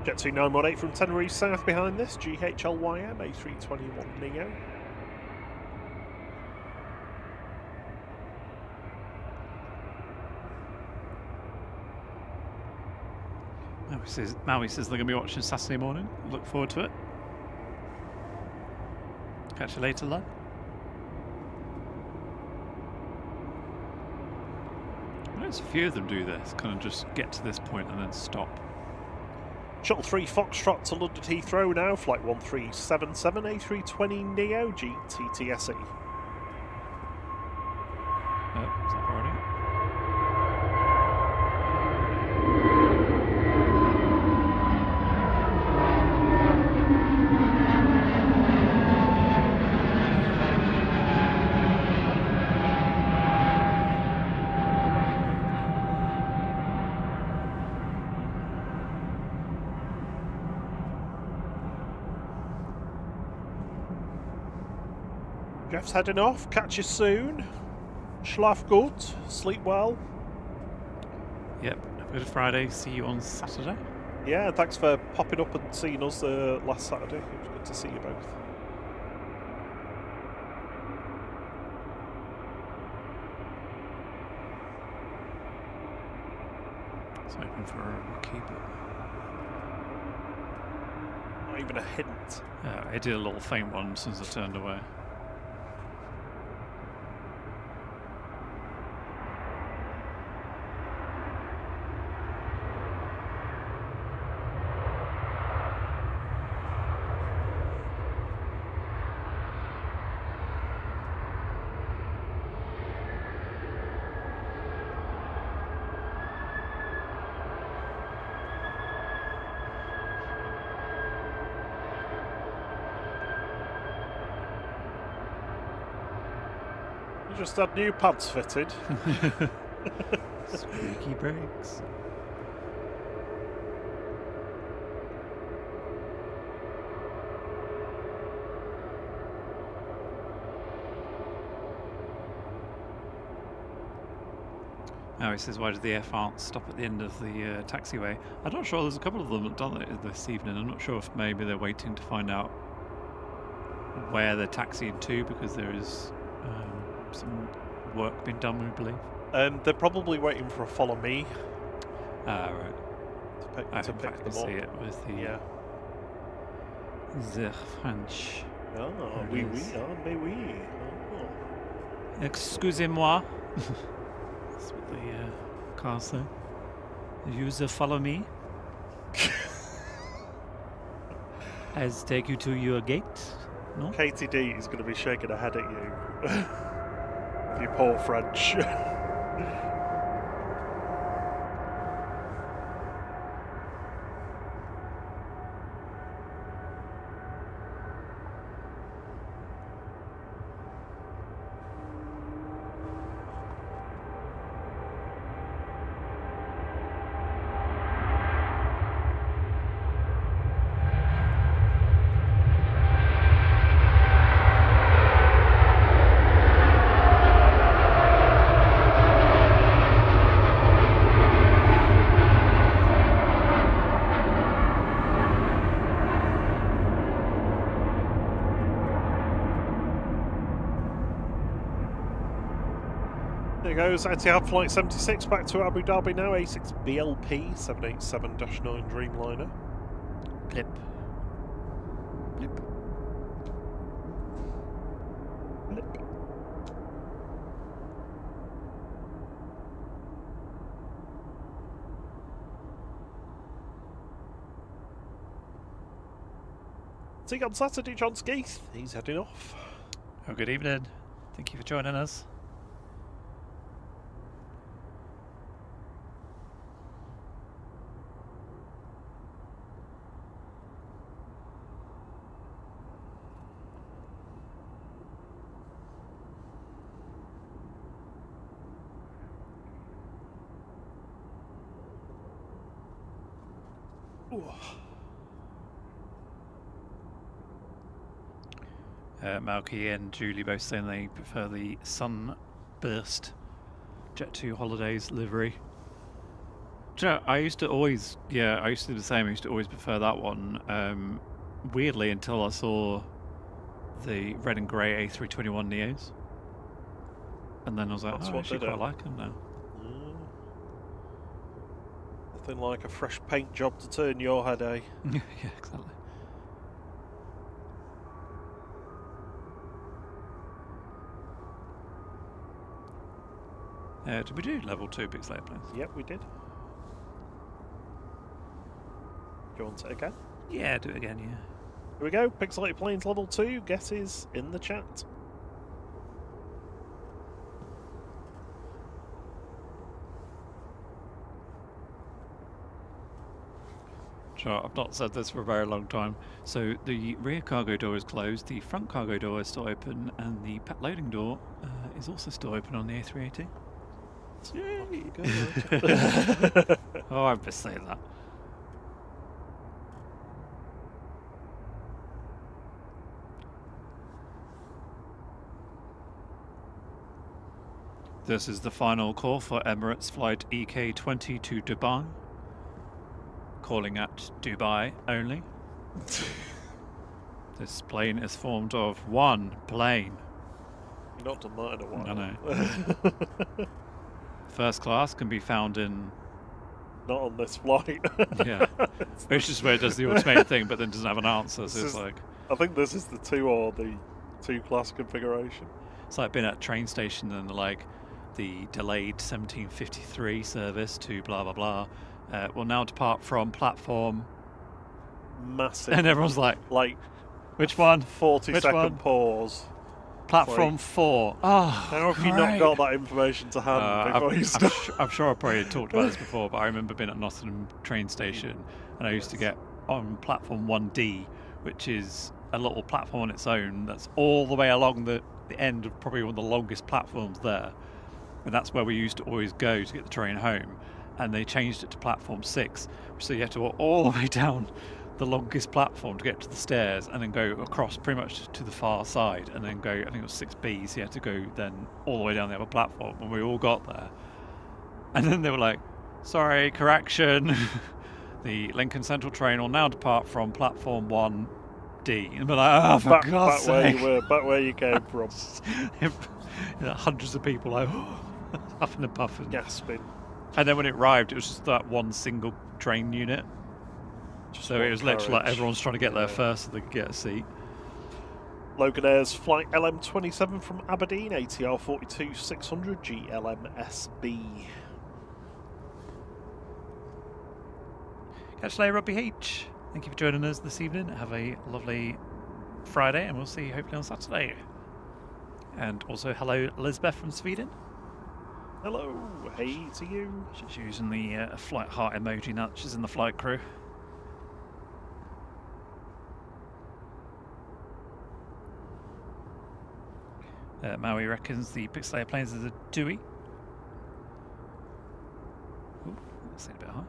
Jet 2918 from Tenerife South behind this, GHLYM A321 Neo. Maui says they're going to be watching Saturday morning. Look forward to it. Catch you later, love. There's a few of them do this, kind of just get to this point and then stop. Shuttle 3 Foxtrot to London Heathrow now, flight 1377 A320 Neo GTTSE. Is that already? Jeff's heading off. Catch you soon. Schlaf gut. Sleep well. Yep. Have a good Friday. See you on Saturday. Yeah, thanks for popping up and seeing us last Saturday. It was good to see you both. It's open for a keep it. Not even a hint. I did a little faint one since I turned away. Just had new pads fitted. Squeaky brakes. Now he says, why did the F-Art stop at the end of the taxiway? I'm not sure. There's a couple of them that have done it this evening. I'm not sure if maybe they're waiting to find out where they're taxiing to, because there is some work being done, we believe. They're probably waiting for a follow me. Ah, right. To pick them up. See it with the the French. Oh, oui, oui, oh, mais oui. Oh. Excusez-moi. That's what the car say. User follow me. As take you to your gate. No? KTD is going to be shaking her head at you. You poor French. There goes Etihad Flight 76 back to Abu Dhabi now, A6BLP 787-9 Dreamliner. Blip. Blip. Blip. See you on Saturday, John Skeeth. He's heading off. Oh, good evening. Thank you for joining us. Malky and Julie both saying they prefer the Sunburst Jet2 Holidays livery. Do you know, I used to always, I used to do the same. I used to always prefer that one. Weirdly, until I saw the red and grey A321 Neos. And then I was like, That's oh, I what actually did quite it. like them now. Nothing like a fresh paint job to turn your head, eh? Yeah, exactly. Did we do level 2 Pixelated planes? Yep, we did. Do you want it again? Yeah, do it again, yeah. Here we go, Pixelated Planes Level 2, guesses in the chat. Sure, I've not said this for a very long time. So the rear cargo door is closed, the front cargo door is still open, and the pet loading door is also still open on the A380. Yay! Oh, I've been saying that. This is the final call for Emirates flight EK20 to Dubai. Calling at Dubai only. This plane is formed of one plane. You've not done that in a while. I know. First class can be found in... Not on this flight. Yeah. Which is where it does the automated thing, but then doesn't have an answer, so it's like... I think this is the 2 or the 2 class configuration. It's like being at a train station and like the delayed 1753 service to blah blah blah will now depart from platform... Massive. And everyone's like, which one? 40-second pause. Platform 4. Oh, how have you not got that information to hand before you start? I'm sure I probably talked about this before, but I remember being at Nottingham train station and I used to get on platform 1D, which is a little platform on its own that's all the way along the end of probably one of the longest platforms there. And that's where we used to always go to get the train home. And they changed it to platform 6, so you have to walk all the way down the longest platform to get to the stairs and then go across pretty much to the far side and then go, I think it was 6B, so you had to go then all the way down the other platform when we all got there. And then they were like, sorry, correction, the Lincoln Central train will now depart from platform 1D. And we're like, oh, for God's sake. Back where you came from. Hundreds of people like, huffing and puffing. Gasping. And then when it arrived, it was just that one single train unit. So it was literally like everyone's trying to get there first so they could get a seat. Logan Air's flight LM27 from Aberdeen, ATR 42-600 GLM-SB. Catch you later, Robbie H. Thank you for joining us this evening. Have a lovely Friday, and we'll see you hopefully on Saturday. And also, hello, Elizabeth from Sweden. Hello, hey to you. She's using the flight heart emoji now that she's in the flight crew. Maui reckons the Pixelated planes is a Dewey. Ooh, that's a bit high.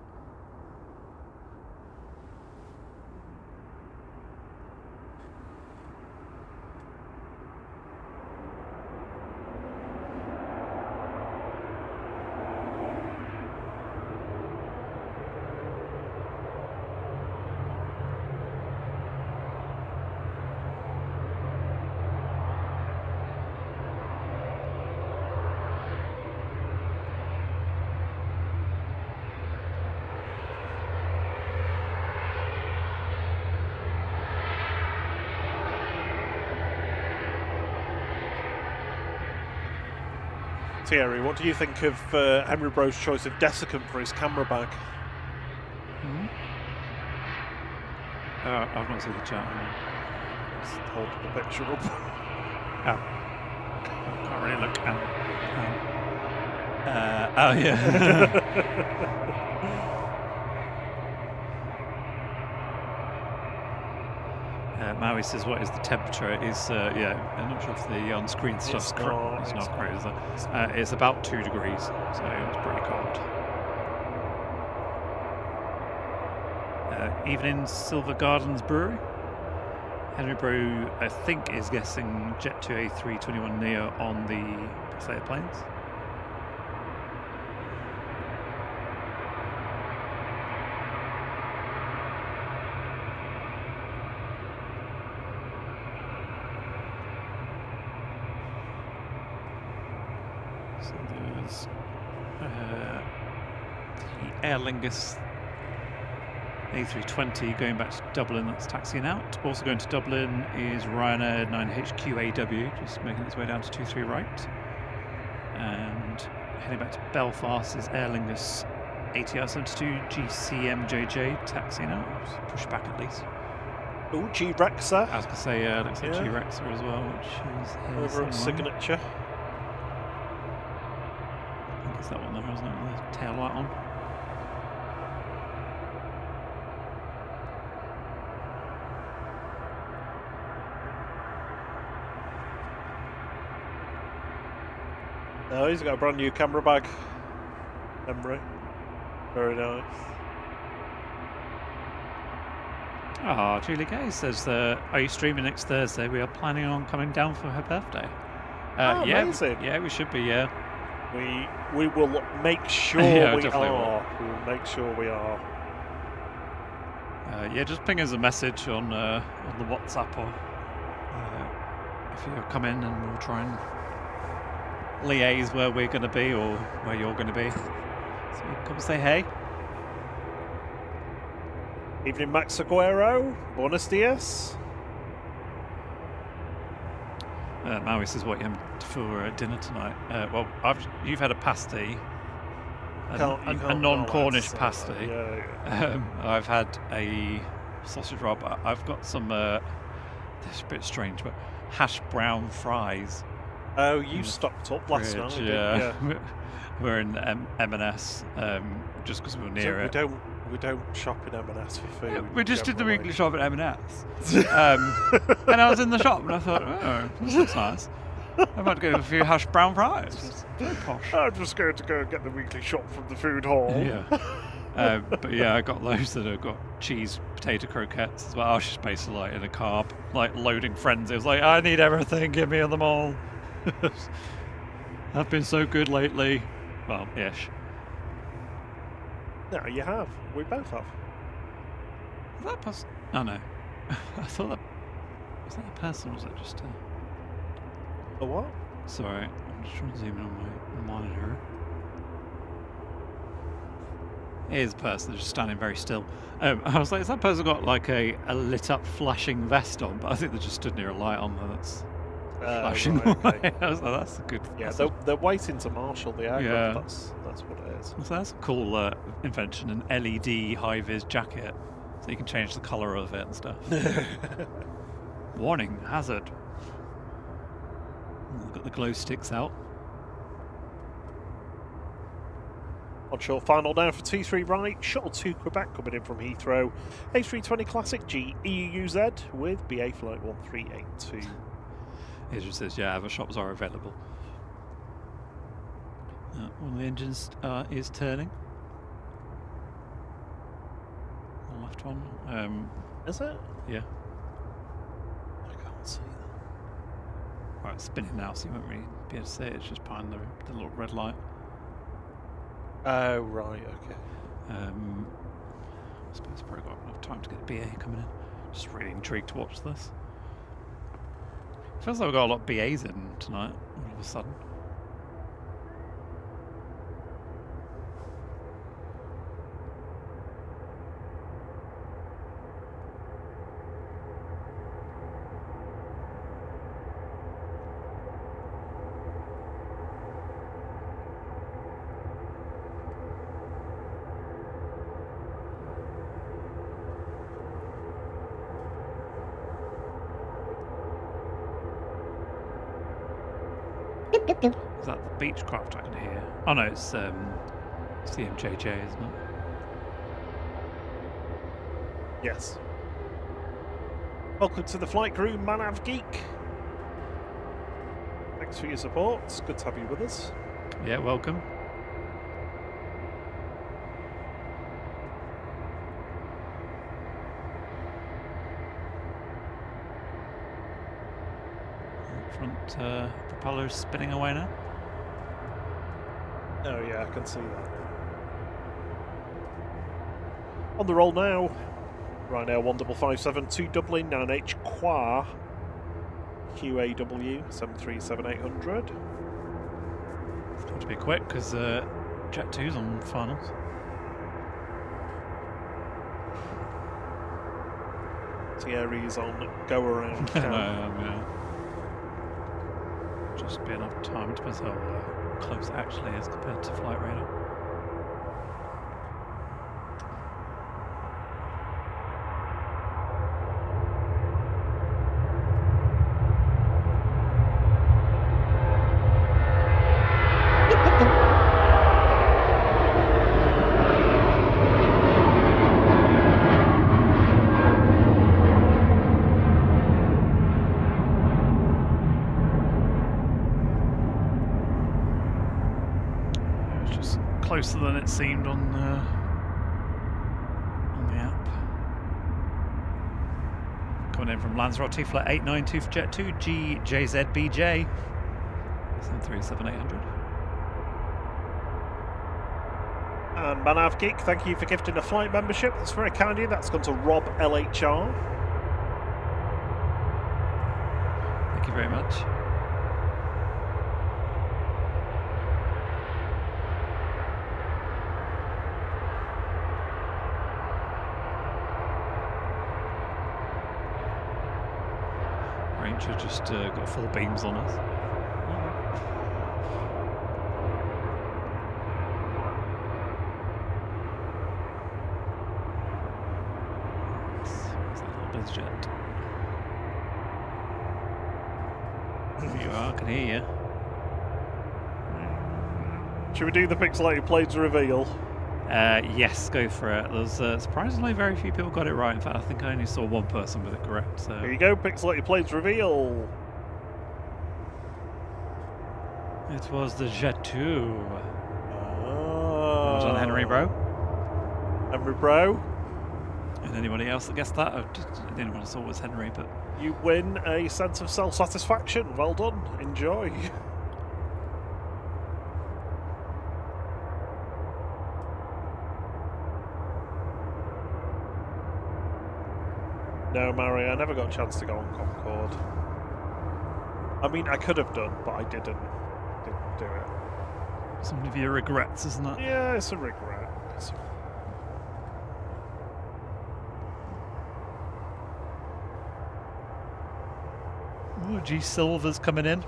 Thierry, what do you think of Henry Bro's choice of desiccant for his camera bag? Mm-hmm. I've not seen the chat. Just hold the picture up. Oh. Can't really look. Oh yeah. Maui says, "What is the temperature?" It is yeah. I'm not sure if the on-screen stuff's correct. It's not great, is it? It's about 2 degrees, so it's pretty cold. Evening, Silver Gardens Brewery. Henry Brew, I think, is guessing Jet 2 A321 Neo on the Pixelated planes. So there's the Aer Lingus A320 going back to Dublin, that's taxiing out. Also going to Dublin is Ryanair 9HQAW, just making its way down to 23 right. And heading back to Belfast is Aer Lingus ATR72 GCMJJ taxiing out. Just push back at least. Oh, G-Rexa. I was going to say, looks like G-Rexa as well, which is here Over at Signature. I think it's that one there, isn't it? With the tail light on. Oh, he's got a brand new camera bag. Emery. Very nice. Ah, Julie Gay says, are you streaming next Thursday? We are planning on coming down for her birthday. Yeah, amazing. Yeah, we should be, yeah. We will make sure Yeah, we definitely are. We will make sure we are. Yeah, just ping us a message on the WhatsApp, or if you come in, and we'll try and liaise where we're going to be or where you're going to be. So you come say hey. Evening, Max Aguero. Buenos dias. Maui says, what you having for dinner tonight? Well, you've had a pasty. A non-Cornish pasty. Yeah. I've had a sausage roll. I've got some, this is a bit strange, but hash brown fries. Oh, you stocked up last night, yeah. We're in M&S, just because we were near it. We don't shop in M&S for food. Yeah, we just did the weekly shop at M&S. And I was in the shop and I thought, oh, this looks nice. I might get a few hash brown fries. Very posh. I'm just going to go and get the weekly shop from the food hall. Yeah. But yeah, I got loads that have got cheese potato croquettes as well. I was just basically like in a carb, like loading frenzy. I was like, I need everything, give me them all. I've been so good lately. Well, ish. No, you have. We both have. Was that person? Oh no. I thought that was that a person, or was that just a what? Sorry, I'm just trying to zoom in on my monitor. It is a person just standing very still. I was like, has that person got like a lit up flashing vest on? But I think they just stood near a light on there that's flashing. Right, okay. I was like, that's a good. Yeah, they're waiting to marshal the aircraft. Yeah. That's what it is. So that's a cool invention, an LED high-vis jacket, so you can change the colour of it and stuff. Warning, hazard. We've got the glow sticks out. Onshore final down for T3 right. Shuttle to Quebec coming in from Heathrow. A320 Classic GEUZ with BA Flight 1382. It just says, yeah, other shops are available. One of the engines is turning. The left one. Is it? Yeah. I can't see that. Right, it's spinning now, so you won't really be able to see it. It's just behind the little red light. Oh, right, okay. I suppose it's probably got enough time to get BA coming in. Just really intrigued to watch this. Feels like we've got a lot of BAs in tonight, all of a sudden. Is that the Beechcraft I can hear? Oh no, it's the MJJ, isn't it? Yes. Welcome to the flight crew, Manav Geek. Thanks for your support. It's good to have you with us. Yeah, welcome. Front propeller's spinning away now. Oh yeah, I can see that. On the roll now. Ryanair 1557 to Dublin, 9H Qua, QAW 737-800. It's got to be quick because Jet 2's on finals. Thierry's on go around. Yeah. Just be enough time to tell how close it actually is compared to flight radar. Closer than it seemed on the app. Coming in from Lanzarote, flght 892 for Jet 2, GJZBJ, 737-800. And Manav Geek, thank you for gifting a flight membership. That's very kind of you. That's gone to Rob LHR. Thank you very much. Ranger just got full beams on us. It's that little biz jet. There you are, I can hear you. Should we do the Pixelated Planes reveal? Yes, go for it. There's surprisingly very few people got it right. In fact, I think I only saw one person with it correct. So Here you go, Pixelated Planes reveal. it was the Jet 2. Oh. Was on Henry Bro. Henry Bro. And anybody else that guessed that? The only one I saw was Henry, but You win a sense of self-satisfaction. Well done. Enjoy. No, Mary, I never got a chance to go on Concorde. I mean, I could have done, but I didn't do it. some of your regrets, isn't it? Yeah, it's a regret. Ooh, G Silver's coming in.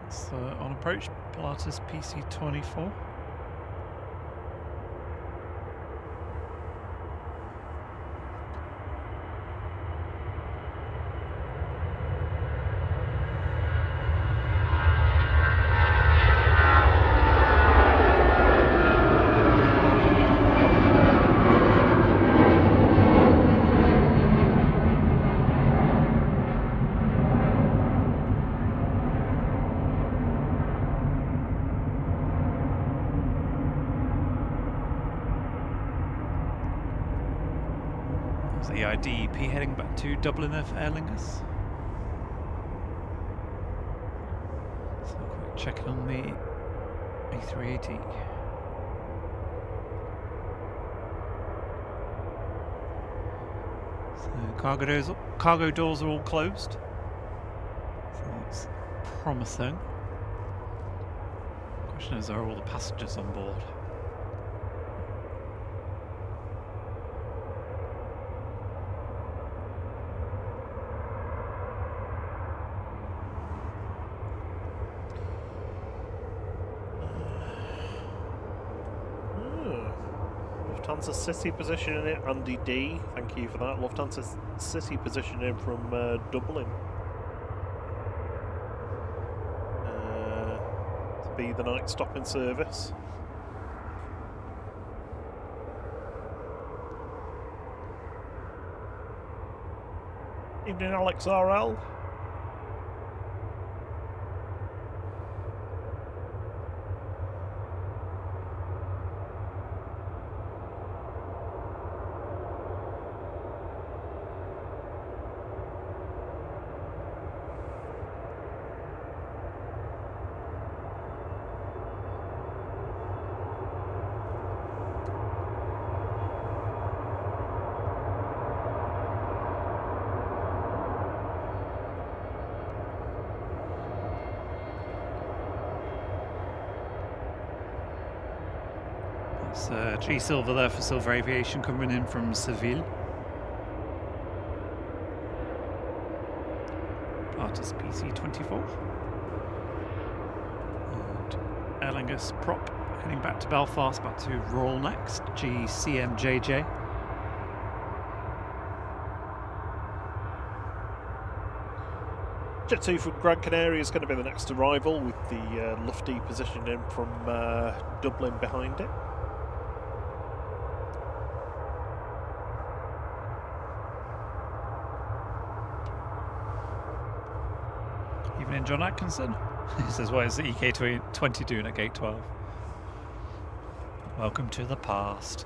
It's on approach, Pilatus PC-24. DEP heading back to Dublin for Aer Lingus. So quick check on the A380. So cargo doors are all closed. So that's promising. Question is, are all the passengers on board? Lufthansa City positioning it, Andy D, thank you for that. Lufthansa City positioning from Dublin. be the night stopping service. Evening, Alex RL. It's G Silver there for Silver Aviation coming in from Seville. Artist PC24. And Aer Lingus prop heading back to Belfast, back to Royal next. GCMJJ. Jet 2 from Gran Canaria is going to be the next arrival, with the Lufty positioned in from Dublin behind it. Evening, John Atkinson. He says, what is the EK20 doing at Gate 12? Welcome to the past.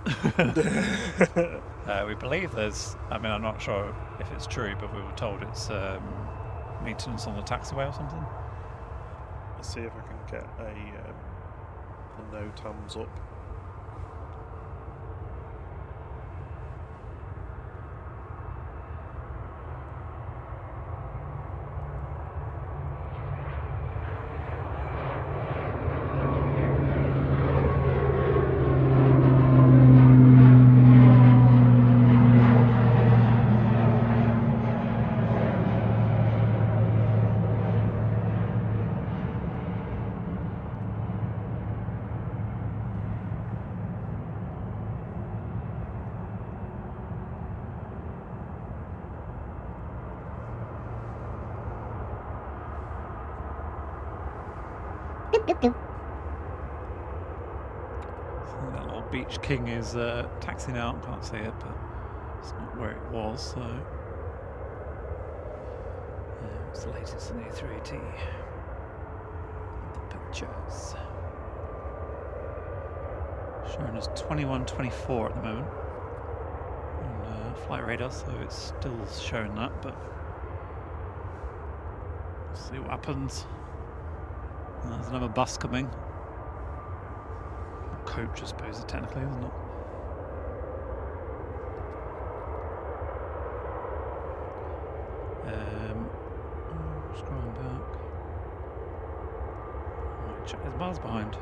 We believe there's, I mean, I'm not sure if it's true, but we were told it's maintenance on the taxiway or something. Let's see if I can get a no thumbs up. That little Beach King is taxiing out. Can't see it, but it's not where it was. So, what's the latest in the A380? The pictures showing us 21:24 at the moment on flight radar, so it's still showing that. But we'll see what happens. There's another bus coming. Coach, I suppose, technically, isn't it? Scrolling back. Might check there's bars behind.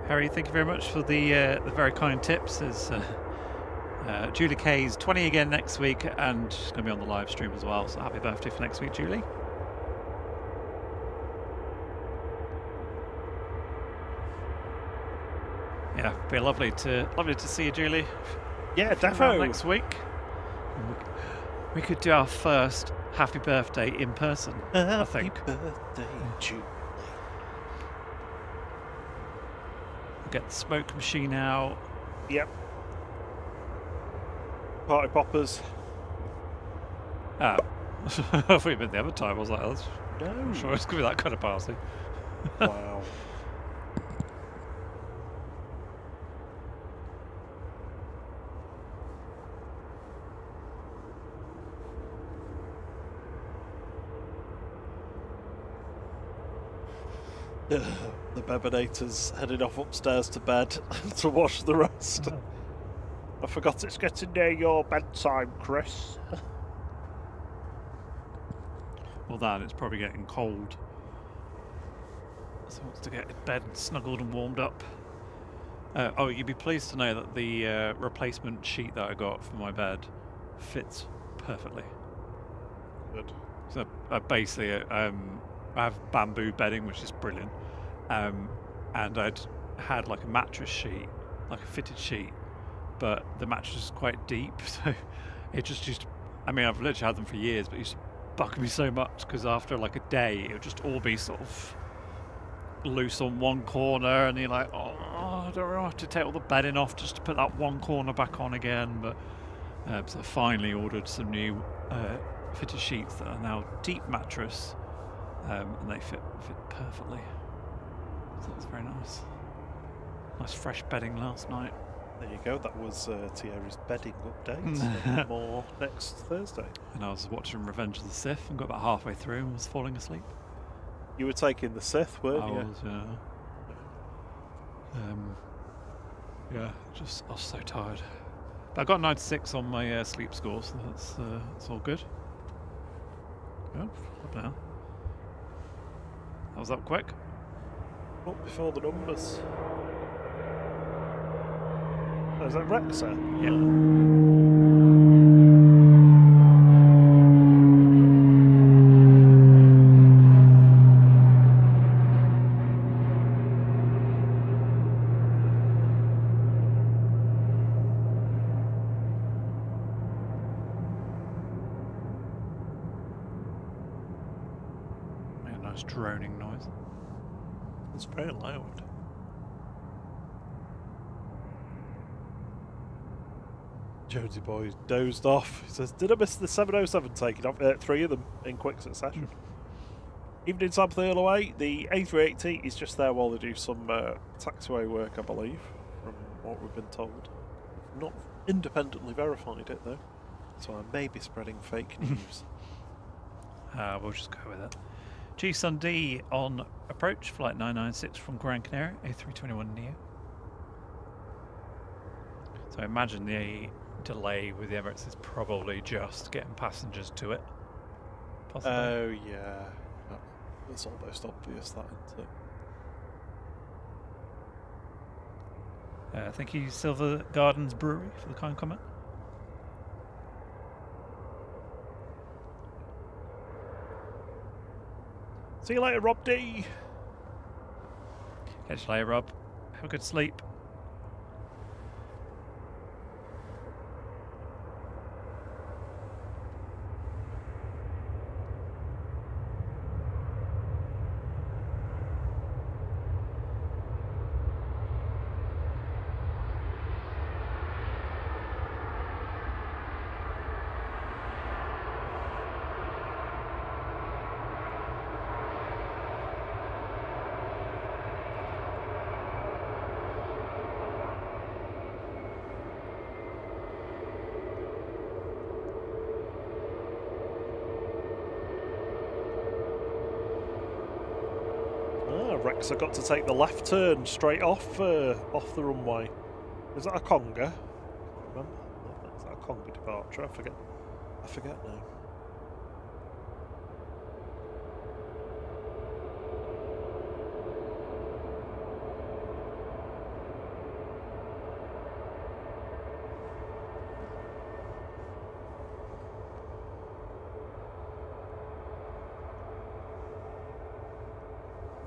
Harry, thank you very much for the very kind tips. There's Julie K's 20 again next week, and she's going to be on the live stream as well. So happy birthday for next week, Julie. Yeah, be lovely to see you, Julie. Yeah, definitely. Next week, we could do our first happy birthday in person. I think. Happy birthday, Julie. Get the smoke machine out. Yep. Party poppers. Oh, I thought you meant the other time. I was like, oh, No. I'm sure it's going to be that kind of party. Wow. The Bebinator's headed off upstairs to bed to wash the rest. I forgot it's getting near your bedtime, Chris. Well, that it's probably getting cold. So he wants to get in bed snuggled and warmed up. Oh, you'd be pleased to know that the replacement sheet that I got for my bed fits perfectly. Good. So basically, I have bamboo bedding, which is brilliant. And I'd had like a mattress sheet, like a fitted sheet, but the mattress is quite deep, so it just I mean, I've literally had them for years, but it used to buck me so much because after like a day, it would just all be sort of loose on one corner, and you're like, oh, I don't know, I have to take all the bedding off just to put that one corner back on again. But so I finally ordered some new fitted sheets that are now deep mattress, and they fit perfectly. So that's very nice. Nice fresh bedding last night. There you go. That was Thierry's bedding update. More next Thursday. And I was watching Revenge of the Sith and got about halfway through and was falling asleep. You were taking the Sith, weren't you? I was, yeah. I was so tired. But I got 96 on my sleep score, so that's all good. Yeah, up now. That was up quick. Up before the numbers. Oh, is that Rexa? Yeah. Nice droning noise. It's very loud. Jonesy boy dozed off. He says, did I miss the 707 taking off? 3 of them in quick succession. Evening time for the away. The A380 is just there while they do some taxiway work, I believe, from what we've been told. Not independently verified it, though, so I may be spreading fake news. We'll just go with it. G-Sun D on approach, flight 996 from Gran Canaria, A321neo. So I imagine the delay with the Emirates is probably just getting passengers to it. Possibly. Oh, yeah. That's almost obvious, that, isn't it? Thank you, Silver Gardens Brewery, for the kind comment. See you later, Rob D. Catch you later, Rob. Have a good sleep. Rex, I got to take the left turn straight off the runway. Is that a conga? I can't remember. Is that a conga departure? I forget now.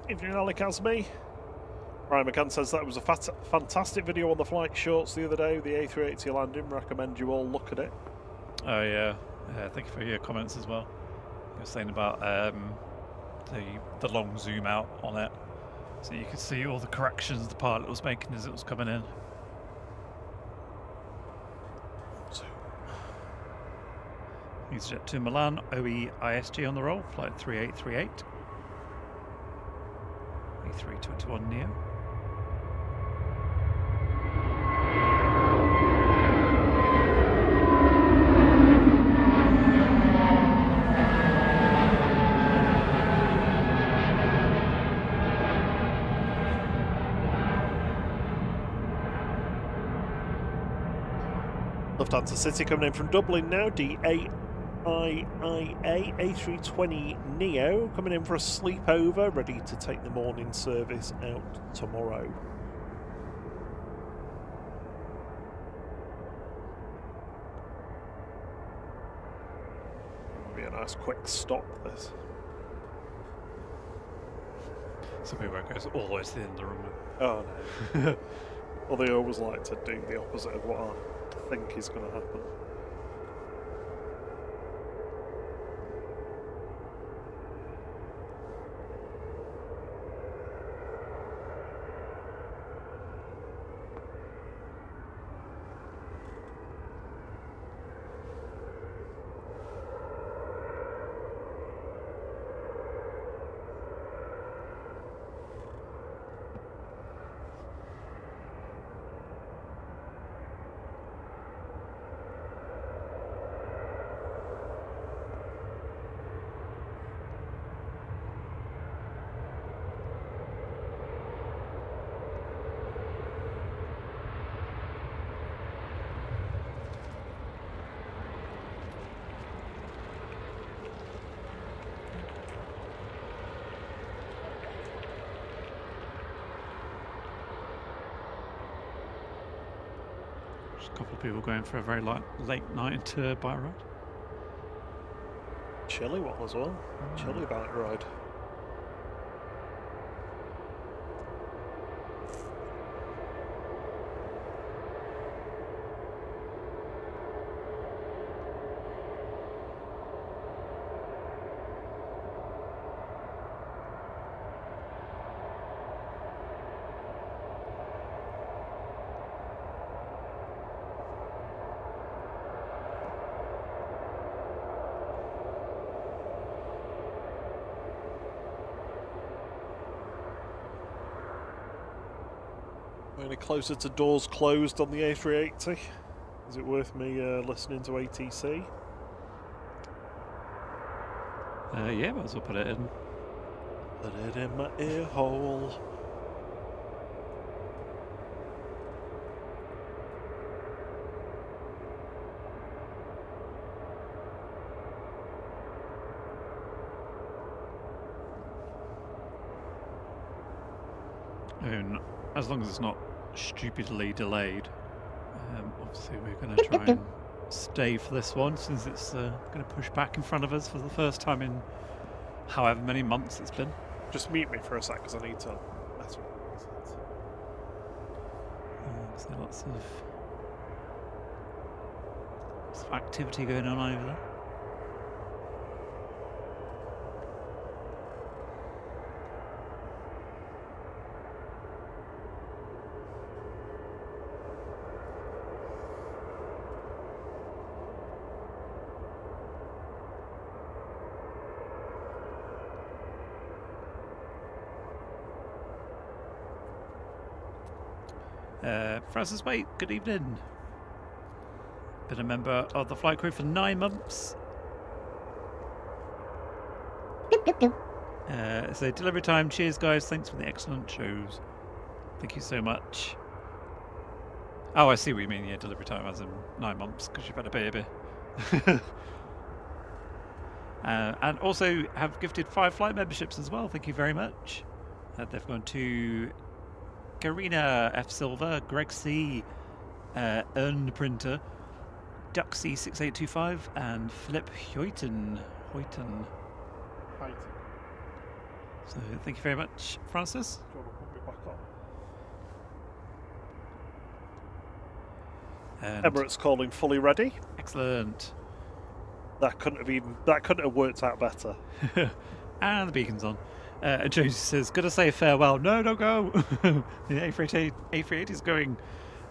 Evening, Alec Asmi. Ryan McCann says that was a fantastic video on the flight shorts the other day with the A380 landing. Recommend you all look at it. Oh yeah, thank you for your comments as well. You were saying about the long zoom out on it, so you could see all the corrections the pilot was making as it was coming in. EasyJet to Milan, OE ISG on the roll, flight 3838. A321neo. Lufthansa City coming in from Dublin now, DAIIA A320 Neo coming in for a sleepover, ready to take the morning service out tomorrow. Be a nice quick stop, this. Some people goes always to the end of the runway. Oh no. Well, they always like to do the opposite of what I think is going to happen. Just a couple of people going for a very late night bike ride. Chilly one as well. Chilly bike ride. Any closer to doors closed on the A380? Is it worth me listening to ATC? Yeah, might as well put it in. Put it in my ear hole. As long as it's not stupidly delayed. Obviously we're going to try and stay for this one since it's going to push back in front of us for the first time in however many months it's been. Just mute me for a sec because I need to mess with it. So lots of activity going on over there. Francis Wait, good evening. Been a member of the flight crew for 9 months. So delivery time, cheers guys, thanks for the excellent shows. Thank you so much. Oh, I see what you mean, yeah, delivery time as in 9 months, because you've had a baby. And also have gifted 5 flight memberships as well, thank you very much. They've gone to Karina F. Silver, Greg C. Earn Printer, Duck C 6825, and Philip Hoyton. So thank you very much, Francis. Do you want to put me back on? And Emirates calling fully ready. excellent. That couldn't have worked out better. And the beacon's on. And Josie says, "Gotta say farewell." No, don't go. The A380 is going.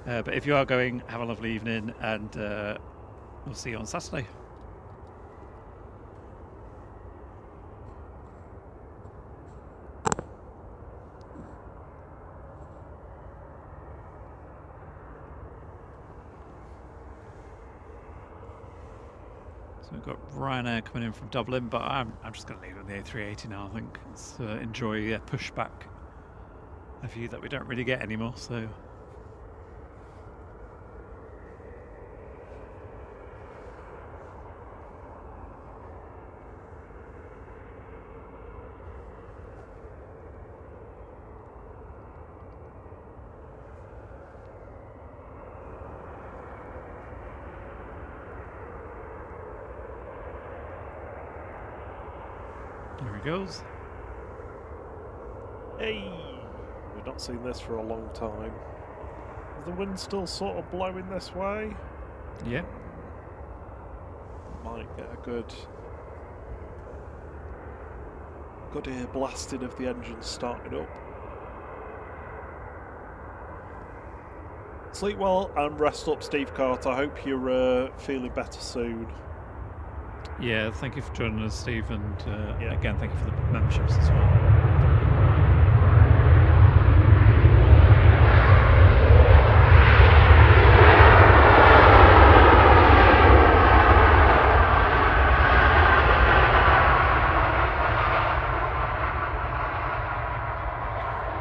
But if you are going, have a lovely evening, and we'll see you on Saturday. So we've got Ryanair coming in from Dublin, but I'm just going to leave it on the A380 now. I think let's enjoy pushback, a view that we don't really get anymore. So. There he goes. Hey! We've not seen this for a long time. Is the wind still sort of blowing this way? Yeah. Might get a good ear blasting of the engine starting up. Sleep well and rest up, Steve Carter. I hope you're feeling better soon. Yeah, thank you for joining us, Steve, and Yeah. again, thank you for the memberships as well.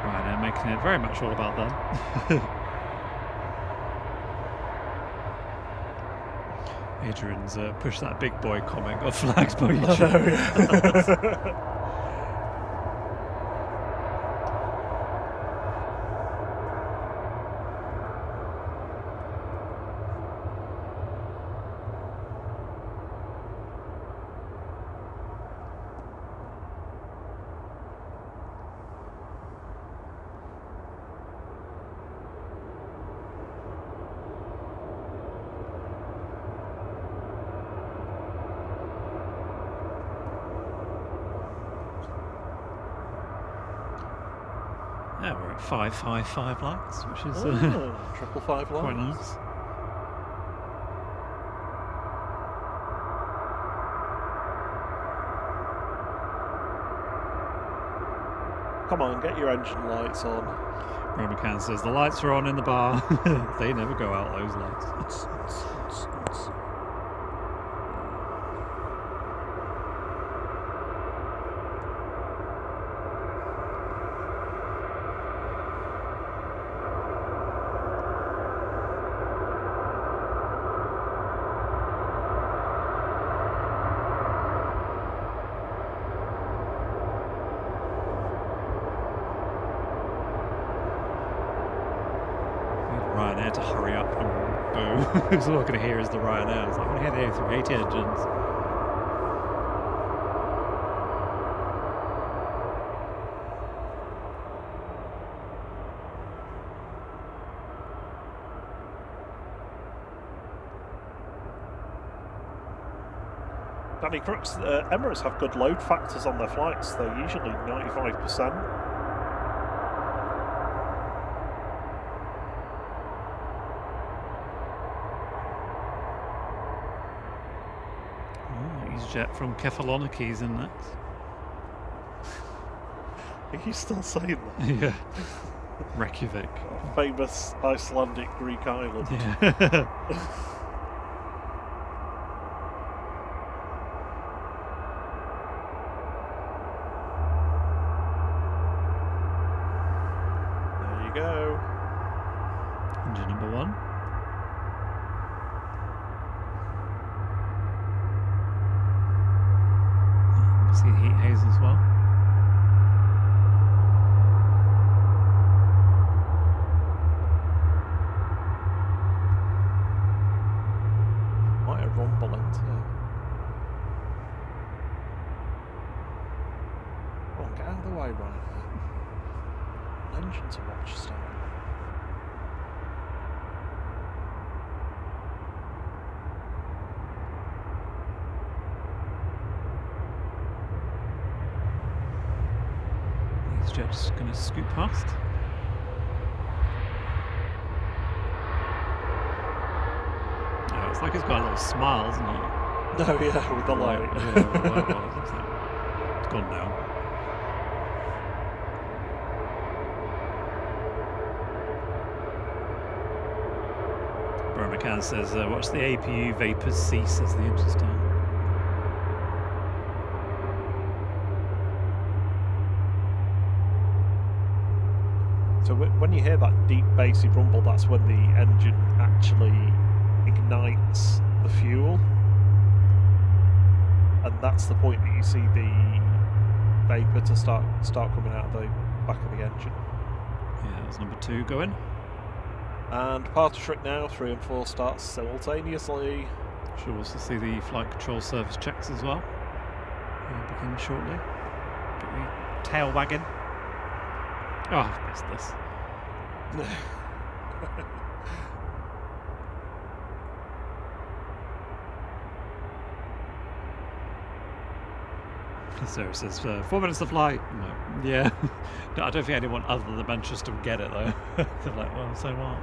Right, they're making it very much all about them. Adrian's pushed that big boy comic of flags by YouTube. Yeah, we're at 555 likes, which is triple five quite likes. nice. Come on, get your engine lights on. Roman McCann says the lights are on in the bar. They never go out, those lights. Ryanair to hurry up and boom. Because all I'm going to hear is the Ryanair. It's like, I want to hear the A380 engines. Danny Crooks, Emirates have good load factors on their flights. They're usually 95%. Jet from Kefalonikis in that. Are you still saying that? Yeah. Reykjavik. Famous Icelandic Greek island. Yeah. There you go. Engine number 1. See the heat haze as well. Quite a rumble, isn't it? Come on, get out of the way, Ryan. An engine to watch still. Jet's going to scoot past. Oh, it's like it's got a little smile, isn't it? No, yeah, with the light. Yeah, with the light bulb. It's gone now. Brian McCann says, watch the APU vapors cease as the engine starts. So when you hear that deep bassy rumble, that's when the engine actually ignites the fuel, and that's the point that you see the vapour to start coming out of the back of the engine. Yeah, that's number 2 going. And party trick now, 3 and 4 starts simultaneously. Should also see the flight control service checks as well. Begin shortly. Get the tail wagging. Oh, I've missed this. So it says 4 minutes to flight. No. Yeah. No, I don't think anyone other than Manchester would get it though. They're like, well, so what?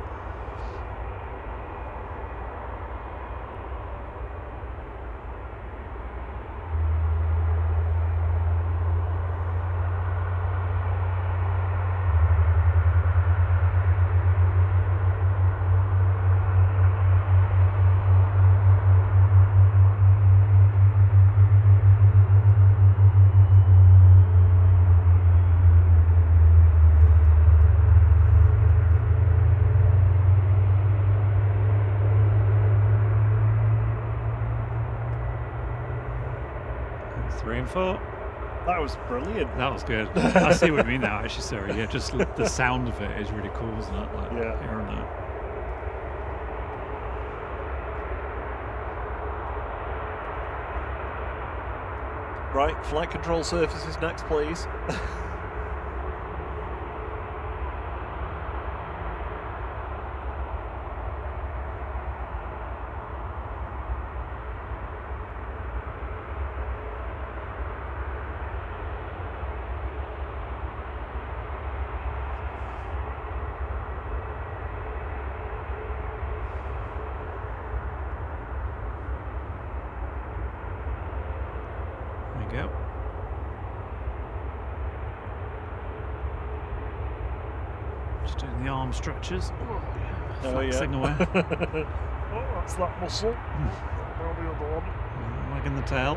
That was brilliant. That was good. I see what you mean now, actually, sorry. Yeah, just the sound of it is really cool, isn't it? Like, yeah. Hearing that. Right, flight control surfaces next, please. Just doing the arm stretches. Flexing away. Oh, that's that muscle. Now the other one. Wagging the tail.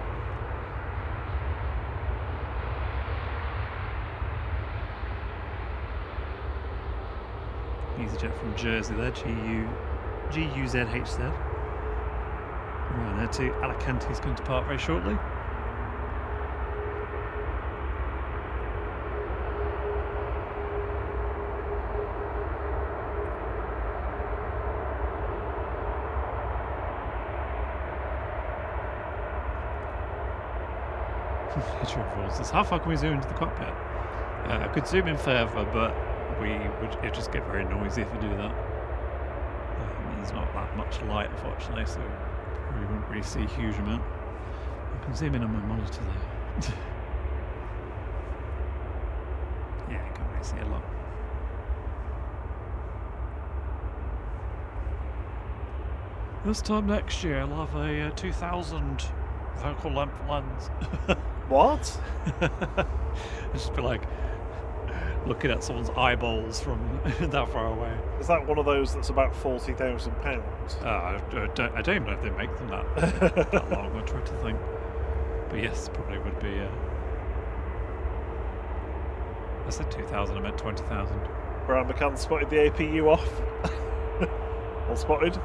EasyJet from Jersey there, GUZHZ. Right there to Alicante is going to depart very shortly. How far can we zoom into the cockpit? I could zoom in further, but it'd just get very noisy if we do that. There's not that much light, unfortunately, so we wouldn't really see a huge amount. I can zoom in on my monitor there. Yeah, you can't really see a lot. This time next year, I'll have a 2000 focal length lens. What? Just be like looking at someone's eyeballs from that far away. Is that one of those that's about £40,000? I don't even know if they make them that long. I'm trying to think. But yes, probably would be. I said 2,000, I meant 20,000. Brian McCann spotted the APU off. All spotted.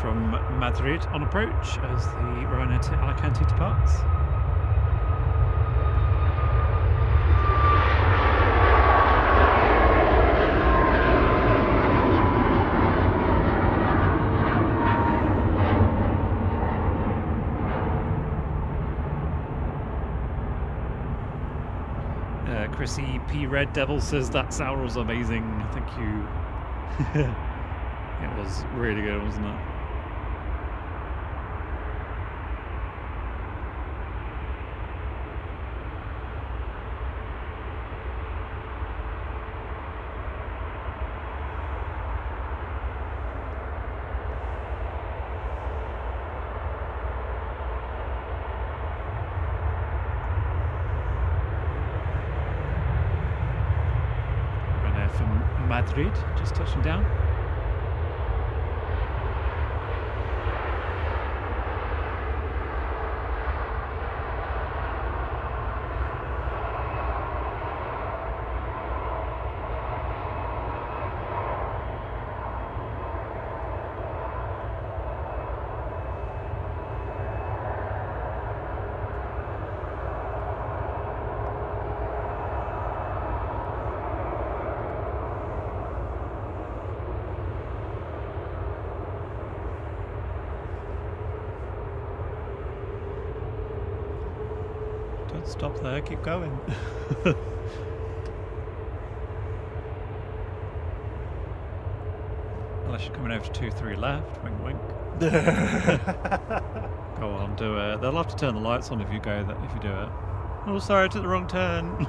From Madrid on approach as the Ryanair to Alicante departs. Chrissy P. Red Devil says that sound was amazing. Thank you. It was really good, wasn't it? Madrid, just touching down. Stop there, keep going. Unless you're coming over to 2-3 left, wink wink. Go on, do it. They'll have to turn the lights on if you do it. Oh sorry, I took the wrong turn.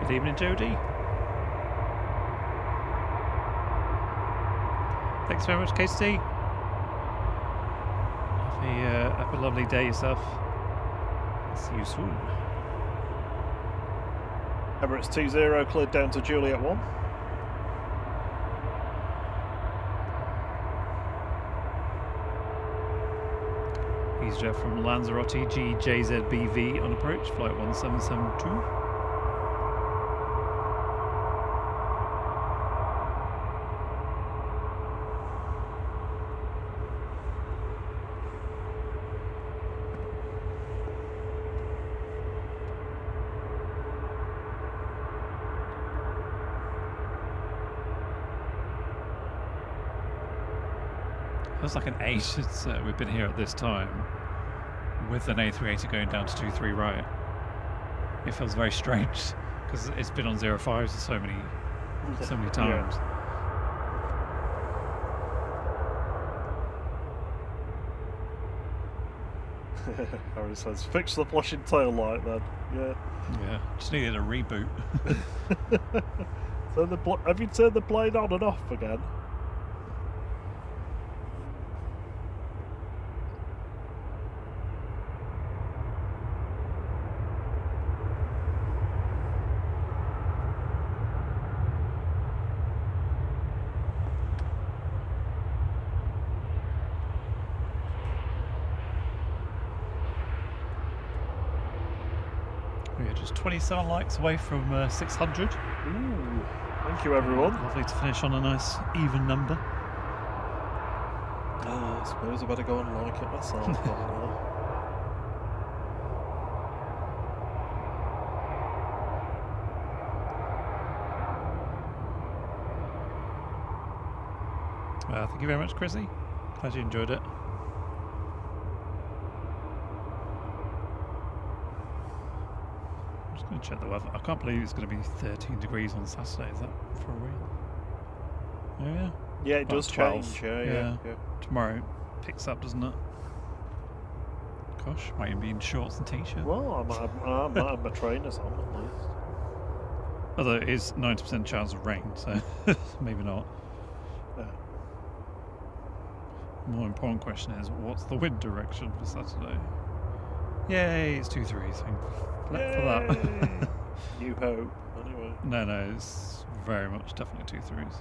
Good evening, Jodie. Thanks very much, Casey. Have a lovely day yourself. See you soon. Emirates 20 cleared down to Juliet 1. EasyJet from Lanzarote GJZBV on approach, flight 1772. Feels like an age since we've been here at this time. with an A380 going down to 2.3 right. It feels very strange because it's been on 0.5s so many times. Harry says, fix the flashing tail light then. Yeah. Yeah, just needed a reboot. So have you turned the plane on and off again? We're just 27 likes away from 600. Ooh, thank you everyone. Lovely to finish on a nice even number. I suppose I better go and like it myself. Thank you very much, Chrissy. Glad you enjoyed it. I'm just going to check the weather. I can't believe it's going to be 13 degrees on Saturday. Is that for real? Oh, yeah. Yeah, it About does 12. change. Yeah. Tomorrow it picks up, doesn't it? Gosh, might even be in shorts and t-shirt. Well, I might have my trainers on at least. Although it is 90% chance of rain, so maybe not. Yeah. More important question is, what's the wind direction for Saturday? Yay, it's 2-3, so for that. You hope, anyway. No, it's very much definitely 2-3s.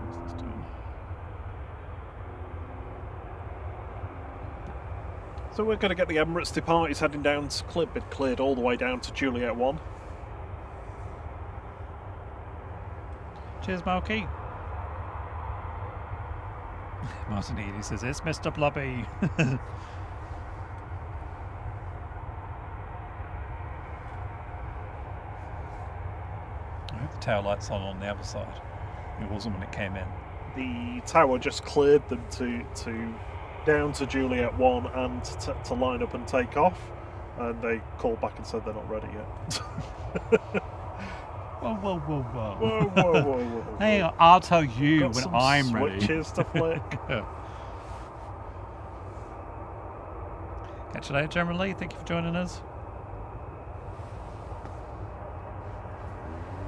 What's this doing? So we're going to get the Emirates departures heading down to cleared all the way down to Juliet 1. Cheers, Malky. Martin Eady says, it's Mr. Blobby. I hope the tail light's on the other side. It wasn't when it came in. The tower just cleared them to down to Juliet 1 and to line up and take off. And they called back and said they're not ready yet. Whoa. Whoa. Hey, I'll tell you Got when some I'm ready. switches to flick. Catch you later, Jeremy Lee. Thank you for joining us.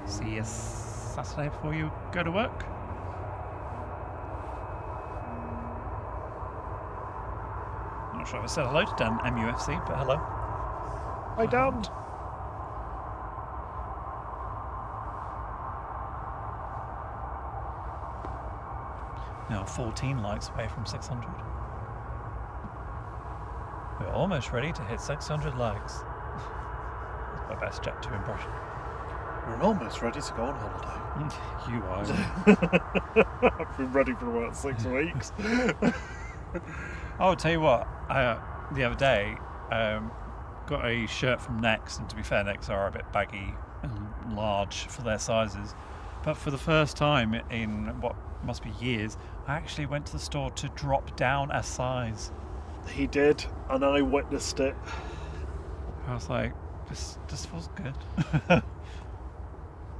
See you Saturday before you go to work. Not sure if I said hello to Dan MUFC, but hello. Hi, Dan. Now 14 likes away from 600. We're almost ready to hit 600 likes. That's my best Jet 2 impression. We're almost ready to go on holiday. You are. I've been ready for about 6 weeks. Oh, I'll tell you what, the other day, got a shirt from Next, and to be fair, Next are a bit baggy and large for their sizes. But for the first time in what must be years, I actually went to the store to drop down a size. He did, and I witnessed it. I was like, this feels good.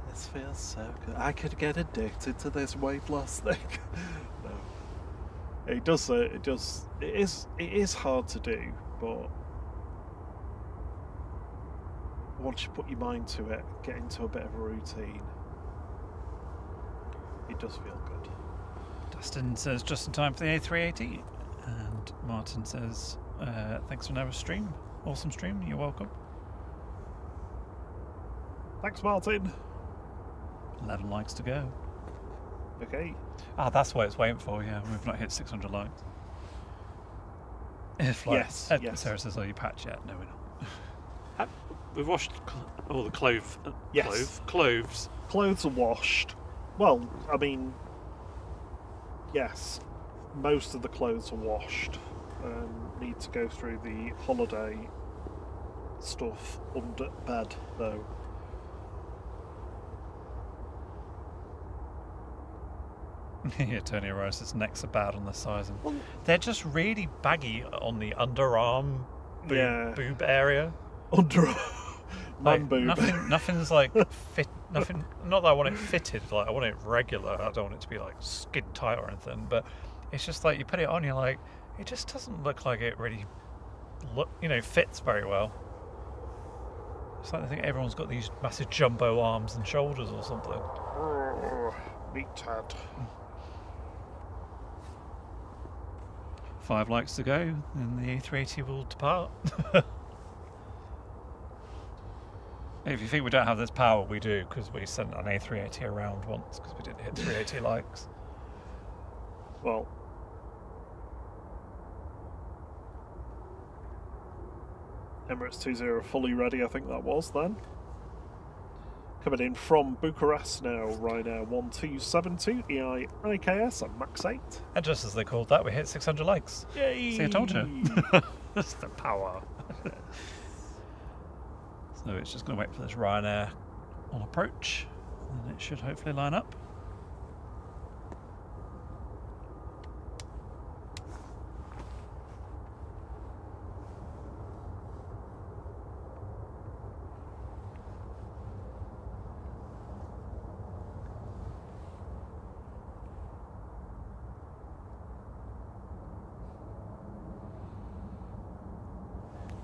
This feels so good. I could get addicted to this weight loss thing. No. It is hard to do, but once you put your mind to it, get into a bit of a routine, it does feel good. Dustin says, just in time for the A380. And Martin says, thanks for another stream. Awesome stream, you're welcome. Thanks, Martin. 11 likes to go. Okay. Ah, that's what it's waiting for, yeah. We've not hit 600 likes. Yes. Sarah says, are you patched yet? No, we're not. We've washed all the cloves. Cloves. Clothes are washed. Well, I mean, yes, most of the clothes are washed. Need to go through the holiday stuff under bed, though. Yeah, Tony Rice's necks are bad on the sides. And they're just really baggy on the underarm boob area. Underarm. Man boob. Nothing's like fit. Nothing. Not that I want it fitted. Like I want it regular. I don't want it to be like skin tight or anything. But it's just like you put it on, you're like, it just doesn't look like it really fits very well. It's like I think everyone's got these massive jumbo arms and shoulders or something. Meathead. 5 likes to go, and the A380 will depart. If you think we don't have this power, we do, because we sent an A380 around once because we didn't hit 380 likes. Well, Emirates 20 fully ready, I think that was then. Coming in from Bucharest now, Ryanair 1272, EI IKS and Max 8. And just as they called that, we hit 600 likes. Yay! See, I told you. That's the power. So it's just going to wait for this Ryanair on approach, and it should hopefully line up.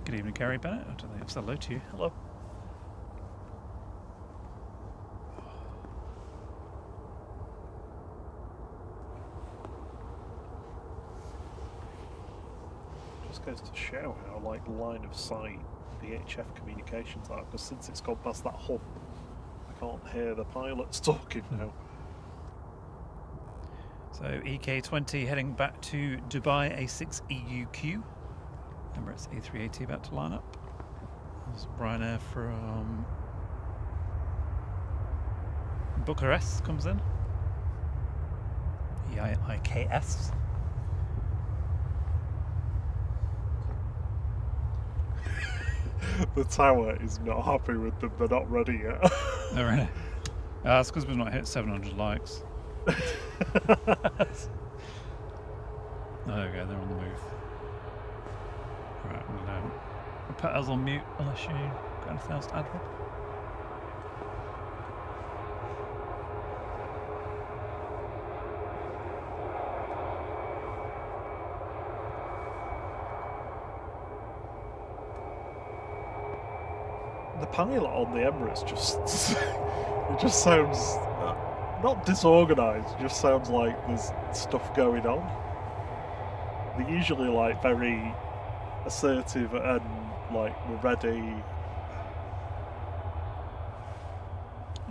Good evening, Gary Bennett. I don't think I've said hello to you. Hello. Just goes to show how like line of sight VHF communications are, because since it's gone past that hump, I can't hear the pilots talking now. So EK20 heading back to Dubai A6 EUQ. Emirates A380 about to line up. There's Ryanair from Bucharest comes in. EIKS. The tower is not happy with them, they're not ready yet. Oh, really? That's because we've not hit 700 likes. Oh, there we go, they're on the move. Right, we'll put us on mute unless you got anything else to add, Rob. The pilot on the Emirates just it just sounds not disorganized, it just sounds like there's stuff going on. They're usually like very assertive and like we're ready.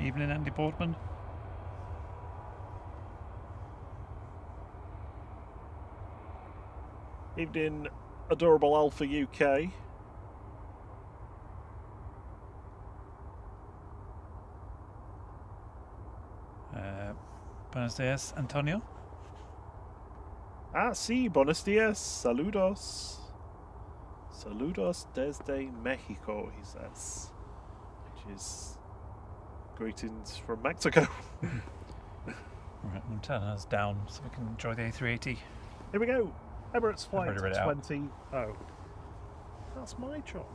Evening, Andy Boardman. Evening, Adorable Alpha UK. Buenos dias, Antonio. Ah, sí, buenos días, saludos. Saludos desde Mexico, he says. Which is greetings from Mexico. Right, I'm turning us down so we can enjoy the A380. Here we go. Emirates flight already read it out. 20. Oh. That's my job.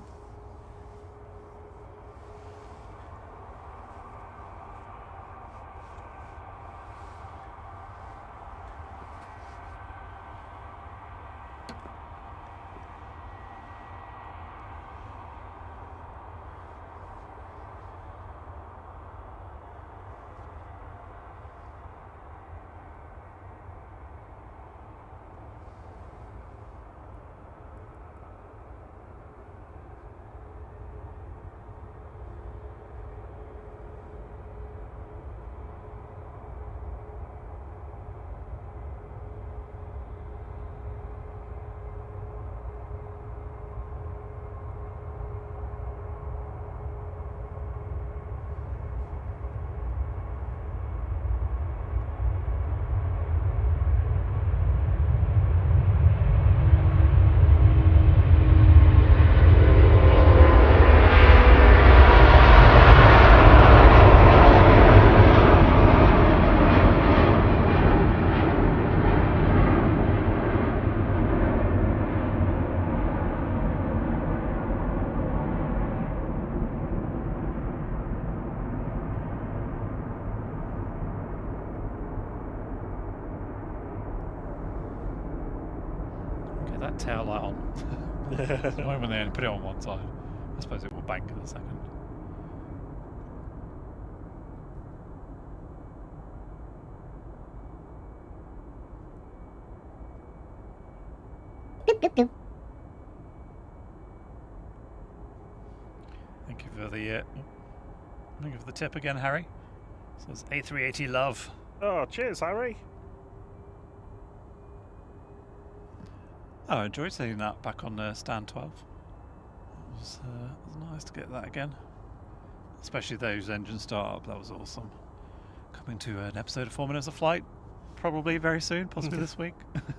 Get that tail light on. It's annoying when they only put it on one side. I suppose it will bank in a second. Thank you for the thank you for the tip again, Harry. So it's A380 love. Oh, cheers, Harry. Oh, I enjoyed seeing that back on stand 12. It was nice to get that again. Especially those engine start up, that was awesome. Coming to an episode of 4 Minutes of Flight, probably very soon, possibly this week.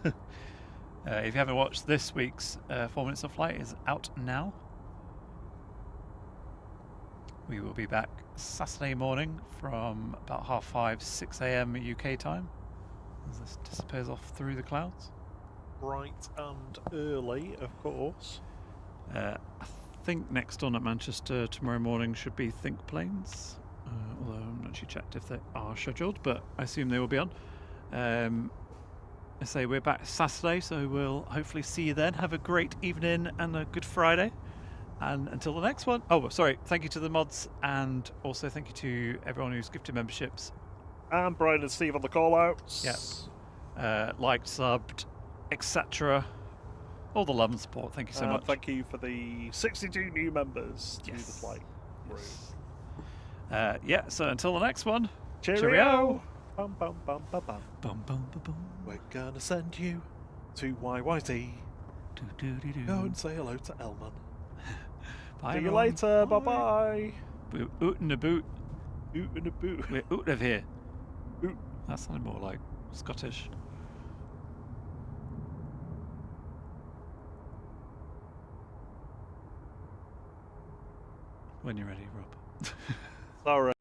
If you haven't watched this week's 4 Minutes of Flight, is out now. We will be back Saturday morning from about 5:30, 6 a.m. UK time, as this disappears off through the clouds. Bright and early, of course. I think next on at Manchester tomorrow morning should be Think Planes, although I'm not actually checked if they are scheduled, but I assume they will be on. I say we're back Saturday, so we'll hopefully see you then. Have a great evening and a good Friday. And until the next one. Oh, sorry. Thank you to the mods, and also thank you to everyone who's gifted memberships. And Brian and Steve on the call-outs. Yeah. Liked, subbed, etc. All the love and support. Thank you so much. Thank you for the 62 new members to the flight group. Yes. Yeah, so until the next one. Cheerio! Bum, bum, bum, bum, bum. Bum, bum, bum, bum. We're gonna send you to YYZ. Go and say hello to Elman. Bye, See you everyone. later. Bye-bye. We're oot in the boot. Oot in the boot. We're out of here. Oot. That sounded more like Scottish. When you're ready, Rob. Sorry.